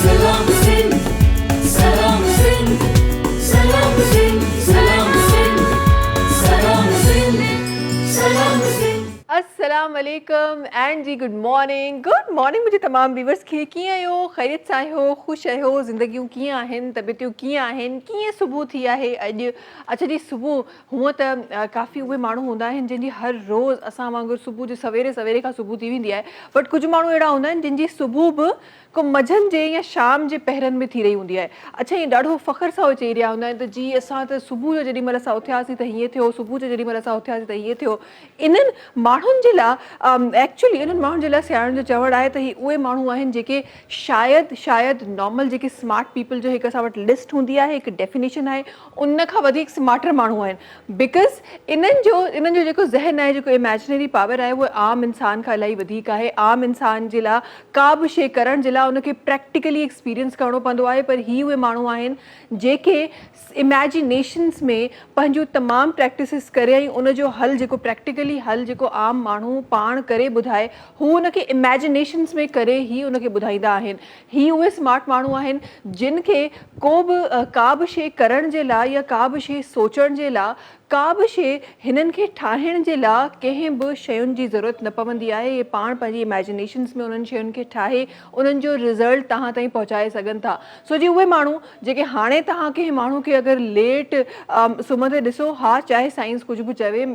Salam Singh, Salam Singh, Salam Singh, Salam Singh, Salam Singh, Salam Singh. अस्सलाम वालेकुम and ji good morning मुझे तमाम viewers कीअं आहियो ख़ैरियत सां आहियो ख़ुशि आहियो ज़िंदगियूं कीअं आहिनि तबियतूं कीअं आहिनि कीअं सुबुह थी आहे अॼु अच्छा जी सुबुह हूअं त काफ़ी उहे माण्हू हूंदा आहिनि जंहिंजी हर रोज़ असां वांगुरु सुबुह जो सवेरे खां सुबुह थी वेंदी आहे बट कुझु माण्हू अहिड़ा हूंदा आहिनि जंहिंजी सुबुह बि को मंझंदि जे या शाम जे पहरनि में थी रही हूंदी आहे अच्छा ईअं ॾाढो फ़ख़्र सां उहे चई रहिया हूंदा आहिनि त जी असां त सुबुह जो जेॾी महिल असां उथियासीं त हीअं थियो सुबुह जो जेॾी महिल असां उथियासीं त हीअं थियो इन्हनि माण्हुनि जे लाइ एक्चुअली इन्हनि माण्हुनि जे लाइ सियाणनि जो चवणु आहे त ही उहे माण्हू आहिनि जेके शायदि नॉर्मल जेके स्मार्ट पीपल जो हिकु असां वटि लिस्ट हूंदी आहे हिकु डेफिनेशन आहे उन खां वधीक स्मार्टर माण्हू आहिनि बिकॉज़ इन्हनि जो जेको ज़हन आहे जेको इमेजिनरी पावर आहे उहो आम इंसान खां इलाही वधीक आहे आम इंसान जे लाइ का बि शइ करण जे लाइ उनखे प्रैक्टिकली एक्सपीरियंस करिणो पवंदो आहे पर ही उहे माण्हू आहिनि जेके इमेजिनेशन्स में पंहिंजूं तमामु प्रैक्टिसिस करे ऐं उनजो हल जेको प्रैक्टिकली हल जेको आम माण्हू पाण करे ॿुधाए हू उनखे इमेजिनेशन्स में करे ही उनखे ॿुधाईंदा आहिनि ही उहे स्मार्ट माण्हू आहिनि जिन खे का बि शइ करण जे लाइ या का बि शइ सोचण जे लाइ का बि शइ हिननि खे ठाहिण जे लाइ कंहिं बि शयुनि जी ज़रूरत न पवंदी आहे इहे पाण पंहिंजी इमेजिनेशन्स में उन्हनि शयुनि खे ठाहे उन्हनि जो रिज़ल्ट तव्हां ताईं पहुचाए सघनि था सो जी उहे माण्हू जेके हाणे तव्हां कंहिं माण्हू खे अगरि लेट सुम्हंदे ॾिसो हा चाहे साइंस कुझु बि चवे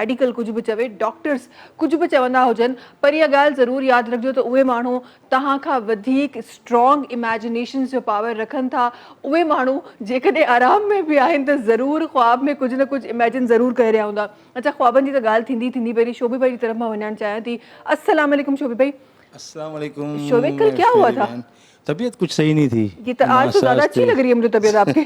मेडिकल कुझु बि चवे डॉक्टर्स कुझु बि चवंदा हुजनि पर इहा ॻाल्हि ज़रूरु यादि रखिजो त उहे माण्हू तव्हां खां वधीक स्ट्रॉन्ग इमेजिनेशन्स जो पावर रखनि था उहे माण्हू जेकॾहिं आराम में बि आहिनि त ज़रूरु ख्वाब में कुझु न कुझु इमेजिन ज़रूरु करे रहिया हूंदा अच्छा ख्वाबनि जी त ॻाल्हि थींदी पहिरीं शोभी भाई जी तरफ़ मां वञणु चाहियां थी अस्सलाम वालेकुम शोभी भाई अस्सलाम वालेकुम शोभी कल क्या हुआ था तबीयत कुछ सही नहीं थी ये तो आज तो ज़्यादा अच्छी लग रही है मुझे तबीयत आपकी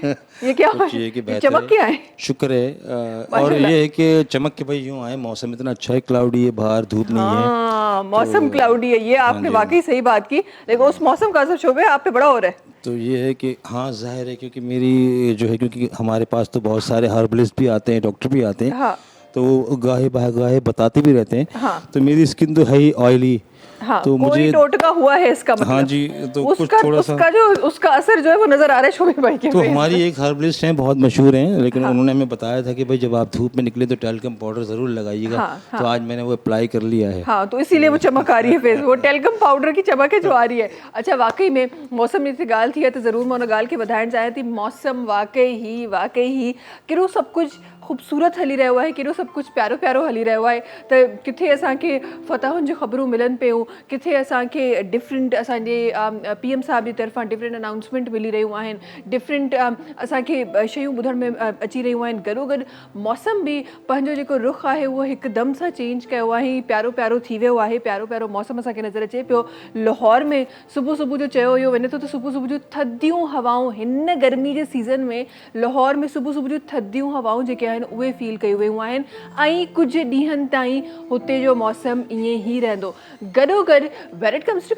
ये क्या हुआ है चमक क्या है शुक्र है और ये है कि चमक के भाई यूँ आए मौसम इतना अच्छा है क्लाउडी है बाहर धूप नहीं है हाँ मौसम क्लाउडी है ये आपने वाकई सही बात की लेकिन उस मौसम का असर शोभे आप पे बड़ा हो रहा है तो ये है कि हाँ जाहिर है क्योंकि मेरी जो है क्योंकि हमारे पास तो बहुत सारे हर्बलिस्ट भी आते हैं डॉक्टर भी आते हैं हाँ तो वो गाहे बताते भी रहते हैं हाँ तो मेरी स्किन तो है ही ऑयली हाँ तो कोई मुझे टोटका हुआ है इसका मतलब हाँ जी तो कुछ थोड़ा सा उसका असर जो है वो नजर आ रहा है शोभी भाई के तो हमारी एक हर्बलिस्ट हैं बहुत मशहूर हैं लेकिन उन्होंने हमें बताया था कि भाई जब आप धूप में निकले तो टेल्कम पाउडर ज़रूर लगाइएगा तो आज मैंने वो अप्लाई कर लिया है हाँ तो इसीलिए वो चमक आ रही है फेस वो टेल्कम पाउडर की चमक है जो आ रही है अच्छा वाकई में मौसम जी ॻाल्हि थी आहे त ज़रूरु मां उन ॻाल्हि खे वधाइणु चाहियां थी मौसम वाकई ही कहिड़ो सभु कुझु ख़ूबसूरत हली रहियो आहे केॾो सभु कुझु प्यारो प्यारो हली रहियो आहे त किथे असांखे फतहुनि जूं ख़बरूं मिलनि पियूं किथे असांखे डिफरेंट असांजे PM साहिब जी तरफ़ां डिफरेंट अनाउंसमेंट मिली रहियूं आहिनि डिफरेंट असांखे शयूं ॿुधण में अची रहियूं आहिनि गॾोगॾु मौसम बि पंहिंजो जेको रुख आहे उहो हिकदमि सां चेंज कयो आहे प्यारो प्यारो थी वियो आहे प्यारो प्यारो मौसम असांखे नज़र अचे पियो लाहौर में सुबुह जो चयो वियो वञे थो त सुबुह जो थधियूं हवाऊं हिन गर्मी जे सीज़न में लाहौर में सुबुह जो थधियूं हवाऊं जेके आहिनि उहे फील कयूं वियूं आहिनि ऐं कुझु ॾींहंनि ताईं हुते जो मौसम ईअं ई रहंदो गॾोगॾु वेन इट कम्स टू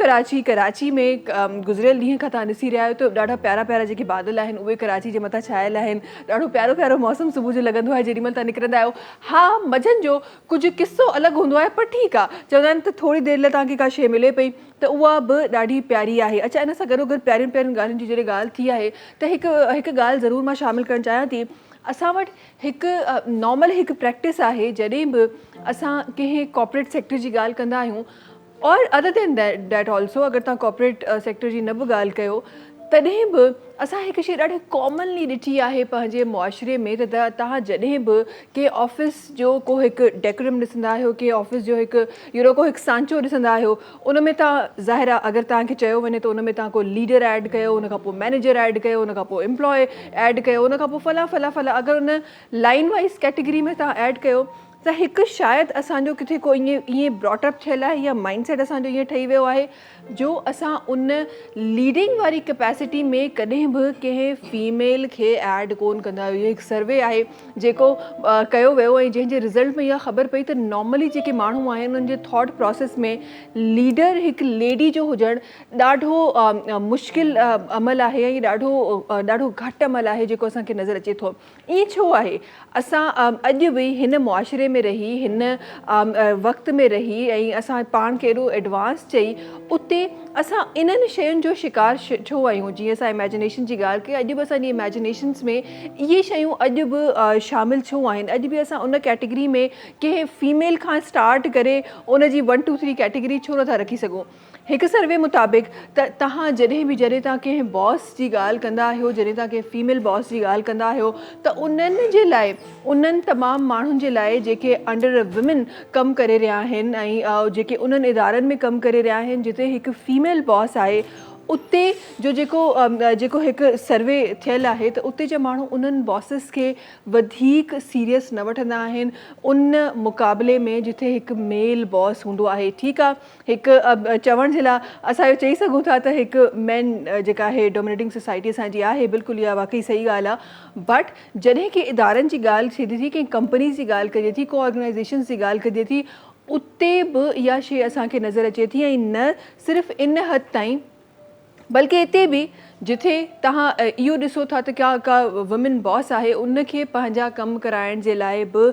कराची में गुज़िरियल ॾींहं खां तव्हां ॾिसी रहिया आहियो त ॾाढा प्यारा जेके बादल आहिनि उहे कराची जे मथां छायल आहिनि ॾाढो प्यारो मौसम सुबुह जो लॻंदो आहे जेॾीमहिल तव्हां निकिरंदा आहियो हा मंझंदि जो कुझु किस्सो अलॻि हूंदो आहे पर ठीकु आहे चवंदा आहिनि त थोरी देरि लाइ तव्हांखे का शइ मिले पई त उहा बि ॾाढी प्यारी आहे अच्छा इन सां गॾोगॾु प्यारियुनि ॻाल्हियुनि जी जॾहिं ॻाल्हि थी आहे त हिकु ॻाल्हि ज़रूरु मां शामिलु करणु चाहियां थी असां वटि हिकु नॉर्मल हिकु प्रैक्टिस आहे जॾहिं बि असां कंहिं कॉर्पोरेट सेक्टर जी ॻाल्हि कंदा आहियूं और अदर देन दैट ऑल्सो अगरि तव्हां कॉर्पोरेट सेक्टर जी न बि ॻाल्हि कयो तॾहिं बि असां हिकु शइ ॾाढी कॉमनली ॾिठी आहे पंहिंजे मुआशिरे में त तव्हां जॾहिं बि कंहिं ऑफिस जो को हिकु डेकोरम ॾिसंदा आहियो कंहिं ऑफिस जो हिकु को हिकु सांचो ॾिसंदा आहियो उन में तव्हां ज़ाहिर आहे अगरि तव्हांखे चयो वञे त उन में तव्हां को लीडर ऐड कयो उन खां पोइ मैनेजर ऐड कयो उन खां पोइ एम्प्लॉय ऐड कयो उन खां पोइ फला अगरि उन लाइन वाइज़ कैटेगरी में तव्हां ऐड कयो त हिकु शायदि असांजो किथे को ईअं ब्रॉटअप थियल आहे या माइंडसेट असांजो ईअं ठही वियो आहे जो असां उन लीडिंग वारी कैपेसिटी में कॾहिं बि कंहिं फीमेल खे ऐड कोन कंदा आहियूं इहो हिकु सर्वे आहे जेको कयो वियो ऐं जंहिंजे रिज़ल्ट में इहा ख़बर पई त नॉर्मली जेके माण्हू आहिनि उन्हनि जे थॉट प्रोसेस में लीडर हिकु लेडी जो हुजणु ॾाढो मुश्किल अमल आहे ऐं ॾाढो घटि अमल आहे जेको असांखे नज़र अचे थो ईअं छो आहे असां अॼु बि हिन मुआशिरे में रही, हिन वक़्त में रही ऐं असां पाण खे एॾो एडवांस चई, उते असां इन्हनि शयुनि जो शिकार छो आहियूं? जीअं असां इमेजिनेशन जी ॻाल्हि कई, अॼु बि असांजी इमेजिनेशन्स में इहे शयूं अॼु बि शामिलु छो आहिनि? अॼु बि असां उन कैटेगरी में कंहिं फीमेल खां स्टार्ट करे उन जी 1 2 3 कैटेगरी छो नथा रखी सघूं? हिकु सर्वे मुताबिक़ त तव्हां जॾहिं तव्हां कंहिं बॉस जी ॻाल्हि कंदा आहियो, जॾहिं तव्हां कंहिं फीमेल बॉस जी ॻाल्हि कंदा आहियो, त उन्हनि जे लाइ, उन्हनि तमामु माण्हुनि जे लाइ जेके अंडर विमेन कमु करे रहिया आहिनि ऐं जेके उन्हनि इदारनि में कमु करे रहिया आहिनि जिते हिकु फीमेल बॉस आहे, उते जो जेको हिकु सर्वे थियल आहे, त उते जा माण्हू उन्हनि बॉसिस खे वधीक सीरियस न वठंदा आहिनि उन मुक़ाबले में जिथे हिकु मेल बॉस हूंदो आहे। ठीकु आहे, हिकु चवण जे लाइ असां इहो चई सघूं था त हिकु मेन जेका आहे डोमिनेटिंग सोसाइटी असांजी आहे, बिल्कुलु इहा वाक़ई सही ॻाल्हि आहे। बट जॾहिं की इदारनि जी ॻाल्हि थिए थी, कंहिं कंपनीज़ जी ॻाल्हि कजे थी, को ऑर्गेनाइज़ेशन्स जी ॻाल्हि कजे थी, उते बि इहा शइ असांखे नज़र अचे थी। ऐं न सिर्फ़ु इन हद ताईं, बल्कि हिते बि जिथे तव्हां इहो ॾिसो था त का वुमेन बॉस आहे, उनखे पंहिंजा कमु कराइण जे लाइ बि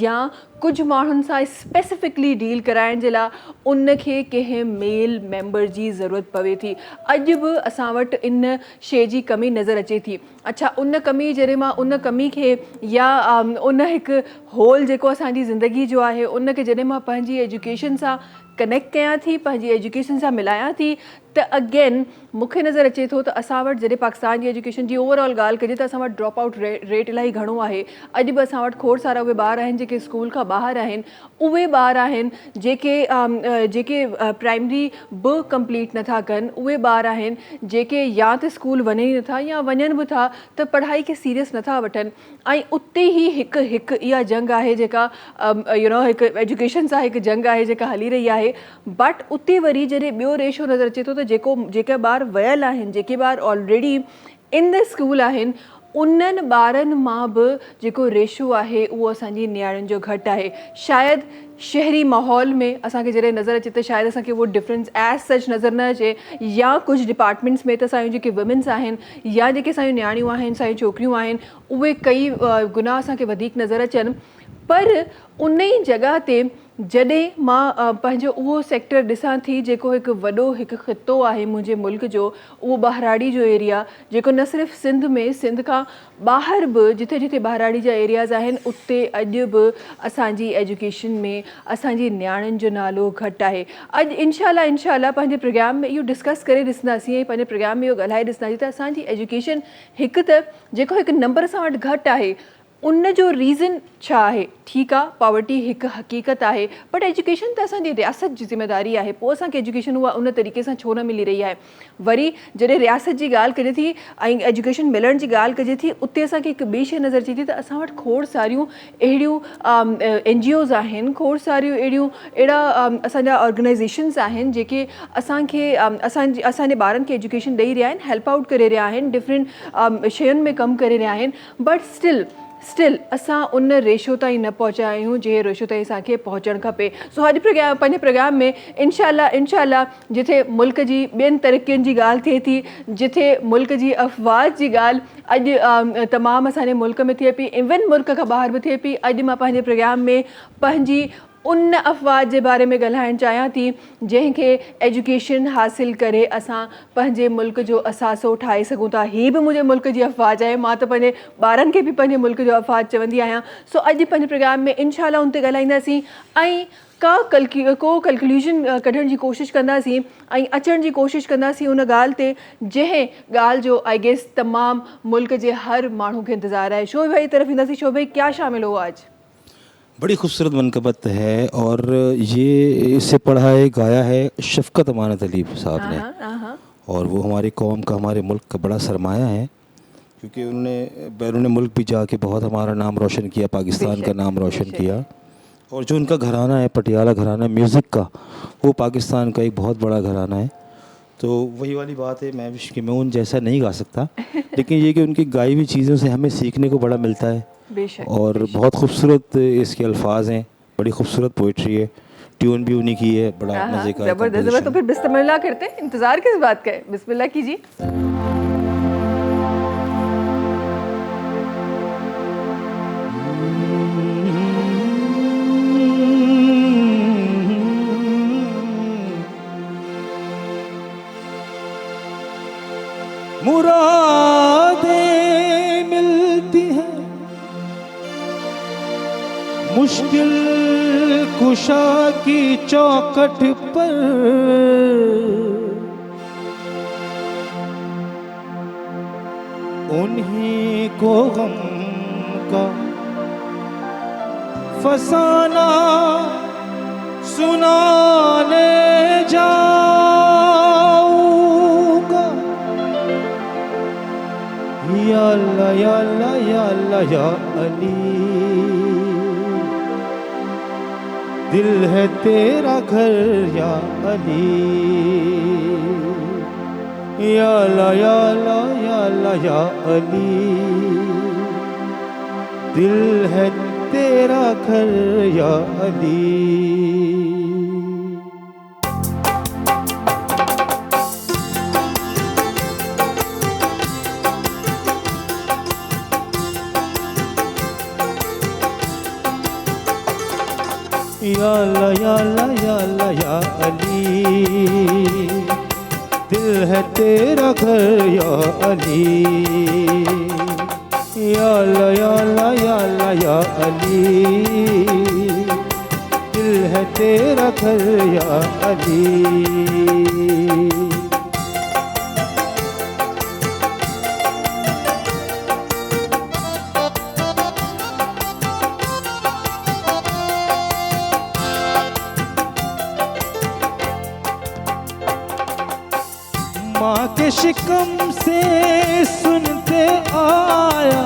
या कुझु माण्हुनि सां स्पेसिफिकली डील कराइण जे लाइ उनखे कंहिं मेल मेंबर जी ज़रूरत पवे थी। अॼु बि असां वटि इन शइ जी कमी नज़र अचे थी। अच्छा, उन कमी जॾहिं मां उन कमी खे या उन हिकु होल जेको असांजी ज़िंदगी जो आहे, उनखे जॾहिं मां पंहिंजी एजुकेशन सां कनेक्ट कयां थी, पंहिंजी एजुकेशन सां मिलायां थी, त अगेन मूंखे नज़र अचे थो त असां वटि जॾहिं पाकिस्तान जी एजुकेशन जी ओवरऑल ॻाल्हि कजे त असां वटि ड्रॉप आउट रेट इलाही घणो आहे। अॼु बि असां वटि खोड़ सारा उहे ॿार आहिनि जेके स्कूल खां ॿाहिरि आहिनि, उहे ॿार आहिनि जेके प्राइमरी बि कंप्लीट नथा कनि, उहे ॿार आहिनि जेके या त स्कूल वञनि ई नथा या वञनि बि था त पढ़ाई खे सीरियस नथा वठनि। ऐं उते ई हिकु इहा जंग आहे जेका हिकु एजुकेशन सां हिकु जंग आहे जेका हली रही आहे। बट उते वरी जॾहिं ॿियो रेशो नज़र अचे थो त जेके ॿार वियल आहिनि, जेके ॿार ऑलरेडी इन द स्कूल आहिनि, उन्हनि ॿारनि मां बि जेको रेशो आहे उहो असांजी नियाणियुनि जो घटि आहे। शायदि शहरी माहौल में असांखे जॾहिं नज़र अचे त शायदि असांखे उहो डिफरेंस एज़ सच नज़र न अचे, या कुझु डिपार्टमेंट्स में त असांजूं जेके वुमेन्स आहिनि या जेके असांजूं नियाणियूं आहिनि, असांजूं छोकिरियूं आहिनि, उहे कई गुनाह असांखे वधीक नज़र अचनि। पर उन ई जॻह ते जॾहिं मां पंहिंजो उहो सेक्टर ॾिसां थी जेको हिकु वॾो हिकु ख़ितो आहे मुंहिंजे मुल्क जो, उहो ॿाहिराड़ी जो एरिया, जेको न सिर्फ़ु सिंध में, सिंध खां ॿाहिरि बि जिथे जिथे ॿाहिराड़ी जा एरियाज़ आहिनि, उते अॼु बि असांजी एजुकेशन में असांजी नियाणियुनि जो नालो घटि आहे। अॼु इंशाल्लाह पंहिंजे प्रोग्राम में इहो डिस्कस करे ॾिसंदासीं ऐं पंहिंजे प्रोग्राम में इहो ॻाल्हाए ॾिसंदासीं त असांजी एजुकेशन हिकु त जेको हिकु नंबर असां वटि घटि आहे, उन जो रीज़न छा आहे? ठीकु आहे, पॉवर्टी हिकु हक़ीक़त आहे, बट एजुकेशन त असांजी रियासत जी ज़िम्मेदारी आहे। पोइ असांखे एजुकेशन उहा उन तरीक़े सां छो न मिली रही आहे? वरी जॾहिं रियासत जी ॻाल्हि कजे थी ऐं एजुकेशन मिलण जी ॻाल्हि कजे थी, उते असांखे हिकु ॿी शइ नज़र अचे थी त असां वटि खोड़ सारियूं अहिड़ियूं NGOs आहिनि, खोड़ सारियूं अहिड़ा असांजा ऑर्गेनाइज़ेशन्स आहिनि जेके असांखे असांजे ॿारनि खे एजुकेशन ॾेई रहिया आहिनि, हेल्प आउट करे रहिया आहिनि, डिफरेंट शयुनि में कमु करे रहिया आहिनि। बट स्टिल असां उन रेशो ताईं न पहुचा आहियूं जंहिं रेशो ताईं असांखे पहुचणु खपे। सो अॼु पंहिंजे प्रोग्राम में इंशाल्लाह जिथे मुल्क जी ॿियनि तरक़ियुनि जी ॻाल्हि थिए थी, जिथे मुल्क जी अफ़वाज जी ॻाल्हि अॼु तमामु असांजे मुल्क में थिए पई, इवन मुल्क खां ॿाहिरि बि थिए पई, अॼु मां पंहिंजे प्रोग्राम में पंहिंजी उन अफ़वाज जे बारे में ॻाल्हाइणु चाहियां थी जंहिंखे एजुकेशन हासिलु करे असां पंहिंजे मुल्क जो असासो ठाहे सघूं था। हीअ बि मुंहिंजे मुल्क जी अफ़वाज आहे, मां त पंहिंजे ॿारनि खे बि पंहिंजे मुल्क जो अफ़वाज चवंदी आहियां। सो अॼु पंहिंजे प्रोग्राम में इंशाल्लाह उन ते ॻाल्हाईंदासीं ऐं को कंक्लूजन कढण जी कोशिशि कंदासीं ऐं अचण जी कोशिशि कंदासीं उन ॻाल्हि ते जंहिं ॻाल्हि जो आई गेस तमामु मुल्क जे हर माण्हू खे इंतज़ारु आहे। शोभ भाई तरफ़ ईंदासीं। शोभ भाई, क्या शामिल हो आज? बड़ी खूबसूरत मनकबत है और ये इसे पढ़ा है, गाया है शफ़क़त अमानत अली साहब ने, और वो हमारी कौम का, हमारे मुल्क का बड़ा सरमाया है, क्योंकि उन्होंने बैरून मुल्क भी जाके बहुत हमारा नाम रोशन किया, पाकिस्तान का नाम रोशन किया। और जो उनका घराना है, पटियाला घराना म्यूज़िक का, वो पाकिस्तान का एक बहुत बड़ा घराना है। तो वही वाली बात है, मैं उन जैसा नहीं गा सकता, लेकिन ये कि उनकी गाई हुई चीज़ों से हमें सीखने को बड़ा मिलता है। और बहुत खूबसूरत इसके अल्फाज हैं, बड़ी खूबसूरत पोइट्री है, ट्यून भी उन्हीं की है, बड़ा मज़े का। ज़बरदस्त। तो फिर बिस्मिल्लाह करते हैं, इंतज़ार किस बात का है? बिस्मिल्लाह कीजिए। मुरादें मिलती हैं मुश्किल कुशा की चौखट पर। उन्हीं को गम का फसाना सुनाने जाऊंगा। या अल्लाह या अल्लाह या अल्लाह या अली, दिल है तेरा घर या अली। या अल्लाह या अल्लाह या अल्लाह या अली, दिल है तेरा घर या अली। या अल्लाह या अल्लाह या अल्लाह या अली, दिल है तेरा घर या अली। या अल्लाह या अल्लाह या अल्लाह या अली, दिल है तेरा घर या अली। माँ के शिकम से सुनते आया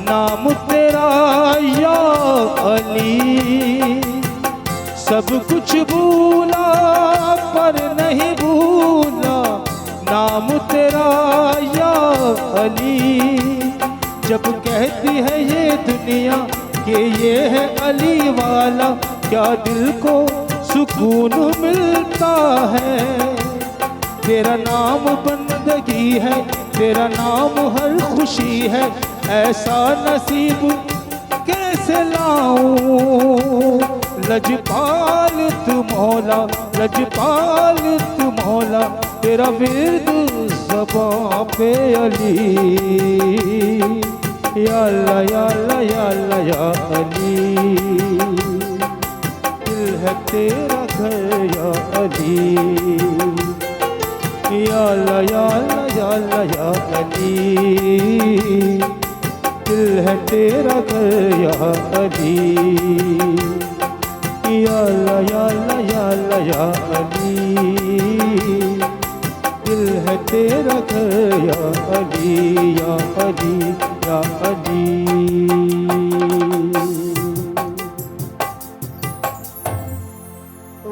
नाम तेरा या अली। सब कुछ भूला पर नहीं भूला नाम तेरा या अली। जब कहती है ये दुनिया कि ये है अली वाला, क्या दिल को सुकून मिलता है। तेरा नाम बंदगी है, तेरा नाम हर खुशी है, ऐसा नसीब कैसे लाऊं। लजपाल तू मौला, लजपाल तू मौला, तेरा विर्द ज़बां पे अली। या अल्लाह या अल्लाह या अल्लाह या अली, दिल है तेरा घर या अली। या अल्लाह या अल्लाह या अल्लाह या अली, दिल है तेरा घर या अली। या अल्लाह या अल्लाह या अल्लाह या अली, दिल है तेरा घर या अली। या अली या अली।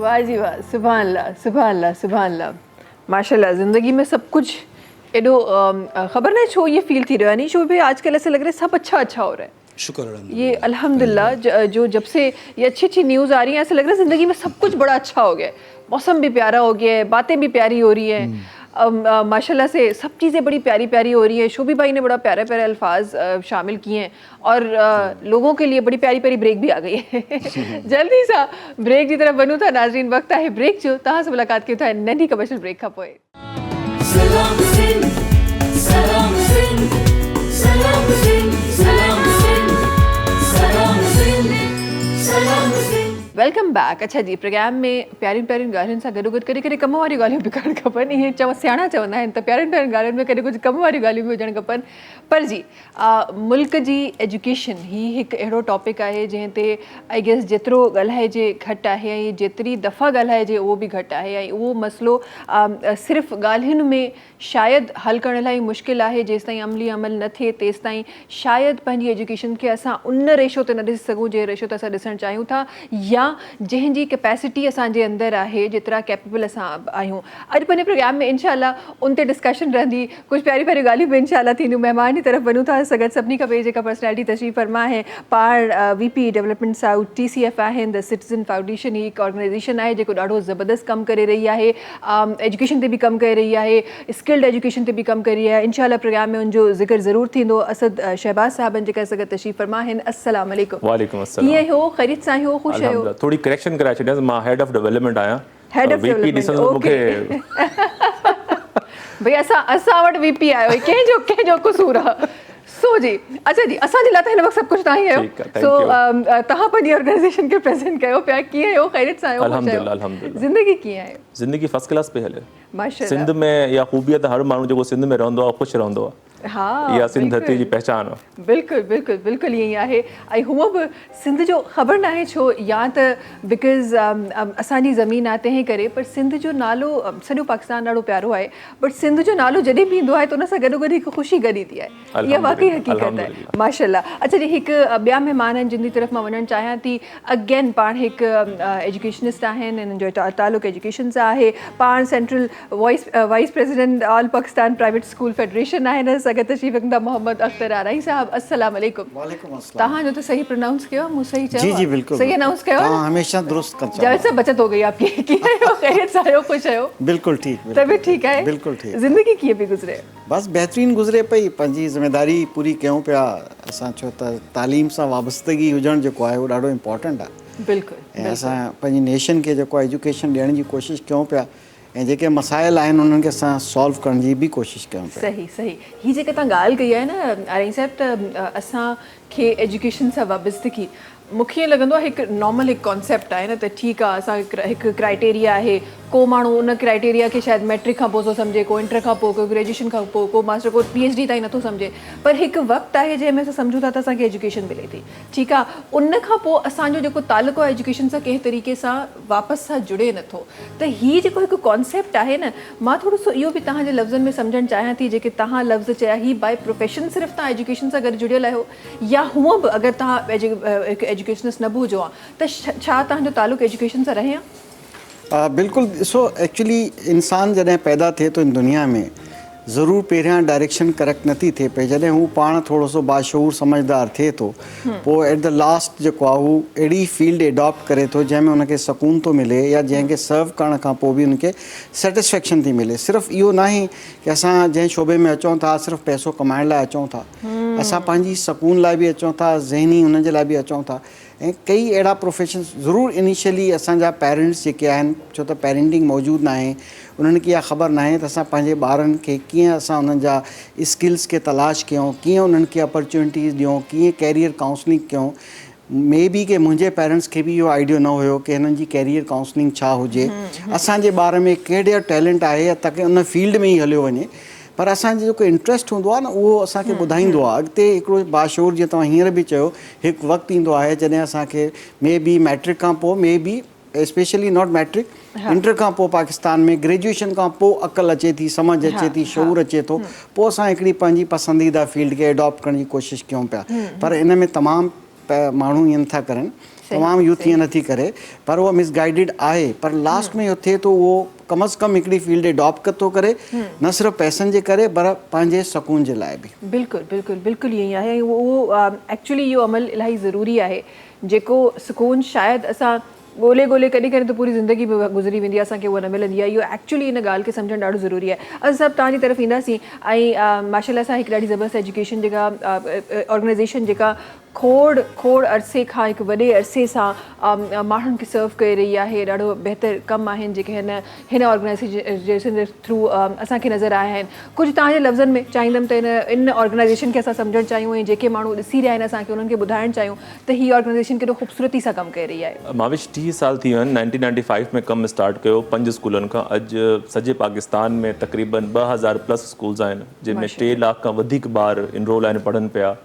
वाह जी वाह, सुभान अल्लाह सुभान अल्लाह सुभान अल्लाह। माशाल्लाह ज़िंदगी में सब कुछ एडो ख़बर नहीं छो ये फील थी रहा नहीं छो भाई आजकल ऐसे लग रहा है सब अच्छा अच्छा हो रहा है। शुक्र ये अल्हम्दुलिल्लाह जो जब से ये अच्छी अच्छी न्यूज़ आ रही हैं ऐसे लग रहा है ज़िंदगी में सब कुछ बड़ा अच्छा हो गया है। मौसम भी प्यारा हो गया है, बातें भी प्यारी हो रही हैं, माशाल्लाह से सब चीज़ें बड़ी प्यारी प्यारी हो रही हैं। शोभी भाई ने बड़ा प्यारे प्यारे अल्फाज शामिल किए हैं और लोगों के लिए बड़ी प्यारी प्यारी ब्रेक भी आ गई है। जल्दी सा ब्रेक की तरफ बनू था नाजरीन, वक्त है ब्रेक जो तहाँ से मुलाकात की था नन्ही कमर्शियल ब्रेक का पोए। सलाम सिंध सलाम सिंध सलाम सिंध सलाम सिंध सलाम सिंध सलाम सिंध। Welcome back. अच्छा जी, प्रोग्राम में प्यारी प्यारी ॻाल्हियुनि सां गॾोगॾु कॾहिं कॾहिं कम वारियूं ॻाल्हियूं बि करणु खपनि। इहे सियाणा चवंदा आहिनि त प्यारनि प्यारनि ॻाल्हियुनि में कॾहिं कुझु कम वारियूं ॻाल्हियूं बि हुजणु खपनि। पर जी मुल्क जी एजुकेशन ही हिकु अहिड़ो टॉपिक आहे जंहिं ते आई गेस जेतिरो ॻाल्हाइजे घटि आहे ऐं जेतिरी दफ़ा ॻाल्हाइजे उहो बि घटि आहे। ऐं उहो मसइलो सिर्फ़ु ॻाल्हियुनि में शायदि हल करण लाइ मुश्किल आहे। जेसिताईं अमली अमल न थिए तेसिताईं शायदि पंहिंजी एजुकेशन खे असां उन रेशो ते न ॾिसी सघूं जंहिं रेशो ते असां ॾिसणु चाहियूं था, या जंहिंजी कैपेसिटी असांजे अंदरि आहे, जेतिरा कैपेबल असां आहियूं। अॼु पंहिंजे प्रोग्राम में इंशाल्लाह उन ते डिस्कशन रहंदी, कुझु प्यारी प्यारी ॻाल्हियूं बि इंशाल्लाह थींदियूं। महिमान की तरफ बनूं था सगत सभिनी खां पहिरीं जेका पर्सनैलिटी तशरीफ़ फरमा है पाण VP डेवलपमेंट साउथ TCF आहिनि। द सिटीज़न फाउंडेशन ही हिकु ऑर्गेनाइज़ेशन आहे जेको ॾाढो ज़बरदस्त कमु करे रही आहे, एजुकेशन ते बि कमु करे रही आहे, स्किल्ड एजुकेशन ते बि कमु करे रही आहे। इंशाल्लाह प्रोग्राम में उनजो ज़िक्र ज़रूर थींदो। असद शहबाज साहबनि जेका सगत तशरीफ़ फरमा आहिनि, अस्सलाम वालेकुम। वालेकुम अस्सलाम। कीअं हो, ख़ैरियत सां हो, ख़ुशि आहियो? अल्हम्दुलिल्लाह। थोड़ी करेक्शन कराए छॾियां, मां हेड ऑफ डेवलपमेंट आहियां। हेड ऑफ VP ॾिसंदो मूंखे भई असां वटि वीपी आयो आहे, कंहिंजो कसूर आहे। सो जी, अच्छा जी, असांजे लाइ त हिन वक़्तु सभु कुझु तव्हां ई आहियो। सो तव्हां पंहिंजी ऑर्गेनाइजेशन खे प्रेज़ेंट कयो पिया, कीअं आहियो, ख़ैरियत सां आहियो? अल्हम्दुलिल्लाह। ज़िंदगी कीअं आहे? ज़िंदगी फर्स्ट क्लास पे हले। माशाल्लाह। सिंध में इहा ख़ूबियत हर माण्हू जेको सिंध में रहंदो आहे ख़ुशि रहंदो आहे। हा, इहा सिंध धरती जी पहचान आहे। बिल्कुलु ईअं ई आहे। ऐं हूअं बि सिंध जो ख़बर नाहे छो, या त बिकॉज़ असांजी ज़मीन आहे तंहिं करे, पर सिंध जो नालो सॼो पाकिस्तान ॾाढो प्यारो आहे, बट सिंध जो नालो जॾहिं बि ईंदो आहे त उन सां गॾोगॾु हिकु ख़ुशी गॾी थी आहे। इहा वाक़ई हक़ीक़त आहे, माशाल्लाह। अच्छा जी, हिकु ॿिया महिमान आहिनि जिन जी तरफ़ मां वञणु चाहियां थी। अगेन पाण हिकु एजुकेशनिस्ट आहिनि, हिननि जो तालुक़ु एजुकेशन सां आहे। पाण central wise president all Pakistan private school federation आहिनि। सगत तशरीफ़ रखंदा मोहम्मद अख्तर आरई साहब, अस्सलाम वालेकुम। वालेकुम अस्सलाम। तव्हांजो त सही प्रोनाउंस कयो, मूं सही चयो? जी जी बिल्कुल सही अनाउंस कयो? हाँ, हमेशा दुरुस्त कर जावेद साहब, बचत हो गई आपकी। कीअं आहियो, ख़ैरियत सां आहियो, ख़ुशि आहियो? बिल्कुल ठीक। तबियत ठीक आहे? बिल्कुल ठीक। ज़िंदगी कीअं पई गुज़रे? बस बेहतरीन गुज़रे पई, पंहिंजी ज़िम्मेदारी पूरी कयूं पिया असां, छो त तालीम सां वाबस्तगी हुजणु जेको आहे उहो ॾाढो इम्पोर्टेंट आहे। बिल्कुलु। ऐं असां पंहिंजी नेशन खे जेको आहे एजुकेशन ॾियण जी कोशिशि कयूं पिया, ऐं जेके मसाइल आहिनि उन्हनि खे असां सॉल्व करण जी बि कोशिशि कयूं पिया। सही। हीअ जेका तव्हां ॻाल्हि कई आहे न आरई साहिब, त असांखे एजुकेशन सां वाबस्तगी, मूंखे ईअं लॻंदो आहे हिकु नॉर्मल हिकु कॉन्सेप्ट आहे न, त ठीकु आहे असां हिकु क्राइटेरिया आहे। को माण्हू उन क्राइटेरिया खे शायदि मैट्रिक खां पोइ थो सम्झे, को इंटर खां पोइ, को ग्रेजुएशन खां पोइ, को मास्टर, को PhD ताईं नथो सम्झे। पर हिकु वक़्तु आहे जंहिंमें असां सम्झूं था त असांखे एजुकेशन मिले थी, ठीकु आहे। उन खां पोइ असांजो जेको तालुक़ु आहे एजुकेशन सां कंहिं तरीक़े सां वापसि सां जुड़े नथो। त हीअ जेको हिकु कॉन्सेप्ट आहे न, मां थोरो सो इहो बि तव्हांजे लफ़्ज़नि में सम्झणु चाहियां थी, जेके तव्हां लफ़्ज़ चया, ही बाय प्रोफेशन सिर्फ़ु तव्हां एजुकेशन सां गॾु जुड़ियल आहियो, या हूअं बि अगरि तव्हां हिकु एजुकेशनिस्ट न बि हुजो आहे त छा तव्हांजो तालुक़ु एजुकेशन सां रहे? बिल्कुलु। ॾिसो, एक्चुअली इंसान जॾहिं पैदा थिए थो इन दुनिया में, ज़रूरु पहिरियां डायरेक्शन करेक्ट नथी थिए पई। जॾहिं हू पाण थोरो सो बाशऊर समझदार थिए थो, पोइ एट द लास्ट जेको आहे हू अहिड़ी फील्ड एडॉप्ट करे थो जंहिंमें हुनखे सुकून थो मिले, या जंहिंखे सर्व करण खां पोइ बि हुनखे सेटिस्फेक्शन थी मिले। सिर्फ़ु इहो न आहे की असां जंहिं शोबे में अचूं था सिर्फ़ु पैसो कमाइण लाइ अचूं था, असां पंहिंजी सुकून लाइ बि अचूं था, ज़हनी हुन जे लाइ बि अचूं था। ऐं कई अहिड़ा प्रोफेशन ज़रूरु इनिशियली असांजा पेरेंट्स जेके आहिनि, छो त पेरेंटिंग मौजूदु न आहे, उन्हनि खे इहा ख़बर न आहे त असां पंहिंजे ॿारनि खे कीअं असां उन्हनि जा स्किल्स खे तलाश कयूं, कीअं उन्हनि खे अपॉर्चुनिटीज़ ॾियूं, कीअं कैरियर काउंसलिंग कयूं। मे बी के मुंहिंजे पेरेंट्स खे बि इहो आइडियो न हुयो की हिननि जी कैरियर काउंसलिंग छा हुजे, असांजे ॿार में कहिड़े टैलेंट आहे ताकी उन फील्ड में ई हलियो वञे। पर असांजो जेको इंट्रस्ट हूंदो आहे न, उहो असांखे ॿुधाईंदो आहे अॻिते। हिकिड़ो बाशऊर, जीअं तव्हां हींअर बि चयो, हिकु वक़्तु ईंदो आहे जॾहिं असांखे मे बी मैट्रिक खां पोइ, मे बी स्पेशली नॉट मैट्रिक, इंटर खां पोइ पाकिस्तान में ग्रेजुएशन खां पोइ अक़ल अचे थी, सम्झ अचे थी, शऊर अचे थो, पोइ असां हिकिड़ी पंहिंजी पसंदीदा फील्ड खे एडॉप्ट करण जी कोशिशि कयूं पिया। पर इन में तमामु माण्हू ईअं नथा करनि, तमामु यूथ ईअं नथी करे, पर उहो मिसगाइडिड आहे। पर लास्ट में इहो थिए थो, उहो कम अज़ कम हिकिड़ी फील्ड एडॉप्ट थो करे, न सिर्फ़ु पैसनि जे करे पर पंहिंजे सुकून जे लाइ बि। बिल्कुलु ईअं ई आहे। उहो एक्चुअली इहो अमल इलाही ज़रूरी आहे, जेको सुकून शायदि असां ॻोल्हे कॾहिं त पूरी ज़िंदगी में गुज़री वेंदी आहे, असांखे उहा न मिलंदी आहे। इहो एक्चुअली इन ॻाल्हि खे सम्झणु ॾाढो ज़रूरी आहे। असां सभु तव्हांजी तरफ़ ईंदासीं, ऐं माशाल्लाह सां हिकु ॾाढी ज़बरदस्त एजुकेशन जेका ऑर्गेनाइज़ेशन जेका खोड़ अरसे खां, हिकु वॾे अरसे सां माण्हुनि खे सर्व करे रही आहे। ॾाढो बहितर कमु आहिनि जेके हिन ऑर्गेनाइज़ेशन जे थ्रू असांखे नज़र आया आहिनि। कुझु तव्हांजे लफ़्ज़नि में चाहींदमि त इन ऑर्गेनाइज़ेशन खे असां सम्झणु चाहियूं, ऐं जेके माण्हू ॾिसी रहिया आहिनि असांखे उन्हनि खे ॿुधाइणु चाहियूं त हीअ ऑर्गेनाइज़ेशन केॾो ख़ूबसूरती सां कमु करे रही आहे। मां 30 साल थी विया आहिनि। 1995 में कमु स्टार्ट कयो 5 स्कूलनि खां। अॼु सॼे पाकिस्तान में तक़रीबन 2000+ स्कूल्स आहिनि, जंहिंमें 3 लाख खां वधीक ॿार इनरोल आहिनि, पढ़नि पिया।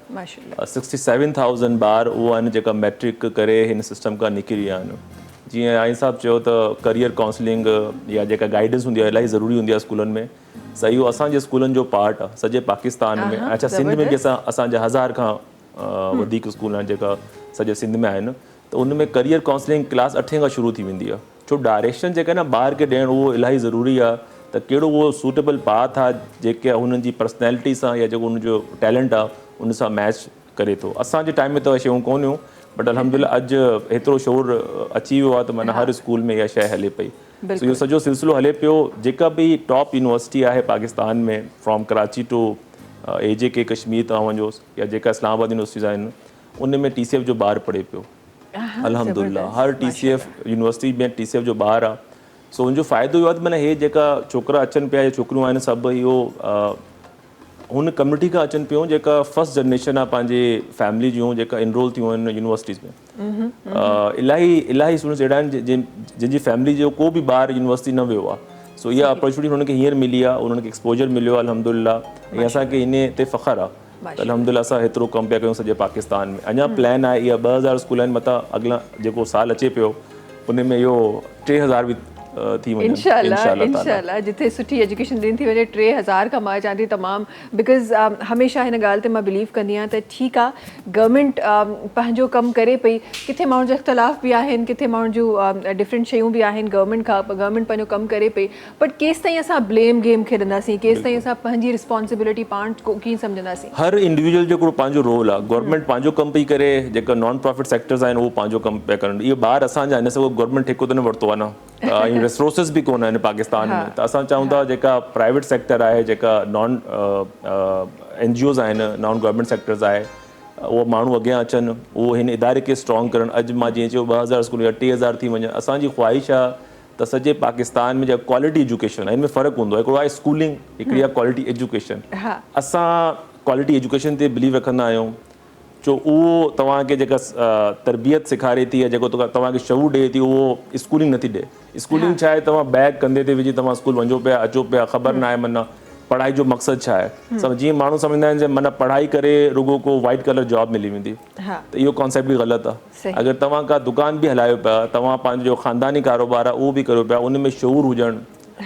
67,000 ॿार उहो आहिनि जेका मैट्रिक करे हिन सिस्टम खां निकिरी विया आहिनि। जीअं आई साहब चयो त करियर काउंसलिंग या जेका गाइडेंस हूंदी आहे इलाही ज़रूरी हूंदी आहे स्कूलनि में। सही, उहो असांजे स्कूलनि जो पार्ट आहे सॼे पाकिस्तान में। अच्छा, सिंध में बि असांजा 1000 खां वधीक स्कूल आहिनि जेका सॼे सिंध में आहिनि। त उन में करियर काउंसलिंग क्लास 8 खां शुरू थी वेंदी आहे। छो डायरेक्शन जेका न ॿार खे ॾियणु उहो इलाही ज़रूरी आहे, त कहिड़ो उहो सूटेबल पाथ आहे जेके हुननि जी पर्सनैलिटी सां या जेको हुनजो टैलेंट आहे उन सां मैच करे थो। असांजे टाइम में त शयूं कोन हुयूं, बट अल्हम्दुलिल्लाह अॼु हेतिरो शोर अची वियो आहे त माना हर स्कूल में इहा शइ हले पई। सो इहो सॼो सिलसिलो हले पियो। जेका बि टॉप यूनिवर्सिटी आहे पाकिस्तान में, from Karachi to AJK Kashmir तव्हां वञो, या जेका इस्लामाबाद यूनिवर्सिटीज़ आहिनि, उन में TCF जो ॿारु पढ़े पियो। अल्हम्दुलिल्लाह हर TCF यूनिवर्सिटी में TCF जो ॿारु आहे। सो उनजो फ़ाइदो इहो आहे त माना हे जेका छोकिरा अचनि पिया या छोकिरियूं आहिनि सभु इहो हुन कम्युनिटी खां अचनि पियूं जेका फर्स्ट जनरेशन आहे पंहिंजे फैमिली जूं जेका इनरोल थियूं आहिनि यूनिवर्सिटीज़ में। इलाही स्टूडेंट्स अहिड़ा आहिनि जंहिंजी फैमिली जो को बि ॿार यूनिवर्सिटी न वियो आहे। सो इहा अपॉर्चुनिटी हुननि खे हींअर मिली आहे, उन्हनि खे एक्सपोजर मिलियो आहे अल्हम्दुलिल्लाह, ऐं असांखे इन ते फ़ख़्रु आहे। अल्हम्दुलिल्लाह असां हेतिरो कमु पिया कयूं सॼे पाकिस्तान में। अञा प्लान आहे इहा 2000 स्कूल आहिनि, मथां अॻिला जेको साल अचे पियो उन में इहो 3000 बि थी वञे इंशाल्लाह जिथे सुठी एजुकेशन ॾिनी थी वञे 3000 खां मां चाहती तमामु, बिकॉज़ हमेशह हिन ॻाल्हि ते मां बिलीव कंदी आहियां त ठीकु आहे गवर्नमेंट पंहिंजो कमु करे पई, किथे माण्हुनि जा इख़्तिलाफ़ बि आहिनि, किथे माण्हुनि जूं डिफरेंट शयूं बि आहिनि गवर्नमेंट खां, गवर्नमेंट पंहिंजो कमु करे पई, बट केसि ताईं असां ब्लेम गेम खेॾंदासीं, केसि ताईं असां पंहिंजी रिस्पॉन्सिबिलिटी पाण कीअं सम्झंदासीं। हर इंडिविजुअल जो पंहिंजो रोल आहे। गवर्नमेंट पंहिंजो कमु पई करे, जेका नॉन प्रॉफिट सेक्टर्स आहिनि उहो पंहिंजो कमु पिया करनि। इहो ॿार असांजा हिन सां गवर्नमेंट ठेको त न वरितो आहे न, रिसोर्सिस बि कोन आहिनि पाकिस्तान में, त असां चाहूं था जेका प्राइवेट सेक्टर आहे, जेका नॉन NGOs आहिनि, नॉन गवर्नमेंट सेक्टर्स आहे, उहो माण्हू अॻियां अचनि, उहो हिन इदारे खे स्ट्रॉन्ग करनि। अॼु मां जीअं चयो 2000 स्कूल या 3000 थी वञे। असांजी ख़्वाहिश आहे त सॼे पाकिस्तान में जेका क्वालिटी एजुकेशन आहे, हिन में फ़र्क़ु हूंदो आहे। हिकिड़ो आहे स्कूलिंग, हिकिड़ी आहे क्वालिटी एजुकेशन। असां क्वालिटी एजुकेशन ते बिलीव रखंदा आहियूं, जो उहो तव्हांखे जेका तरबियत सेखारे थी या जेको तव्हांखे शऊर ॾिए थी, उहो स्कूलिंग नथी ॾिए। स्कूलिंग छा आहे, तव्हां बैग कंधे ते विझी तव्हां स्कूल वञो पिया अचो पिया, ख़बर न आहे माना पढ़ाई जो मक़सदु छा आहे। जीअं माण्हू सम्झंदा आहिनि माना पढ़ाई करे रुगो को वाइट कलर जॉब मिली वेंदी, त इहो कॉन्सेप्ट बि ग़लति आहे। अगरि तव्हां का दुकान बि हलायो पिया, तव्हां पंहिंजो ख़ानदानी कारोबार आहे उहो बि करो पिया, उन में शऊर हुजनि,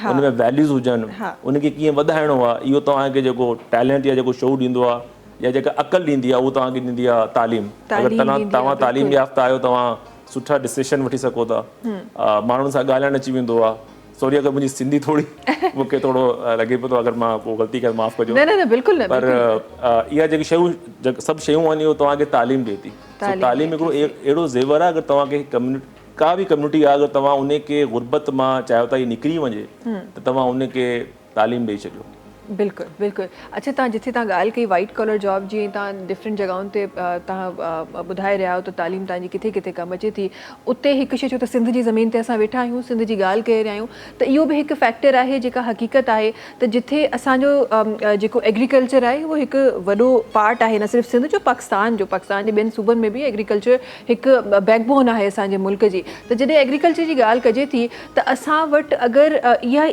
उन में वैल्यूज़ हुजनि, उनखे कीअं वधाइणो आहे, इहो तव्हांखे जेको टैलेंट या जेको शऊर ॾींदो आहे या जेका अक़ल ॾींदी आहे उहो तव्हांखे ॾींदी आहे तालीम। अगरि तव्हां तालीम याफ़्ता आहियो, तव्हां सुठा डिसीशन वठी सघो था, माण्हुनि सां ॻाल्हाइणु अची वेंदो आहे। सॉरी अगरि मुंहिंजी सिंधी थोरी मूंखे थोरो लॻे पियो थो, अगरि मां को ग़लती करे माफ़ु कजो। न बिल्कुलु न, पर इहा जेकी शयूं सभु शयूं आहिनि इहो तव्हांखे तालीम ॾिए थी। तालीम हिकिड़ो अहिड़ो ज़ेवर आहे, अगरि तव्हांखे का बि कम्युनिटी आहे, अगरि तव्हां उनखे गुरबत मां चाहियो था इहे निकिरी वञे, त तव्हां उनखे तालीम ॾेई छॾियो। बिल्कुलु बिल्कुलु। अच्छा, तव्हां जिथे तव्हां ॻाल्हि कई वाइट कॉलर जॉब, जीअं तव्हां डिफरेंट जॻहियुनि ते तव्हां ॿुधाए रहिया आहियो त तालीम तव्हांजी किथे किथे कमु अचे थी, उते हिकु शइ, छो त सिंध जी ज़मीन ते असां वेठा आहियूं, सिंध जी ॻाल्हि करे रहिया आहियूं, त इहो बि हिकु फैक्टर आहे जेका हक़ीक़त आहे त जिथे असांजो जेको एग्रीकल्चर आहे उहो हिकु वॾो पार्ट आहे, न सिर्फ़ु सिंध जो, पाकिस्तान जे ॿियनि सूबनि में बि एग्रीकल्चर हिकु बैकबोन आहे असांजे मुल्क जी। त जॾहिं एग्रीकल्चर जी ॻाल्हि कजे थी त असां वटि अगरि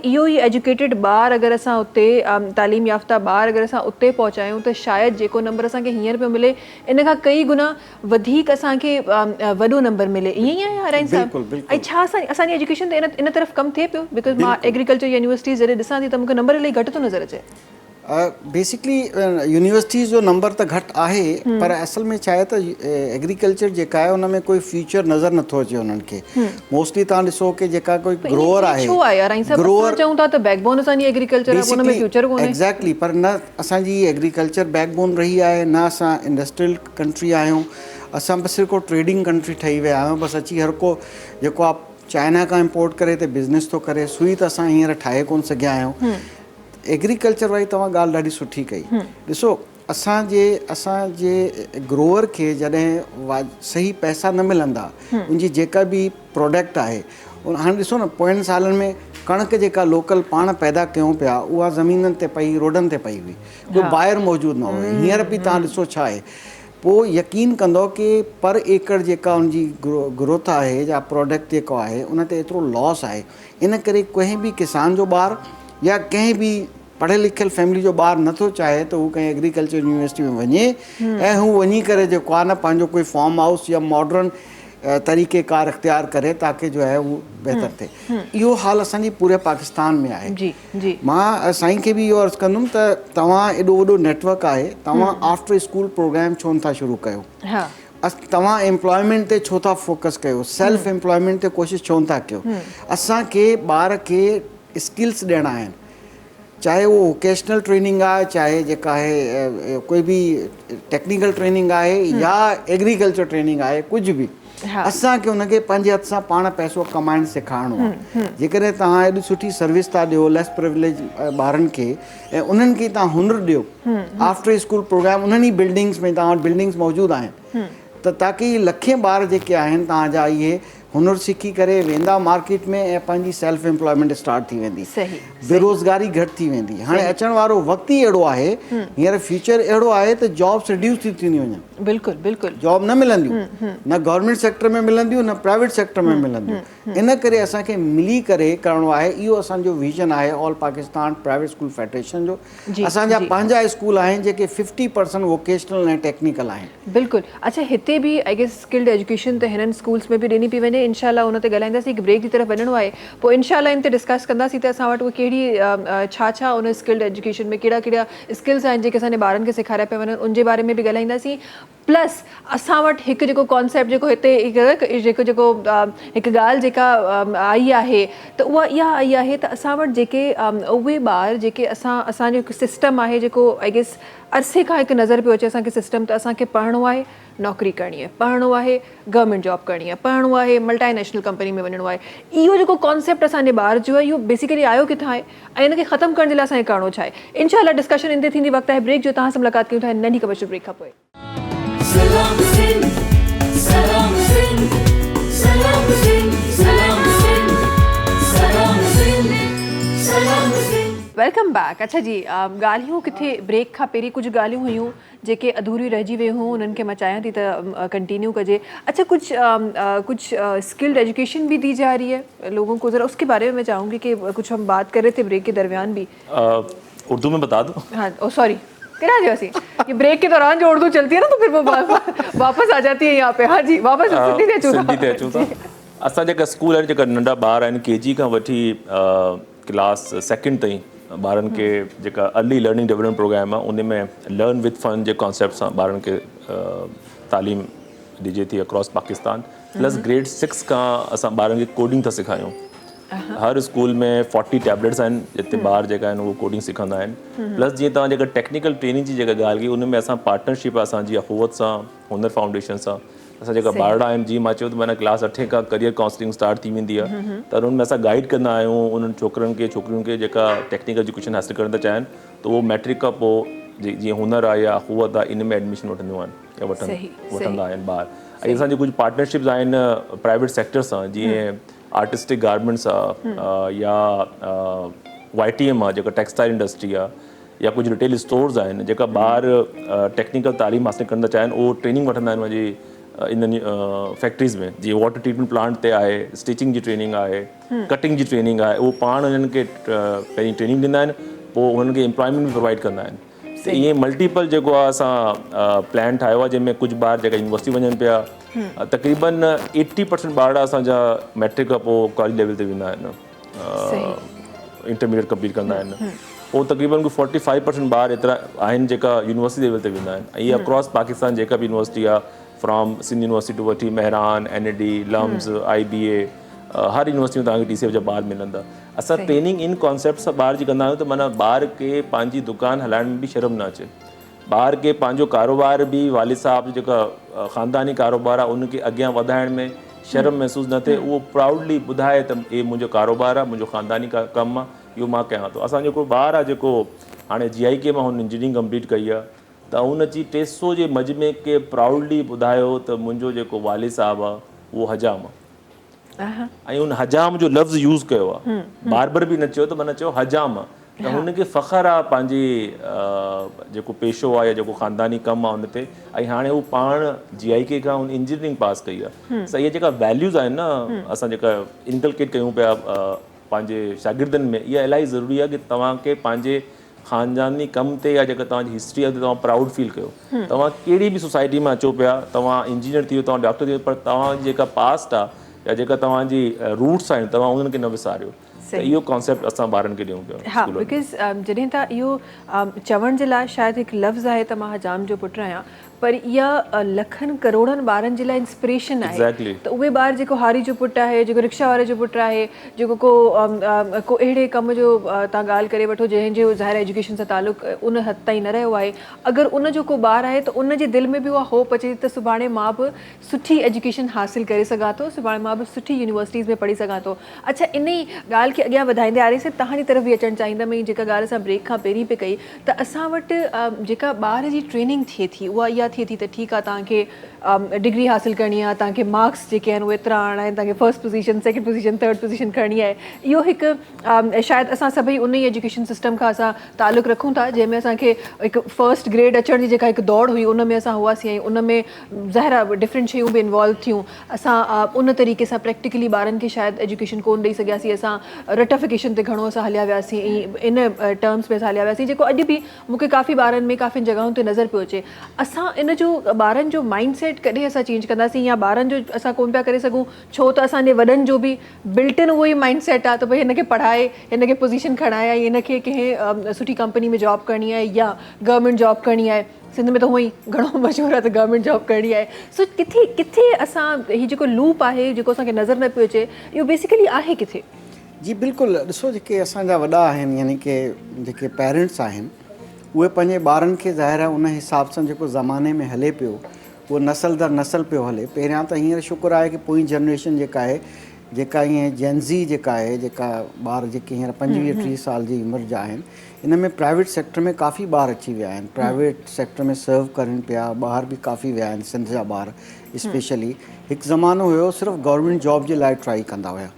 इहो ई एजुकेटेड ॿार अगरि असां उते तालीम याफ़्ता ॿार अगरि असां उते पहुचायूं त शायदि जेको नंबर असांखे हींअर पियो मिले इन खां कई गुना वधीक असांखे वॾो नंबर मिले। ईअं ई आहे हाराइन साहब? ऐं छा असांजी एजुकेशन ते इन तरफ़ कमु थिए पियो? बिकॉज़ मां एग्रीकल्चर यूनिवर्सिटीज़ जॾहिं ॾिसां थी त मूंखे नंबर इलाही घटि थो नज़र अचे। बेसिकली यूनिवर्सिटीज़ जो नंबर त घटि आहे, पर असल में छा आहे त एग्रीकल्चर जेका आहे उन में कोई फ्यूचर नज़र नथो अचे उन्हनि खे। मोस्टली तव्हां ॾिसो कि जेका कोई ग्रोअर आहे, ग्रोअर चऊं था त बैकबोन असांजी एग्रीकल्चर आहे, उन में फ्यूचर कोन्हे। एग्जैक्टली, पर न असांजी एग्रीकल्चर बैकबोन रही आहे, न असां इंडस्ट्रियल कंट्री आहियूं, असां बसि हिकु ट्रेडिंग कंट्री ठही विया आहियूं। बसि अची हर को जेको आहे चाइना खां इम्पोर्ट करे त बिज़नेस थो करे, सुई त असां हींअर ठाहे कोन सघिया आहियूं। एग्रीकल्चर वारी तव्हां ॻाल्हि ॾाढी सुठी कई। ॾिसो, असांजे ग्रोअर खे जॾहिं सही पैसा न मिलंदा, उनजी जेका बि प्रोडक्ट आहे, हाणे ॾिसो न पोयनि सालनि में कणिक जेका लोकल पाण पैदा कयूं पिया उहा ज़मीननि ते पई, रोडनि ते पई हुई, कोई ॿाहिरि मौजूदु न हुयो। हींअर बि तव्हां ॾिसो छा आहे, पोइ यकीन कंदो कि पर एकड़ जेका उनजी ग्रोथ आहे या प्रोडक्ट जेको आहे उन ते एतिरो लॉस आहे। इन करे कंहिं बि किसान जो ॿारु या कंहिं बि पढ़ियल लिखियल फैमिली जो ॿारु नथो चाहे त हू कंहिं एग्रीकल्चर यूनिवर्सिटी में वञे ऐं हू वञी करे जेको आहे न पंहिंजो कोई फार्म हाउस या मॉडर्न तरीक़ेकार इख्तियार करे ताकि जो है वो बहितर थिए। इहो हाल असांजी पूरे पाकिस्तान में आहे। जी जी। मां साईं खे बि इहो अर्ज़ु कंदुमि त तव्हां एॾो वॾो नेटवर्क आहे, तव्हां आफ्टर स्कूल प्रोग्राम छो नथा शुरू कयो? तव्हां एम्प्लॉयमेंट ते छो था फोकस कयो? सेल्फ एम्प्लॉयमेंट ते कोशिशि छो नथा कयो? असांखे ॿार खे स्किल्स ॾियणा आहिनि, चाहे वो वोकेशनल ट्रेनिंग आहे, चाहे जेका आहे कोई बि टेक्निकल ट्रेनिंग आहे या एग्रीकल्चर ट्रेनिंग आहे, कुझु बि असांखे हुनखे पंहिंजे हथ सां पाण पैसो कमाइणु सेखारिणो आहे। जेकॾहिं तव्हां एॾी सुठी सर्विस था ॾियो लेस प्रिविलेज ॿारनि खे ऐं उन्हनि खे तव्हां हुनर ॾियो आफ्टर स्कूल प्रोग्राम, उन्हनि ई बिल्डिंग्स में तव्हां वटि बिल्डिंग्स मौजूदु आहिनि, त ताकी लखे ॿार जेके आहिनि तव्हांजा इहे हुनर सिखी करे वेंदा मार्केट में ऐं पंहिंजी सेल्फ एम्प्लॉयमेंट स्टार्ट थी वेंदी, सही, बेरोज़गारी घटि थी वेंदी। हाणे अचण वारो वक़्तु ई अहिड़ो आहे, हींअर फ्यूचर अहिड़ो आहे त जॉब्स रिड्यूस थी थींदियूं वञनि, बिल्कुलु बिल्कुलु जॉब न मिलंदियूं, न गवर्नमेंट सेक्टर में मिलंदियूं न प्राइवेट सेक्टर में मिलंदियूं। इन करे असांखे मिली करे करिणो आहे, इहो असांजो विजन आहे all Pakistan private school federation जो। असांजा पंहिंजा स्कूल आहिनि जेके 50% वोकेशनल ऐं टेक्निकल आहिनि। बिल्कुलु। अच्छा, हिते बि आई गेस स्किल्ड एजुकेशन त हिननि स्कूल्स में बि ॾिनी पई वञे, इनशाला उन ते ॻाल्हाईंदासीं। हिकु ब्रेक जी तरफ़ वञिणो आहे, पोइ इनशाला इन ते डिस्कस कंदासीं त असां वटि उहे कहिड़ी छा उन स्किल्ड एजुकेशन में कहिड़ा कहिड़ा स्किल्स आहिनि जेके असांजे ॿारनि खे सेखारिया पिया वञनि, उनजे बारे में बि ॻाल्हाईंदासीं। प्लस असां वटि हिकु जेको कॉन्सेप्ट जेको हिते जेको हिकु ॻाल्हि जेका आई आहे त उहा इहा आई आहे त असां वटि जेके उहे ॿार जेके असांजो हिकु सिस्टम आहे जेको आई गेस अरसे खां हिकु नज़र पियो अचे असांखे सिस्टम, त असांखे पढ़णो आहे, नौकरी करणी आहे, पढ़णो आहे, गवर्नमेंट जॉब करणी आहे, पढ़णो आहे, मल्टानेशनल कंपनी में वञिणो आहे। इहो जेको कॉन्सेप्ट असांजे ॿार जो आहे इहो बेसिकली आयो किथां आहे ऐं इनखे ख़तमु करण जे लाइ असांखे करिणो छा आहे, इनशाला डिस्कशन इन ते थींदी। वक़्तु आहे ब्रेक जो, तव्हां सां मुलाक़ात कयूं था नंढी कमर्शियल ब्रेक खां पोइ। सलाम सिंध सलाम सिंध सलाम सिंध सलाम सिंध सलाम सिंध सलाम सिंध। Welcome back. अच्छा जी, ॻाल्हियूं किथे ब्रेक खां पहिरीं कुझु ॻाल्हियूं हुयूं जेके अधूरियूं रहिजी वियूं हुयूं, उन्हनि खे मां चाहियां थी त कंटिन्यू कजे। अच्छा, कुछ स्किल्ड एजुकेशन भी दी जा रही है लोगों को, ज़रा उसके बारे में मैं चाहूँगी कि कुछ हम बात कर रहे थे ब्रेक के दरमियान भी। उर्दू में बता दो। हाँ, ओ सॉरी, करा जो ऐसी ये ब्रेक के दौरान जो उर्दू चलती है ना तो फिर वो वापस आ जाती है यहाँ पे। हाँ जी, वापस सिंधी ते अचूं था। असां जेका स्कूल आहिनि, जेका नंढा ॿार आहिनि, KG खां वठी क्लास 2 ताईं ॿारनि खे जेका अर्ली लर्निंग डेवलपमेंट प्रोग्राम आहे, उन में लर्न विद फन जे कॉन्सेप्ट सां ॿारनि खे तालीम ॾिजे थी अक्रॉस पाकिस्तान। प्लस ग्रेड 6 खां असां ॿारनि खे कोडिंग था सेखारियूं। हर स्कूल में 40 टैबलेट्स आहिनि जिते ॿार जेका आहिनि उहो कोडिंग सिखंदा आहिनि। प्लस जीअं तव्हां जेका टेक्निकल ट्रेनिंग जी जेका ॻाल्हि कई, उन में असां पार्टनरशिप आहे असांजी अखुवत सां, हुनर फाउंडेशन सां। असां जेका ॿार आहिनि, जीअं मां चयो त माना क्लास 8 खां करियर काउंसलिंग स्टार्ट थी वेंदी आहे, त उन्हनि में असां गाइड कंदा आहियूं उन्हनि छोकिरनि खे छोकिरियुनि खे जेका टेक्निकल एजुकेशन हासिलु करणु था चाहिनि, त उहो मैट्रिक खां पोइ जीअं हुनर आहे या अखुवत आहे, इन में एडमिशन वठंदियूं आहिनि या वठंदा आहिनि ॿार। ऐं असांजी कुझु पार्टनरशिप्स आहिनि प्राइवेट सेक्टर सां, जीअं आर्टिस्टिक गारमेंट्स आहे या YTM आहे जेका टेक्सटाइल इंडस्ट्री आहे, या कुझु रिटेल स्टोर्स आहिनि जेका ॿार टेक्निकल तालीम हासिलु करणु था चाहिनि, उहो ट्रेनिंग वठंदा आहिनि मुंहिंजी इन्हनि फैक्ट्रीज़ में। जीअं वाटर ट्रीटमेंट प्लांट ते आहे, स्टिचिंग जी ट्रेनिंग आहे, कटिंग जी ट्रेनिंग आहे, उहो पाण हुननि खे पहिरीं ट्रेनिंग ॾींदा आहिनि, पोइ हुननि खे एम्प्लॉयमेंट बि प्रोवाइड कंदा आहिनि। त ईअं मल्टीपल जेको आहे असां प्लान ठाहियो आहे, जंहिंमें कुझु ॿार जेका यूनिवर्सिटी वञनि पिया, तक़रीबन 80% ॿार असांजा मैट्रिक खां पोइ कॉलेज लेवल ते वेंदा आहिनि, इंटरमीडिएट कंप्लीट कंदा आहिनि। पोइ तक़रीबन 45% ॿार एतिरा आहिनि जेका यूनिवर्सिटी लेवल ते वेंदा आहिनि। ऐं इहा अक्रॉस पाकिस्तान जेका बि यूनिवर्सिटी आहे, फ्रॉम सिंध यूनिवर्सिटी टू वठी मेहरान, NAD, लम्स, IBA, हर यूनिवर्सिटी में तव्हांखे TCF जा ॿार मिलंदा। असां ट्रेनिंग इन कॉन्सेप्ट सां ॿार जी कंदा आहियूं त माना ॿार खे पंहिंजी दुकानु हलाइण में बि शर्म न अचे, ॿार खे पंहिंजो कारोबार बि वालिद साहब जेका ख़ानदानी कारोबार आहे उनखे अॻियां वधाइण में शर्म महसूसु न थिए, उहो प्राउडली ॿुधाए त इहे मुंहिंजो कारोबार आहे, मुंहिंजो ख़ानदानी कमु आहे, इहो मां कयां थो। असांजो हिकिड़ो ॿारु आहे जेको हाणे GIK मां हुन इंजीनियरिंग कंप्लीट कई आहे, त हुन अची 300 जे मजमे खे प्राउडली ॿुधायो त मुंहिंजो जेको वालिद साहबु आहे उहो हजाम आहे, ऐं उन हजाम जो लफ़्ज़ यूज़ कयो आहे, बार बि न चयो त माना चयो हजाम आहे। त हुनखे फ़ख़्रु आहे पंहिंजी जेको पेशो आहे या जेको ख़ानदानी कमु आहे हुन ते, ऐं हाणे हू पाण GIK खां हुन इंजीनियरिंग पास कई आहे। त इहे जेका वैल्यूज़ आहिनि न, असां जेका इनकलकेट कयूं पिया पंहिंजे शागिर्दनि में, इहा इलाही ज़रूरी आहे कि तव्हांखे पंहिंजे ख़ानदानी कम ते या जेका तव्हांजी हिस्ट्री आहे तव्हां प्राउड फील कयो। तव्हां कहिड़ी बि सोसाइटी में अचो पिया, तव्हां इंजीनियर थी वियो, तव्हां डॉक्टर थी वियो, पर तव्हांजी जेका पास्ट आहे या जेका तव्हांजी रूट्स आहिनि तव्हां उन्हनि खे न विसारियो। त इहो कॉन्सेप्ट असां ॿारनि खे ॾियूं पिया। हाँ, बिकॉज़ जॾहिं तव्हां इहो चवण जे लाइ शायदि हिकु लफ़्ज़ आहे त मां हजाम जो पुटु आहियां, पर इहा लखनि करोड़नि ॿारनि जे लाइ इंस्पिरेशन आहे। त उहे ॿार जेको हारी जो पुटु आहे, जेको रिक्शा वारे जो पुटु आहे, जेको को अहिड़े कम जो तव्हां ॻाल्हि करे वठो जंहिंजो ज़ाहिर एजुकेशन सां तालुक़ु उन हद ताईं न रहियो आहे, अगरि उन जो को ॿारु आहे त उन जे दिलि में बि उहा होप अचे त सुभाणे मां बि सुठी एजुकेशन हासिलु करे सघां थो, सुभाणे मां बि सुठी यूनिवर्सिटीज़ में पढ़ी सघां थो। अच्छा, इन ई ॻाल्हि खे अॻियां वधाईंदे आरेसे तव्हांजी तरफ़ बि अचणु चाहींदमि, जेका ॻाल्हि असां ब्रेक खां पहिरीं पे कई, त असां वटि जेका ॿार जी ट्रेनिंग थिए थी उहा इहा थिए थी त ठीकु आहे तव्हांखे डिग्री हासिल करणी आहे, तव्हांखे मार्क्स जेके आहिनि उहे एतिरा आणणा आहिनि, तव्हांखे first position, second position, third position करणी आहे। इहो हिकु शायदि असां सभई उन ई एजुकेशन सिस्टम खां असां तालुक़ु रखूं था, जंहिंमें असांखे हिकु फर्स्ट ग्रेड अचण जी जेका हिकु दौड़ हुई उन में असां हुआसीं ऐं उन में ज़ाहिर डिफरेंट शयूं बि इन्वॉल्व थियूं। असां उन तरीक़े सां प्रैक्टिकली ॿारनि खे शायदि एजुकेशन कोन ॾेई सघियासीं, असां रटिफिकेशन ते घणो असां हलिया वियासीं ऐं इन टर्म्स में असां हलिया वियासीं, जेको अॼु बि मूंखे काफ़ी ॿारनि में काफ़ी जॻहियुनि ते नज़र पियो अचे। असां इन जो ॿारनि जो माइंड सेट कॾहिं असां चेंज कंदासीं, या ॿारनि जो असां कोन पिया करे सघूं, छो त असांजे वॾनि जो बि बिल्ट इन उहो ई माइंड सेट आहे त भई हिनखे पढ़ाए, हिनखे पोजीशन खणाए, हिनखे कंहिं सुठी कंपनी में जॉब करणी आहे या गवर्नमेंट जॉब करणी आहे। सिंध में त हूअं ई घणो मशहूरु आहे त गवर्नमेंट जॉब करणी आहे। सो किथे किथे असां हीउ जेको लूप आहे जेको असांखे नज़र न पियो अचे, इहो बेसिकली आहे किथे? जी बिल्कुलु, ॾिसो जेके असांजा वॾा आहिनि यानी की जेके पेरेंट्स आहिनि उहे पंहिंजे ॿारनि खे ज़ाहिर आहे उन हिसाब सां जेको ज़माने में हले पियो उहो नसल दर नसल पियो हले। पहिरियां त हींअर शुक्र आहे की पोइ जनरेशन जेका आहे, जेका ईअं जेनज़ी जेका आहे, जेका ॿार जेके हींअर 25-30 साल जी उमिरि जा आहिनि, इन में प्राइवेट सेक्टर में काफ़ी ॿार अची विया आहिनि, प्राइवेट सेक्टर में सर्व करनि पिया, ॿाहिरि बि काफ़ी विया आहिनि सिंध जा ॿार स्पेशली। हिकु ज़मानो हुयो सिर्फ़ु गवर्नमेंट जॉब जे लाइ ट्राई कंदा हुया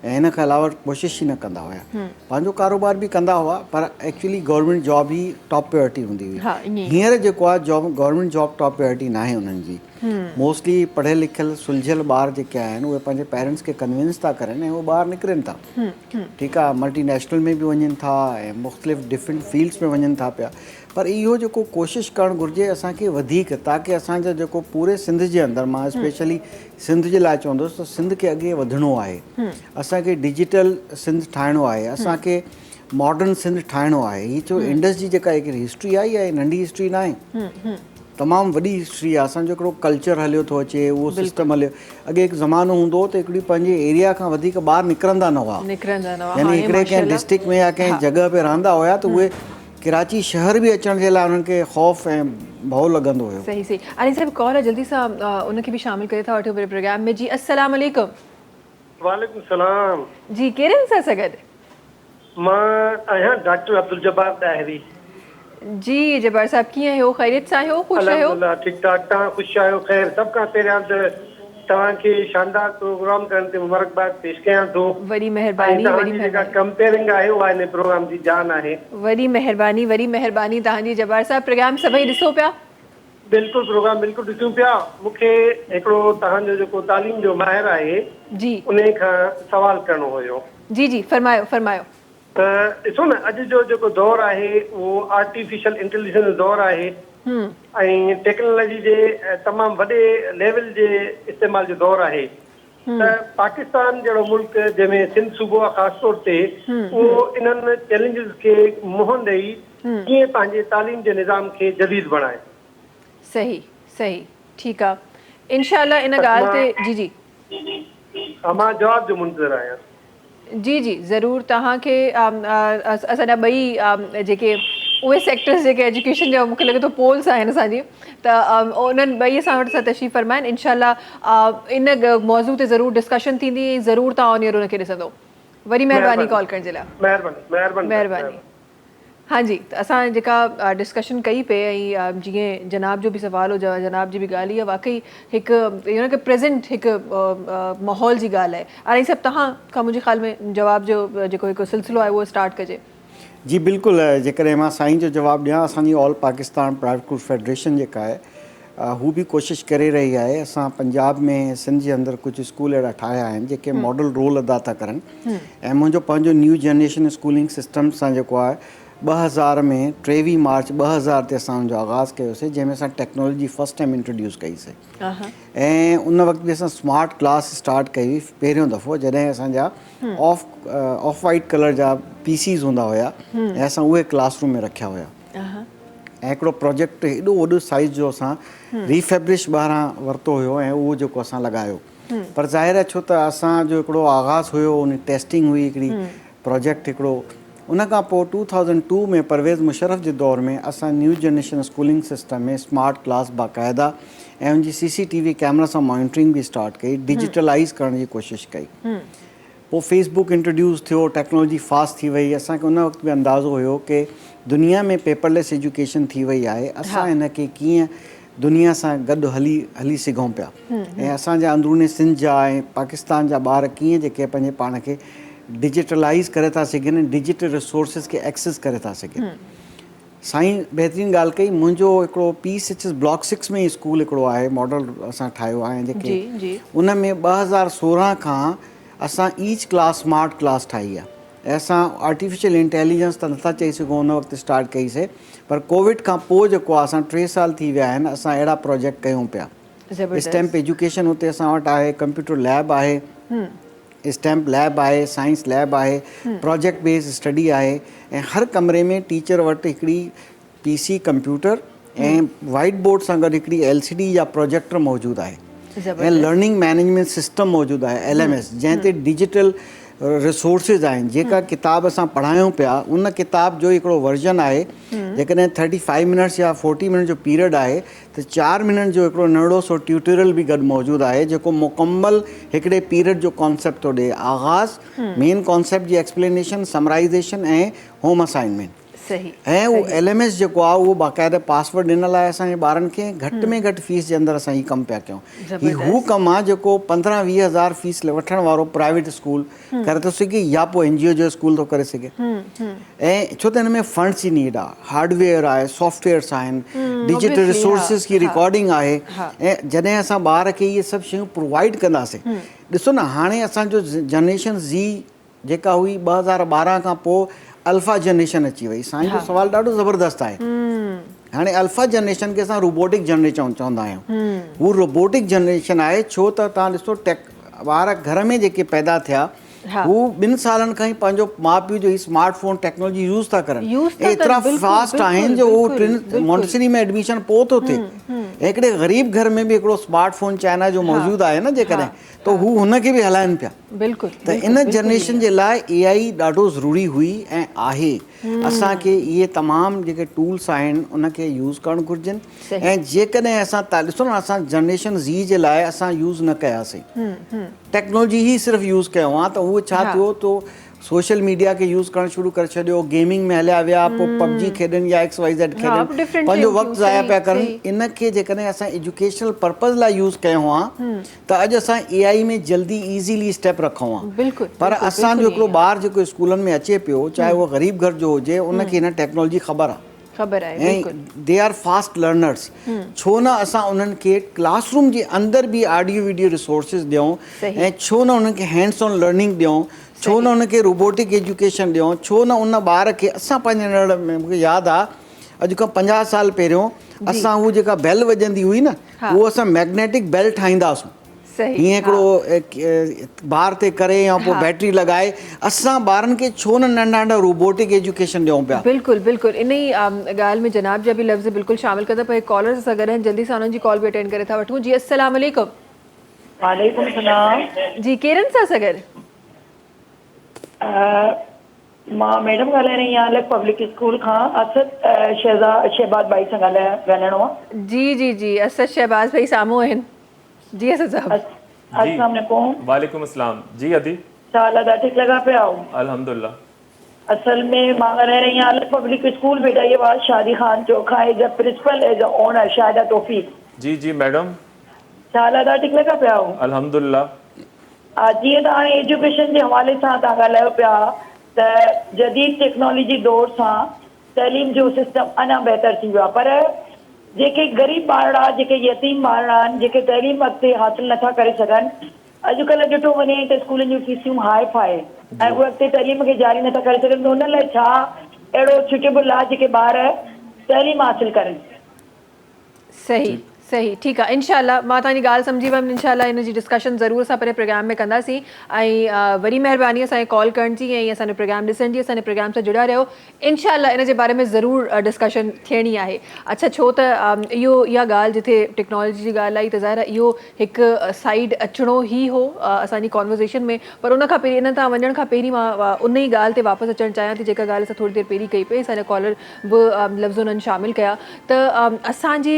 ऐं हिन खां अलावा कोशिशि ई न कंदा हुया, पंहिंजो कारोबार बि कंदा हुआ, पर एक्चुअली गवर्नमेंट जॉब ई टॉप प्रायोरिटी हूंदी हुई। हींअर जेको आहे job government job top priority न आहे उन्हनि जी। मोस्टली पढ़ियल लिखियल सुलझियल ॿार जेके आहिनि उहे पंहिंजे पेरेंट्स खे कन्विंस था करनि ऐं उहे ॿाहिरि निकिरनि था। ठीकु आहे, मल्टीनेशनल में बि वञनि था ऐं मुख़्तलिफ़ डिफरेंट फील्ड्स में वञनि था पिया, पर इहो जेको कोशिशि करणु घुरिजे असांखे वधीक, ताकी असांजो जेको पूरे सिंध जे अंदरि, मां स्पेशली सिंध जे लाइ चवंदुसि त सिंध खे अॻे वधिणो आहे, असांखे डिजिटल सिंध ठाहिणो आहे, असांखे मॉडर्न सिंध ठाहिणो आहे। हीअ चो इंडस जी जेका हिकिड़ी हिस्ट्री आहे इहा नंढी हिस्ट्री न आहे, तमामु वॾी हिस्ट्री आहे। असांजो हिकिड़ो कल्चर हलियो थो अचे, उहो सिस्टम हलियो। अॻे हिकु ज़मानो हूंदो हो त हिकिड़ी पंहिंजे एरिया खां वधीक ॿाहिरि निकिरंदा न हुआ, यानी हिकिड़े कंहिं डिस्ट्रिक्ट में या कंहिं जॻह पे रहंदा हुया त उहे कराची शहर बि अचण जे लाइ उन्हनि खे ख़ौफ़ ऐं भउ लॻंदो हुयो। सही सही। अली साहिब कॉल आहे, जल्दी सां उनखे बि शामिल करे था वठो मेरे प्रोग्राम में। जी अस्सलाम वालेकुम। वालेकुम सलाम। जी कहिड़े सां सां गॾु? मां आहियां डॉक्टर अब्दुल जब्बार ताहिरी। जी जब्बार साहब कीअं आहियो? ख़ैरियत सां आहियो? ख़ुशि आहियो? अल्हम्दुलिल्लाह ठीक ठाक। तव्हां ख़ुशि आहियो? ख़ैर। सभ खां पहिरियां त तव्हांखे शानदार प्रोग्राम करण ते मुबारकबाद पेश कयां थो। वॾी महिरबानी, वॾी महिरबानी। कंपेयरिंग आहे उहा हिन प्रोग्राम जी जान आहे। वॾी महिरबानी, वॾी महिरबानी तव्हांजी जब्बार साहब। प्रोग्राम सभई ॾिसो पिया? बिल्कुलु प्रोग्राम बिल्कुलु ॾिसूं पिया। मूंखे हिकिड़ो तव्हांजो जेको तालीम जो माहिर आहे जी उन खां सवाल करणो हुयो। जी जी फरमायो फरमायो। त ॾिसो न, अॼु जो जेको दौरु आहे उहो आर्टिफिशियल इंटेलिजेंस जो दौरु आहे ऐं टेक्नोलॉजी जे तमामु वॾे लेवल जे इस्तेमाल जो दौरु आहे। त पाकिस्तान जहिड़ो मुल्क जंहिंमें सिंध सूबो आहे ख़ासि तौर ते, उहो इन्हनि चैलेंजिस खे मुंहुं ॾेई कीअं पंहिंजे तालीम जे निज़ाम खे जदीद बणाए। सही सही, ठीकु आहे। इंशाअल्लाह इन ॻाल्हि ते जी जी मां जवाब जो मुंतज़िर आहियां। जी जी ज़रूरु। तव्हांखे असांजा ॿई जेके उहे सेक्टर्स जेके एजुकेशन जा मूंखे लॻे थो पोल्स आहिनि असांजी, त उन्हनि ॿई असां वटि सां तशरीफ़ फरमाइनि। इंशाअल्लाह इन मौज़ू ते ज़रूरु डिस्कशन थींदी, ज़रूरु तव्हां उन उनखे ॾिसंदो। वरी महिरबानी कॉल करण जे लाइ। महिरबानी महिरबानी। हाँ जी, त असां जेका डिस्कशन कई पे ऐं जीअं जनाब जो बि सुवाल हो, जनाब जी बि ॻाल्हि इहा वाकई हिकु हिन खे प्रेज़ेंट हिकु माहौल जी ॻाल्हि आहे। हाणे सभु तव्हां खां मुंहिंजे ख़्याल में जवाब जो जेको हिकु सिलसिलो आहे उहो स्टार्ट कजे। जी बिल्कुलु। जेकॾहिं मां साईं जो जवाबु ॾियां, असांजी all Pakistan private school federation जेका आहे हू बि कोशिशि करे रही आहे। असां पंजाब में सिंध जे अंदरि कुझु स्कूल अहिड़ा ठाहिया आहिनि जेके मॉडल रोल अदा था करनि ऐं मुंहिंजो पंहिंजो न्यू जनरेशन स्कूलिंग सिस्टम सां जेको आहे 2000 में 23 मार्च 2000 ते असां हुनजो आगाज़ कयोसीं, जंहिंमें असां टेक्नोलॉजी फस्ट टाइम इंट्रोड्यूस कईसीं ऐं उन वक़्तु बि असां स्मार्ट क्लास स्टार्ट कई हुई पहिरियों दफ़ो, जॾहिं असांजा ऑफ वाइट कलर जा पीसीस हूंदा हुया ऐं असां उहे क्लासरूम में रखिया हुया ऐं हिकिड़ो प्रोजेक्ट हेॾो वॾो साइज़ जो असां रीफेब्रिश ॿाहिरां वरितो हुयो ऐं उहो जेको असां लॻायो। पर ज़ाहिर आहे छो त असांजो हिकिड़ो आगाज़ हुयो, उन टेस्टिंग हुई हिकिड़ी प्रोजेक्ट हिकिड़ो। उन खां पोइ 2002 में परवेज़ मुशर्रफ जे दौर में असां न्यू जनरेशन स्कूलिंग सिस्टम में स्मार्ट क्लास बाक़ाइदा ऐं उनजी CCTV कैमरा सां मॉनिटरिंग बि स्टार्ट कई, डिजिटलाइज़ करण जी कोशिशि कई। पोइ फेसबुक इंट्रोड्यूस थियो, टेक्नोलॉजी फास्ट थी वई। असांखे उन वक़्तु बि अंदाज़ो हुयो कि दुनिया में पेपरलेस एजुकेशन थी वई आहे, असां हिन खे कीअं दुनिया सां गॾु हली सघूं पिया ऐं असांजा अंदरूनी सिंध जा ऐं पाकिस्तान जा ॿार कीअं जेके पंहिंजे पाण खे डिजिटलाइज़ करे था सघनि, डिजिटल रिसोर्सिस खे एक्सेस करे था सघनि। साईं बहितरीनु ॻाल्हि कई। मुंहिंजो हिकिड़ो P6 ब्लॉक 6 में ई स्कूल हिकिड़ो आहे, मॉडल असां ठाहियो आहे जेके उन में 2016 खां असां ईच क्लास स्मार्ट क्लास ठाही आहे ऐं असां आर्टिफिशियल इंटेलिजेंस त नथा चई सघूं उन वक़्तु स्टार्ट कईसीं, पर कोविड खां पोइ जेको आहे असां 3 साल थी विया आहिनि, असां अहिड़ा प्रोजेक्ट कयूं पिया। स्टैम्प एजुकेशन हुते असां वटि आहे, कंप्यूटर लैब आहे, स्टैम्प लैब आहे, साइंस लैब आहे, प्रोजेक्ट बेस्ड स्टडी आहे ऐं हर कमरे में टीचर वटि हिकिड़ी PC कंप्यूटर ऐं वाइट बोर्ड सां गॾु हिकिड़ी LCD या प्रोजेक्टर मौजूदु आहे ऐं लर्निंग मैनेजमेंट सिस्टम मौजूदु आहे LMS, जंहिं ते डिजिटल रिसोर्सिस आहिनि। जेका किताब असां पढ़ायूं पिया उन किताब जो हिकिड़ो वर्जन आहे, जेकॾहिं 35 मिनट्स या 40 मिनट जो पीरियड आहे त 4 मिनट जो हिकिड़ो नंढो सो ट्यूटोरियल बि गॾु मौजूदु आहे जेको मुकम्मल हिकिड़े पीरियड जो कॉन्सेप्ट थो ॾिए। आगाज़, मेन कॉन्सेप्ट जी एक्सप्लेनेशन, समराइज़ेशन ऐं होम असाइनमेंट। ऐं उहो LMS जेको आहे उहो बाक़ाइदा पासवर्ड ॾिनल आहे असांजे ॿारनि खे। घटि में घटि फीस जे अंदरि असां हीउ कमु पिया कयूं। हीउ हू कमु आहे जेको 15-20 हज़ार फीस वठण वारो प्राइवेट स्कूल करे थो सघे या पोइ NGO जो स्कूल थो करे सघे। ऐं छो त हिन में फंड्स जी नीड आहे, हार्डवेयर आहे, सॉफ्टवेयर्स आहिनि, डिजिटल रिसोर्सिस की रिकॉर्डिंग आहे ऐं जॾहिं असां ॿार खे इहे सभु शयूं प्रोवाइड कंदासीं। ॾिसो न, हाणे असांजो जनरेशन Z जेका हुई 2012 खां पोइ अल्फा जनरेशन अची वई। साईं जो सवाल ॾाढो ज़बरदस्त आहे। हाणे अल्फा जनरेशन खे असां रोबोटिक जनरेशन चवंदा आहियूं। हू रोबोटिक जनरेशन आहे छो त तव्हां ॾिसो ॿार घर में जेके पैदा थिया हू 2 सालनि खां ई पंहिंजो माउ पीउ जो ही स्मार्टफोन टेक्नोलॉजी यूज़ था करनि। एतिरा फास्ट आहिनि जो उहो मॉन्टेसरी में एडमिशन पोइ थो थिए। ऐं हिकिड़े ग़रीब घर में बि हिकिड़ो स्मार्टफोन चाइना जो मौजूदु आहे न, जेकॾहिं त हू हुनखे बि हलाइनि पिया। त इन जनरेशन जे लाइ AI ॾाढो ज़रूरी हुई ऐं आहे। असांखे इहे तमामु जेके टूल्स आहिनि उनखे यूज़ करणु घुरिजनि। ऐं जेकॾहिं असां ॾिसो न, असां जनरेशन Z जे लाइ असां यूज़ न कयासीं, टेक्नोलॉजी ई सिर्फ़ु यूज़ कयो आहे। त उहो छा थियो, तो सोशल मीडिया खे यूज़ करणु शुरू करे छॾियो, गेमिंग में हलिया विया, पोइ PUBG खेॾनि या XYZ खेॾनि, पंहिंजो वक़्तु ज़ाया पिया करनि। इनखे जेकॾहिं असां एजुकेशनल पर्पज़ लाइ यूज़ कयूं हा त अॼु असां AI में जल्दी ईज़ीली स्टेप रखूं हा। पर असांजो हिकिड़ो ॿारु जेको स्कूलनि में अचे पियो, चाहे उहो ग़रीब घर जो हुजे, उनखे हिन टेक्नोलॉजी ख़बर आहे ऐं दे आर फास्ट लर्नर्स। छो न असां उन्हनि खे क्लासरूम जे अंदरि बि ऑडियो वीडियो रिसोर्सिस ॾियूं ऐं छो न उन्हनि खे हैंड्स ऑन लर्निंग ॾियूं, छो न उनखे रोबोटिक एजुकेशन ॾियूं, छो न उन ॿार खे असां पंहिंजे नंढ में, मूंखे यादि आहे अॼु खां 50 साल पहिरियों असां उहो जेका बेल वॼंदी हुई न, उहो असां मैग्नेटिक बेल ठाहींदा हुआसीं। हीअं हिकिड़ो बार ते करे या पोइ बैटरी लॻाए। असां ॿारनि खे छो न नंढा नंढा रोबोटिक एजुकेशन ॾियूं पिया। बिल्कुलु बिल्कुलु। इन ई ॻाल्हि में जनाब जा बि लफ़्ज़ बिल्कुलु शामिल कंदा, पर कॉलर सां गॾु जल्दी सां उन्हनि जी कॉल बि अटेंड करे था वठूं। जी अस्सलाम वालेकुम। वालेकुम सलाम। जी केरनि सां गॾु? मां मैडम ॻाल्हाए रही आहियां अलॻि पब्लिक स्कूल खां। असद शहबाज भाई सां ॻाल्हाइणो आहे। जी जी जी, असद शहबाज भाई साम्हूं आहिनि। जी असद साहब। अस्सलाम वालेकुम। वालेकुम अस्सलाम। जी अदी छा हाल आहे? ठीक लॻा पिया? अल्हम्दुलिल्लाह। असल में मां ॻाल्हाए रही आहियां अलॻि पब्लिक स्कूल बेटा, ये बात Shadi Khan Chokha as a principal as a owner Shahida Taufiq. जी जी मैडम। छा हाल आहे? ठीक लॻा पिया? अल्हम्दुलिल्लाह। जीअं त हाणे एजुकेशन जे हवाले सां तव्हां ॻाल्हायो पिया त जदीद टेक्नोलॉजी दौर सां तइलीम जो सिस्टम अञा बहितर थी वियो आहे, पर जेके ग़रीब ॿार, जेके यतीम ॿार आहिनि, जेके तइलीम अॻिते हासिल नथा करे सघनि, अॼुकल्ह ॾिठो वञे त स्कूलनि जूं फीसियूं हाई फाई ऐं उहे अॻिते तइलीम खे जारी नथा करे सघनि, त हुन लाइ छा अहिड़ो सुटेबल आहे जेके ॿार तइलीम हासिल कनि? सही सही, ठीकु आहे। इंशाल्लाह मां तव्हांजी ॻाल्हि सम्झी वियमि। इंशाल्लाह इन जी डिस्कशन ज़रूरु असां पंहिंजे प्रोग्राम में कंदासीं। ऐं वरी महिरबानी असांखे कॉल करण जी ऐं असांजो प्रोग्राम ॾिसण जी। असांजे प्रोग्राम सां जुड़िया रहियो। इंशाल्लाह इन जे बारे में ज़रूरु डिस्कशन थियणी आहे। अच्छा, छो त इहा ॻाल्हि जिथे टेक्नोलॉजी जी ॻाल्हि आई त ज़ाहिर आहे इहो हिकु साइड अचिणो ई हो असांजी कॉन्वर्सेशन में, पर उन खां पहिरीं, इन तां वञण खां पहिरीं मां उन ई ॻाल्हि ते वापसि अचणु चाहियां थी जेका ॻाल्हि असां थोरी देरि पहिरीं कई पई। असांजा कॉलर बि लफ़्ज़ उन्हनि शामिलु कया त असांजी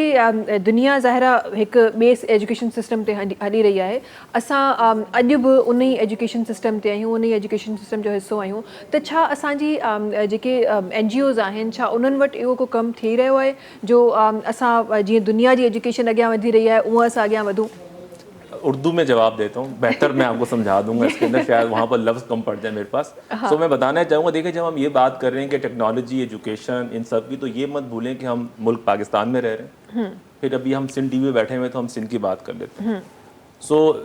दुनिया ज़ाहिरा हिकु ॿिए एजुकेशन सिस्टम ते हली रही आहे, असां अॼु बि उन ई एजुकेशन सिस्टम ते आहियूं, उन ई एजुकेशन सिस्टम जो हिसो आहियूं, त छा असांजी जेके NGOs आहिनि छा उन्हनि वटि इहो को कमु थी रहियो आहे जो असां जीअं दुनिया जी एजुकेशन अॻियां वधी रही आहे उअं असां अॻियां वधूं? उर्दू में जवाब देता हूँ, बेहतर मैं आपको समझा दूंगा, इसके अंदर शायद वहाँ पर लफ्ज़ कम पड़ जाए मेरे पास। तो मैं बताना चाहूँगा, देखिए जब हम ये बात कर रहे हैं कि टेक्नोलॉजी, एजुकेशन, इन सब की, तो ये मत भूलें कि हम मुल्क पाकिस्तान में रह रहे हैं। फिर अभी हम सिंध टीवी में बैठे हुए तो हम सिंध की बात कर लेते हैं।